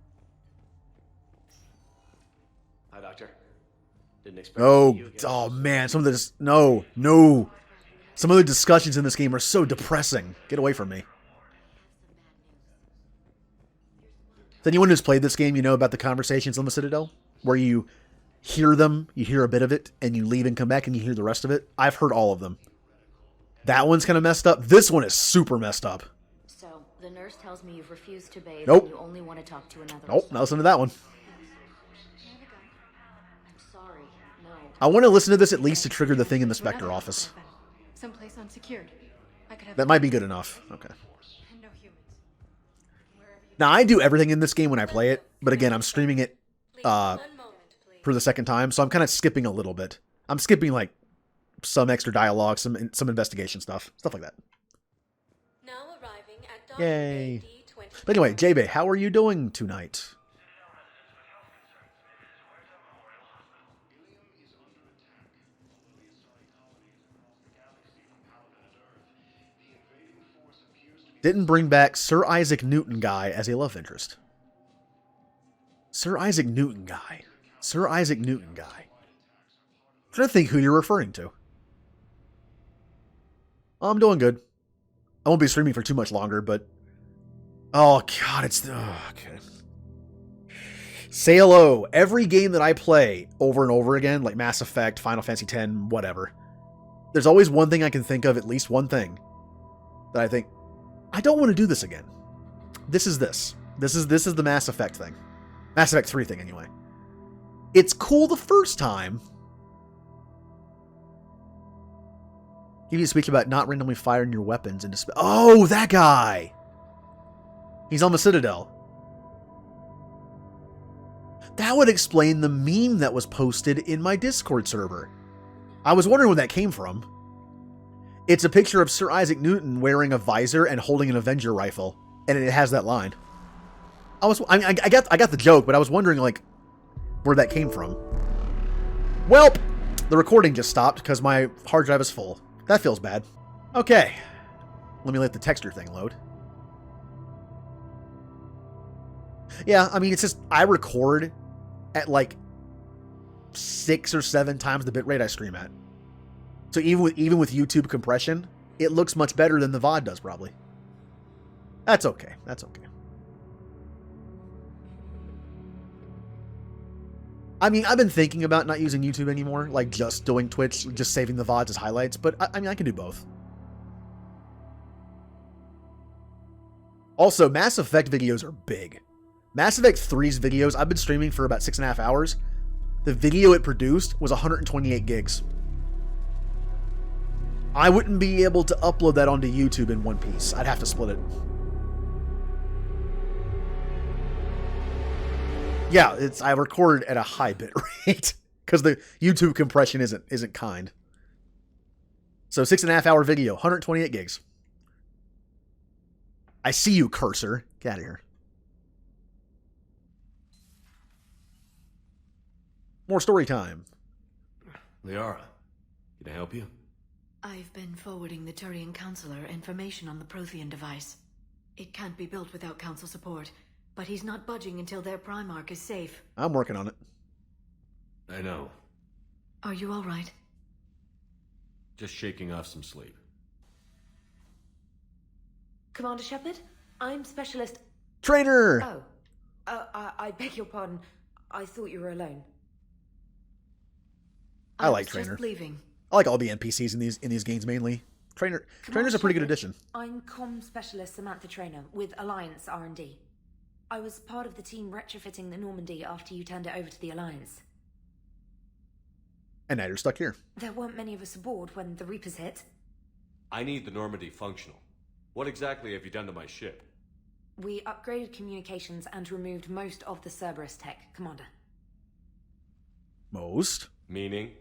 Hi, Doctor. Didn't expect Oh man, some of this, no. Some of the discussions in this game are so depressing. Get away from me. Does anyone who's played this game, you know about the conversations on the Citadel? Where you hear them, you hear a bit of it, and you leave and come back and you hear the rest of it? I've heard all of them. That one's kind of messed up. This one is super messed up. So, the nurse Force tells me you've refused to bathe Nope. and you only want to talk to another. Nope, not listen to that one. I'm sorry, no. I want to listen to this at least to trigger the thing in the Spectre office. Someplace unsecured. I could have That might be good enough. Okay. no humans. Now, I do everything in this game when I play it, but again, I'm streaming it for the second time, so I'm kind of skipping a little bit. I'm skipping, like, some extra dialogue, some investigation stuff like that. Now arriving at Yay. But anyway, JB, how are you doing tonight? Didn't bring back Sir Isaac Newton guy as a love interest. Sir Isaac Newton guy. Sir Isaac Newton guy. I'm trying to think who you're referring to. I'm doing good. I won't be streaming for too much longer, but... Oh, God, it's... Oh, okay. Say hello. Every game that I play over and over again, like Mass Effect, Final Fantasy X, whatever, there's always one thing I can think of, at least one thing, that I think, I don't want to do this again. This is this. This is the Mass Effect thing. Mass Effect 3 thing, anyway. It's cool the first time. Give you a speech about not randomly firing your weapons into space. Oh, that guy! He's on the Citadel. That would explain the meme that was posted in my Discord server. I was wondering where that came from. It's a picture of Sir Isaac Newton wearing a visor and holding an Avenger rifle, and it has that line. I got the joke, but I was wondering, like, where that came from. Welp! The recording just stopped because my hard drive is full. That feels bad. Okay. Let me let the texture thing load. Yeah, I mean, it's just, I record at like 6 or 7 times the bitrate I stream at. So even with YouTube compression, it looks much better than the VOD does, probably. That's okay. That's okay. I mean, I've been thinking about not using YouTube anymore, like just doing Twitch, just saving the VODs as highlights, but I mean, I can do both. Also, Mass Effect videos are big. Mass Effect 3's videos, I've been streaming for about 6.5 hours. The video it produced was 128 gigs. I wouldn't be able to upload that onto YouTube in one piece. I'd have to split it. Yeah, I record at a high bit rate because the YouTube compression isn't kind. So 6.5 hour video, 128 gigs. I see you, cursor. Get out of here. More story time. Liara, can I help you? I've been forwarding the Turian Counselor information on the Prothean device. It can't be built without Council support, but he's not budging until their Primarch is safe. I'm working on it. I know. Are you all right? Just shaking off some sleep. Commander Shepard, I'm Specialist... Trainer! Oh. I beg your pardon. I thought you were alone. I like Trainer. Just leaving. I like all the NPCs in these games mainly. Trainer's a pretty good addition. I'm Comm Specialist Samantha Trainer with Alliance R&D. I was part of the team retrofitting the Normandy after you turned it over to the Alliance. And now you're stuck here. There weren't many of us aboard when the Reapers hit. I need the Normandy functional. What exactly have you done to my ship? We upgraded communications and removed most of the Cerberus tech, Commander. Most? Meaning?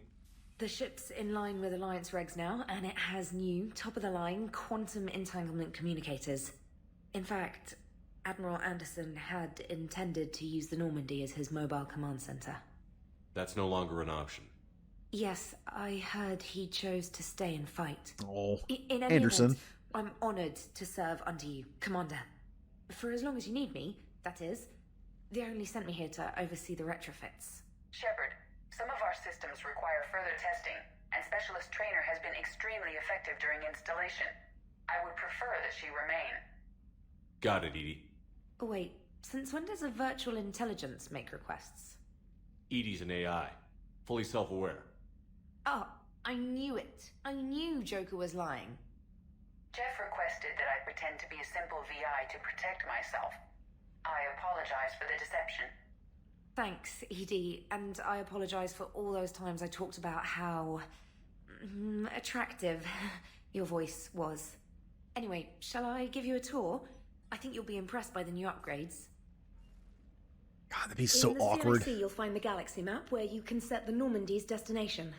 The ship's in line with Alliance regs now, and it has new, top-of-the-line, quantum entanglement communicators. In fact, Admiral Anderson had intended to use the Normandy as his mobile command center. That's no longer an option. Yes, I heard he chose to stay and fight. Oh, in any Anderson. event, I'm honored to serve under you, Commander. For as long as you need me, that is. They only sent me here to oversee the retrofits. Shepard, some of our systems require further testing, and Specialist Trainer has been extremely effective during installation. I would prefer that she remain. Got it, Edie. Oh, wait, since when does a virtual intelligence make requests? Edie's an AI, fully self-aware. Oh, I knew it. I knew Joker was lying. Jeff requested that I pretend to be a simple VI to protect myself. I apologize for the deception. Thanks, Edie, and I apologize for all those times I talked about how attractive your voice was. Anyway, shall I give you a tour? I think you'll be impressed by the new upgrades. God, that'd be so awkward. In the CIC, you'll find the galaxy map where you can set the Normandy's destination.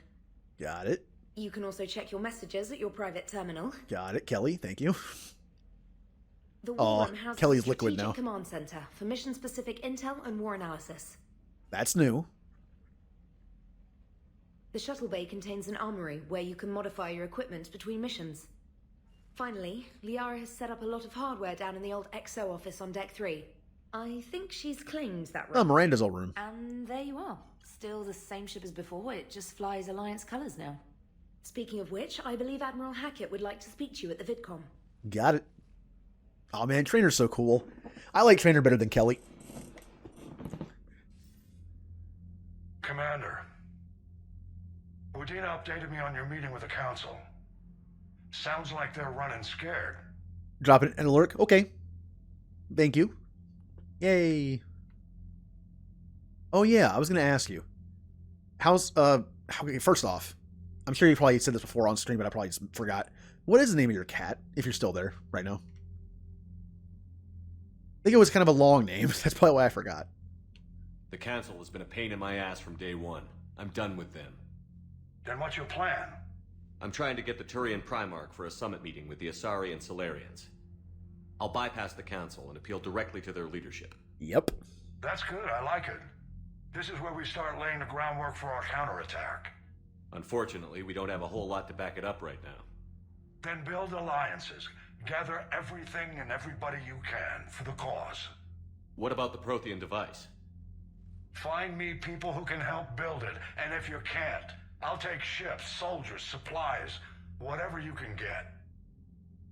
Got it. You can also check your messages at your private terminal. Got it, Kelly. Thank you. The war room houses Kelly's a liquid strategic now. command center for mission-specific intel and war analysis. That's new. The shuttle bay contains an armory where you can modify your equipment between missions. Finally, Liara has set up a lot of hardware down in the old XO office on Deck 3. I think she's claimed that room. Oh, Miranda's old room. And there you are. Still the same ship as before, it just flies Alliance colors now. Speaking of which, I believe Admiral Hackett would like to speak to you at the VidCom. Got it. Oh man, Trainer's so cool. I like Trainer better than Kelly. Commander, Udina updated me on your meeting with the Council. Sounds like they're running scared. Dropping an alert. Okay. Thank you. Yay. Oh yeah, I was gonna ask you. First off, I'm sure you probably said this before on stream, but I probably just forgot. What is the name of your cat, if you're still there right now? I think it was kind of a long name. That's probably why I forgot. The Council has been a pain in my ass from day one. I'm done with them. Then what's your plan? I'm trying to get the Turian Primarch for a summit meeting with the Asari and Solarians. I'll bypass the Council and appeal directly to their leadership. Yep. That's good, I like it. This is where we start laying the groundwork for our counterattack. Unfortunately, we don't have a whole lot to back it up right now. Then build alliances. Gather everything and everybody you can for the cause. What about the Prothean device? Find me people who can help build it, and if you can't, I'll take ships, soldiers, supplies, whatever you can get.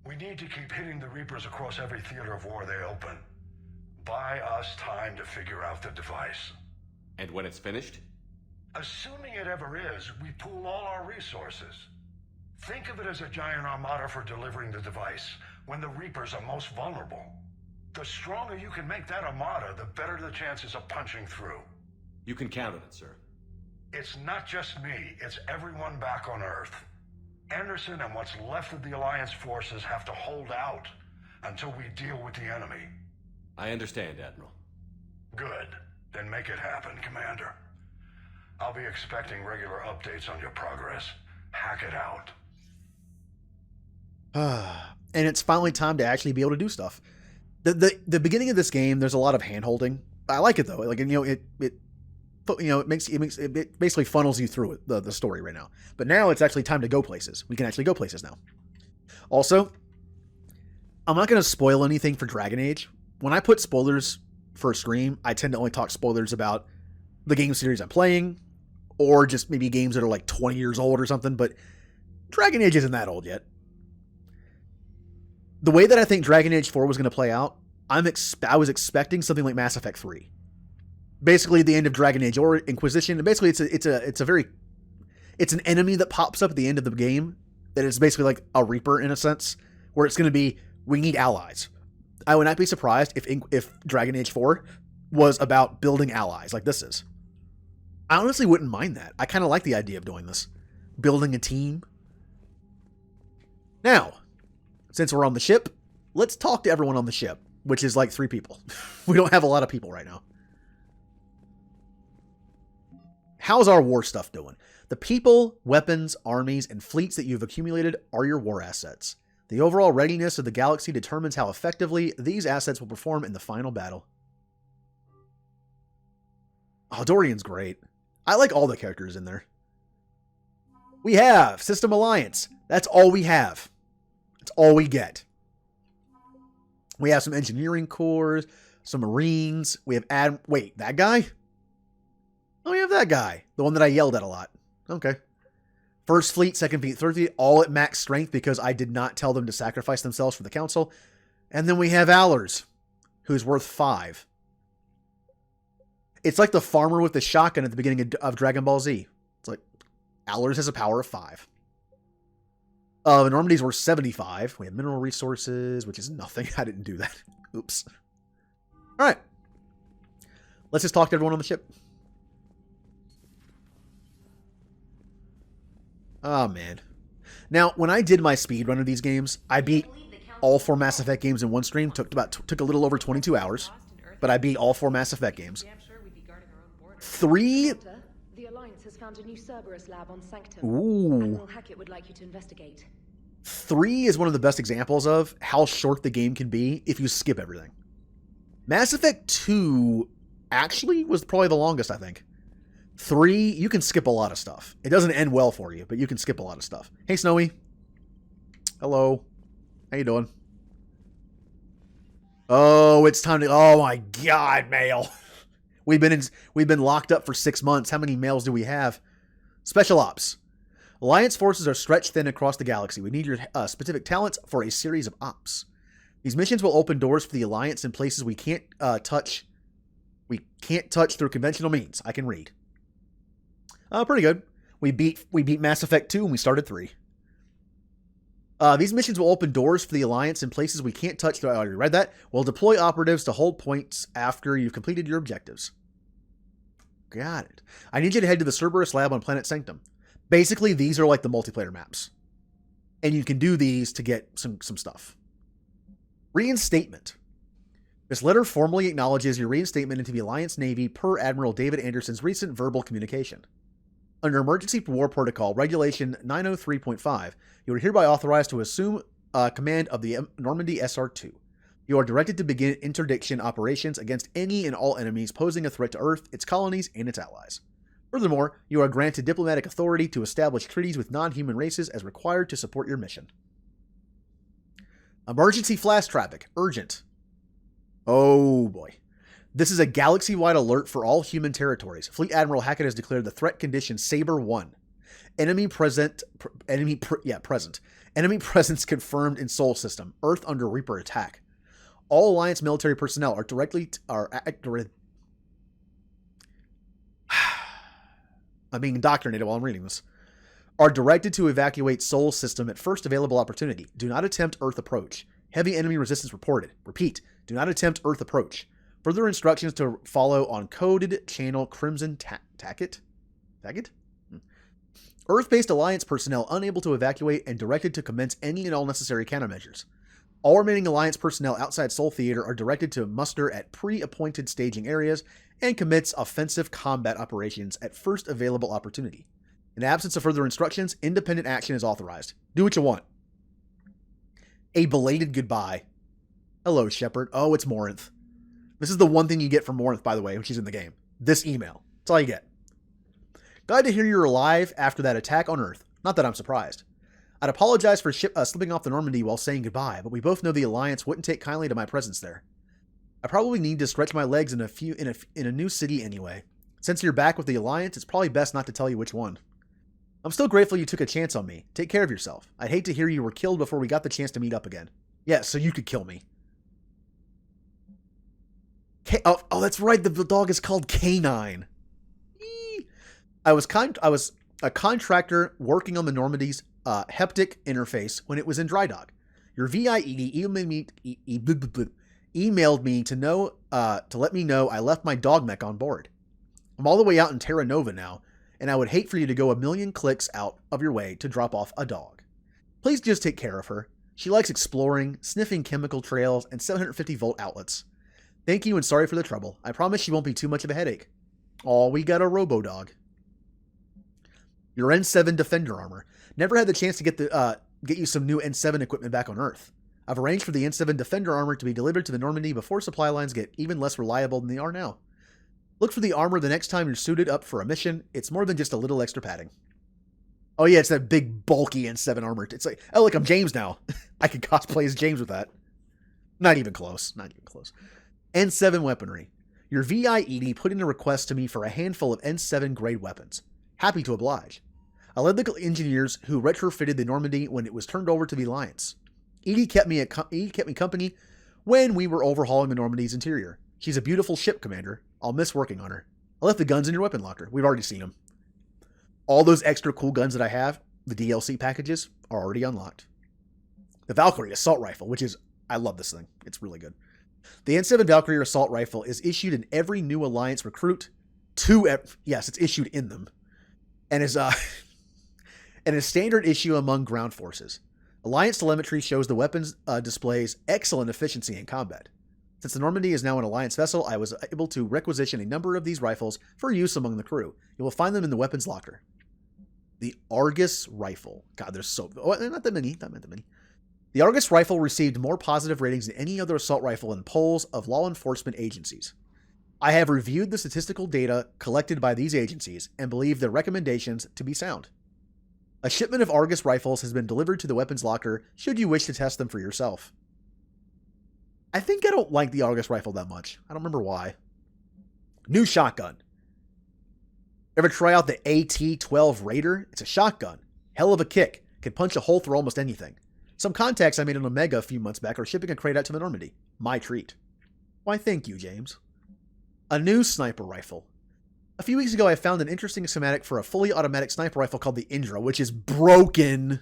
We need to keep hitting the Reapers across every theater of war they open. Buy us time to figure out the device. And when it's finished? Assuming it ever is, we pool all our resources. Think of it as a giant armada for delivering the device, when the Reapers are most vulnerable. The stronger you can make that armada, the better the chances of punching through. You can count on it, sir. It's not just me, it's everyone back on Earth. Anderson and what's left of the Alliance forces have to hold out until we deal with the enemy. I understand, Admiral. Good. Then make it happen, Commander. I'll be expecting regular updates on your progress. Hack it out. And it's finally time to actually be able to do stuff. The beginning of this game, there's a lot of hand holding. I like it though. Like, it basically funnels you through it, the story right now. But now it's actually time to go places. We can actually go places now. Also, I'm not going to spoil anything for Dragon Age. When I put spoilers for a stream, I tend to only talk spoilers about the game series I'm playing, or just maybe games that are like 20 years old or something. But Dragon Age isn't that old yet. The way that I think Dragon Age 4 was going to play out, I was expecting something like Mass Effect 3. Basically, the end of Dragon Age or Inquisition. Basically, it's an enemy that pops up at the end of the game that is basically like a Reaper in a sense, where it's going to be, we need allies. I would not be surprised if Dragon Age 4 was about building allies like this is. I honestly wouldn't mind that. I kind of like the idea of doing this. Building a team. Now, since we're on the ship, let's talk to everyone on the ship, which is like 3 people. We don't have a lot of people right now. How's our war stuff doing? The people, weapons, armies, and fleets that you've accumulated are your war assets. The overall readiness of the galaxy determines how effectively these assets will perform in the final battle. Oh, Dorian's great. I like all the characters in there. We have System Alliance. That's all we have. That's all we get. We have some engineering corps, some Marines. We have wait, that guy? Oh, we have that guy. The one that I yelled at a lot. Okay. First Fleet, Second Fleet, Third Fleet, all at max strength because I did not tell them to sacrifice themselves for the Council. And then we have Allers, who's worth 5. It's like the farmer with the shotgun at the beginning of Dragon Ball Z. It's like, Allers has a power of 5. The Normandy's were 75. We have mineral resources, which is nothing. I didn't do that. Oops. All right. Let's just talk to everyone on the ship. Oh, man. Now, when I did my speedrun of these games, I beat all 4 Mass Effect games in one stream. Took a little over 22 hours, but I beat all 4 Mass Effect games. 3. The Alliance has found a new Cerberus lab on Sanctum. Ooh. Admiral Hackett would like you to investigate. 3 is one of the best examples of how short the game can be if you skip everything. Mass Effect 2 actually was probably the longest, I think. 3, you can skip a lot of stuff. It doesn't end well for you, but you can skip a lot of stuff. Hey, Snowy. Hello. How you doing? Oh, it's time to... Oh, my God, mail. We've been locked up for 6 months. How many mails do we have? Special Ops. Alliance forces are stretched thin across the galaxy. We need your specific talents for a series of ops. These missions will open doors for the Alliance in places we can't touch. We can't touch through conventional means. I can read. Pretty good. We beat Mass Effect 2 and we started 3. These missions will open doors for the Alliance in places we can't touch. I already read that. We'll deploy operatives to hold points after you've completed your objectives. Got it. I need you to head to the Cerberus lab on Planet Sanctum. Basically, these are like the multiplayer maps. And you can do these to get some stuff. Reinstatement. This letter formally acknowledges your reinstatement into the Alliance Navy per Admiral David Anderson's recent verbal communication. Under Emergency War Protocol, Regulation 903.5, you are hereby authorized to assume command of the Normandy SR-2. You are directed to begin interdiction operations against any and all enemies posing a threat to Earth, its colonies, and its allies. Furthermore, you are granted diplomatic authority to establish treaties with non-human races as required to support your mission. Emergency flash traffic. Urgent. Oh boy. This is a galaxy-wide alert for all human territories. Fleet Admiral Hackett has declared the threat condition Saber 1. Enemy presence confirmed in Sol System. Earth under Reaper attack. All Alliance military personnel I'm being indoctrinated while I'm reading this. Are directed to evacuate Sol System at first available opportunity. Do not attempt Earth approach. Heavy enemy resistance reported. Repeat. Do not attempt Earth approach. Further instructions to follow on coded channel Crimson Tacket? Earth-based Alliance personnel unable to evacuate and directed to commence any and all necessary countermeasures. All remaining Alliance personnel outside Sol Theater are directed to muster at pre-appointed staging areas and commence offensive combat operations at first available opportunity. In absence of further instructions, independent action is authorized. Do what you want. A belated goodbye. Hello, Shepard. Oh, it's Morinth. This is the one thing you get from Morinth, by the way, when she's in the game. This email. That's all you get. Glad to hear you're alive after that attack on Earth. Not that I'm surprised. I'd apologize for slipping off the Normandy while saying goodbye, but we both know the Alliance wouldn't take kindly to my presence there. I probably need to stretch my legs in a new city anyway. Since you're back with the Alliance, it's probably best not to tell you which one. I'm still grateful you took a chance on me. Take care of yourself. I'd hate to hear you were killed before we got the chance to meet up again. Yeah, so you could kill me. Oh, that's right. The dog is called Canine. I was a contractor working on the Normandy's heptic interface when it was in dry dock. Your VIED emailed me to let me know I left my dog mech on board. I'm all the way out in Terra Nova now, and I would hate for you to go a million clicks out of your way to drop off a dog. Please just take care of her. She likes exploring, sniffing chemical trails, and 750-volt outlets. Thank you and sorry for the trouble. I promise she won't be too much of a headache. Aw, we got a robo-dog. Your N7 Defender armor. Never had the chance to get you some new N7 equipment back on Earth. I've arranged for the N7 Defender armor to be delivered to the Normandy before supply lines get even less reliable than they are now. Look for the armor the next time you're suited up for a mission. It's more than just a little extra padding. Oh yeah, it's that big bulky N7 armor. It's like, oh look, I'm James now. I could cosplay as James with that. Not even close. Not even close. N7 weaponry. Your VIED put in a request to me for a handful of N7 grade weapons. Happy to oblige. I led the engineers who retrofitted the Normandy when it was turned over to the Alliance. Edie kept me company when we were overhauling the Normandy's interior. She's a beautiful ship, Commander. I'll miss working on her. I left the guns in your weapon locker. We've already seen them. All those extra cool guns that I have, the DLC packages are already unlocked. The Valkyrie Assault Rifle, which is, I love this thing. It's really good. The N7 Valkyrie Assault Rifle is issued in every new Alliance recruit yes, it's issued in them, and is standard issue among ground forces. Alliance telemetry shows the weapons displays excellent efficiency in combat. Since the Normandy is now an Alliance vessel, I was able to requisition a number of these rifles for use among the crew. You will find them in the weapons locker. The Argus Rifle. God, there's not that many. The Argus Rifle received more positive ratings than any other assault rifle in polls of law enforcement agencies. I have reviewed the statistical data collected by these agencies and believe their recommendations to be sound. A shipment of Argus rifles has been delivered to the weapons locker should you wish to test them for yourself. I think I don't like the Argus rifle that much. I don't remember why. New shotgun. Ever try out the AT-12 Raider? It's a shotgun. Hell of a kick. Can punch a hole through almost anything. Some contacts I made in Omega a few months back are shipping a crate out to the Normandy. My treat. Why, thank you, James. A new sniper rifle. A few weeks ago, I found an interesting schematic for a fully automatic sniper rifle called the Indra, which is broken.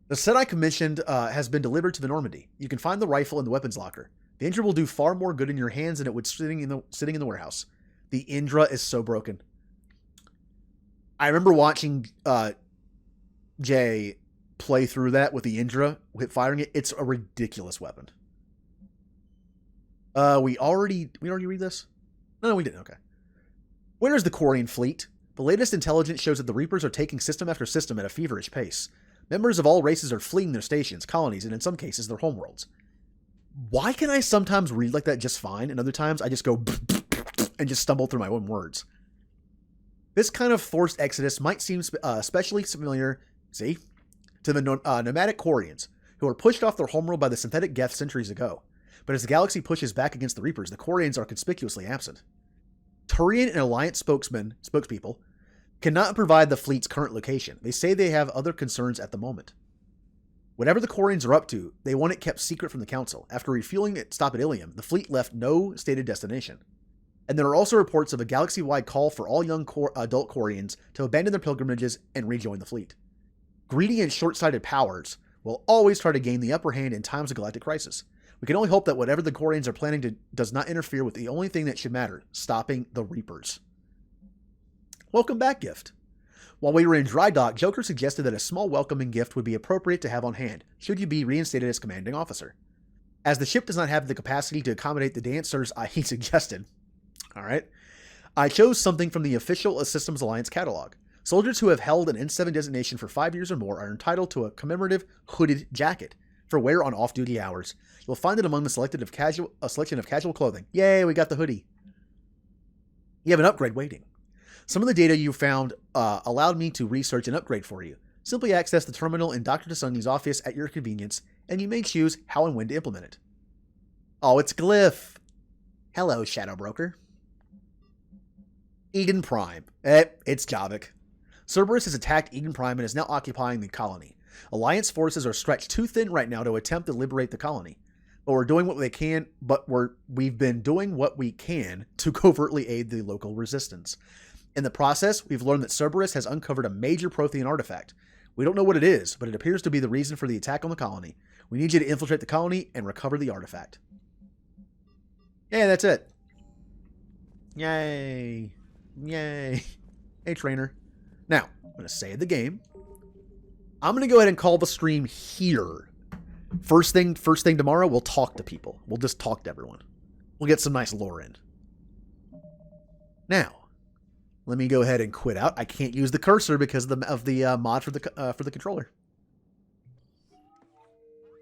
The set I commissioned has been delivered to the Normandy. You can find the rifle in the weapons locker. The Indra will do far more good in your hands than it would sitting in the warehouse. The Indra is so broken. I remember watching Jay play through that with the Indra, firing it. It's a ridiculous weapon. We already read this? No, we didn't. Okay. Where is the Quarian fleet? The latest intelligence shows that the Reapers are taking system after system at a feverish pace. Members of all races are fleeing their stations, colonies, and in some cases their homeworlds. Why can I sometimes read like that just fine, and other times I just go and just stumble through my own words? This kind of forced exodus might seem especially familiar, to the nomadic Quarians, who were pushed off their homeworld by the synthetic Geth centuries ago. But as the galaxy pushes back against the Reapers, the Quarians are conspicuously absent. Turian and Alliance spokespeople cannot provide the fleet's current location. They say they have other concerns at the moment. Whatever the Quarians are up to, they want it kept secret from the Council. After refueling at stop at Ilium, the fleet left no stated destination. And there are also reports of a galaxy-wide call for all young adult Quarians to abandon their pilgrimages and rejoin the fleet. Greedy and short-sighted powers will always try to gain the upper hand in times of galactic crisis. We can only hope that whatever the Quarians are planning does not interfere with the only thing that should matter, stopping the Reapers. Welcome back, Gift. While we were in dry dock, Joker suggested that a small welcoming gift would be appropriate to have on hand, should you be reinstated as commanding officer. As the ship does not have the capacity to accommodate the dancers he suggested, I chose something from the official Systems Alliance catalog. Soldiers who have held an N7 designation for 5 years or more are entitled to a commemorative hooded jacket for wear on off-duty hours. You'll find it among the selection of casual clothing. Yay, we got the hoodie. You have an upgrade waiting. Some of the data you found allowed me to research an upgrade for you. Simply access the terminal in Dr. Tasuni's office at your convenience, and you may choose how and when to implement it. Oh, it's Glyph. Hello, Shadow Broker. Eden Prime. It's Javik. Cerberus has attacked Eden Prime and is now occupying the colony. Alliance forces are stretched too thin right now to attempt to liberate the colony. But we've been doing what we can to covertly aid the local resistance. In the process, we've learned that Cerberus has uncovered a major Prothean artifact. We don't know what it is, but it appears to be the reason for the attack on the colony. We need you to infiltrate the colony and recover the artifact. Yeah, that's it. Yay. Yay. Hey, trainer. Now, I'm going to save the game. I'm going to go ahead and call the stream here. First thing tomorrow, we'll talk to people. We'll just talk to everyone. We'll get some nice lore in. Now, let me go ahead and quit out. I can't use the cursor because of the mod for the controller.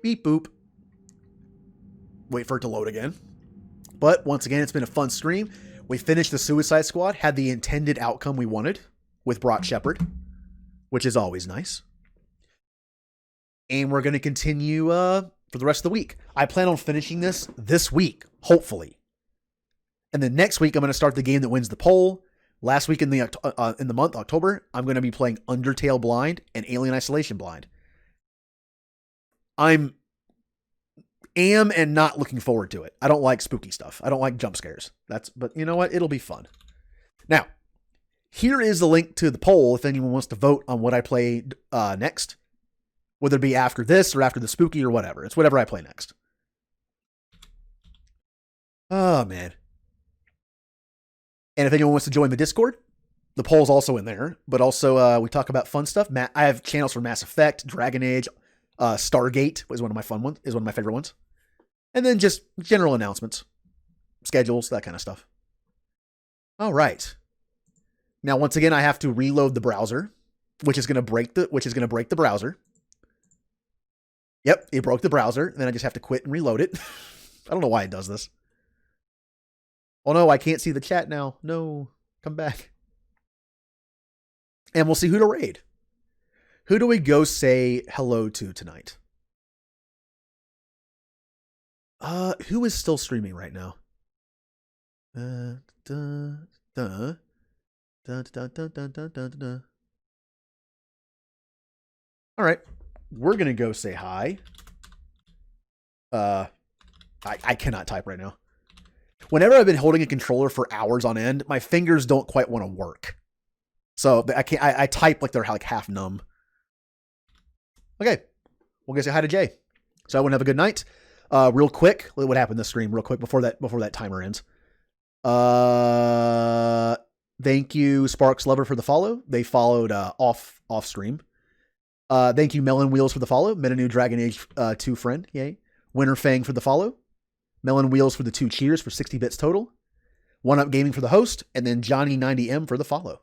Beep boop. Wait for it to load again. But once again, it's been a fun stream. We finished the Suicide Squad, had the intended outcome we wanted with Brock Shepard, which is always nice. And we're going to continue for the rest of the week. I plan on finishing this week, hopefully. And then next week, I'm going to start the game that wins the poll. Last week in the month, October, I'm going to be playing Undertale Blind and Alien Isolation Blind. am and not looking forward to it. I don't like spooky stuff. I don't like jump scares. But you know what? It'll be fun. Now, Here is the link to the poll if anyone wants to vote on what I play next. Whether it be after this or after the spooky or whatever. It's whatever I play next. Oh, man. And if anyone wants to join the Discord, the poll's also in there. But also, we talk about fun stuff. I have channels for Mass Effect, Dragon Age, Stargate is one of my fun ones, is one of my favorite ones. And then just general announcements, schedules, that kind of stuff. All right. Now, once again, I have to reload the browser, which is going to break the browser. Yep, it broke the browser. Then I just have to quit and reload it. I don't know why it does this. Oh no, I can't see the chat now. No, come back. And we'll see who to raid. Who do we go say hello to tonight? Who is still streaming right now? All right. We're going to go say hi. I cannot type right now. Whenever I've been holding a controller for hours on end, my fingers don't quite want to work. So I type like they're like half numb. Okay. We'll go say hi to Jay. So everyone have a good night. Real quick, what happened this stream real quick before that timer ends. Thank you, Sparks Lover, for the follow. They followed off stream. Thank you, Melon Wheels, for the follow. Met a new Dragon Age 2 friend. Yay. Winter Fang for the follow. Melon Wheels for the 2 cheers for 60 bits total. One Up Gaming for the host. And then Johnny90M for the follow.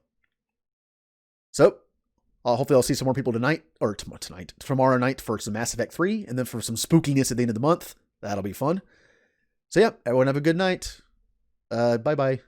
So, hopefully I'll see some more people tomorrow night for some Mass Effect 3. And then for some spookiness at the end of the month. That'll be fun. So yeah, everyone have a good night. Bye-bye.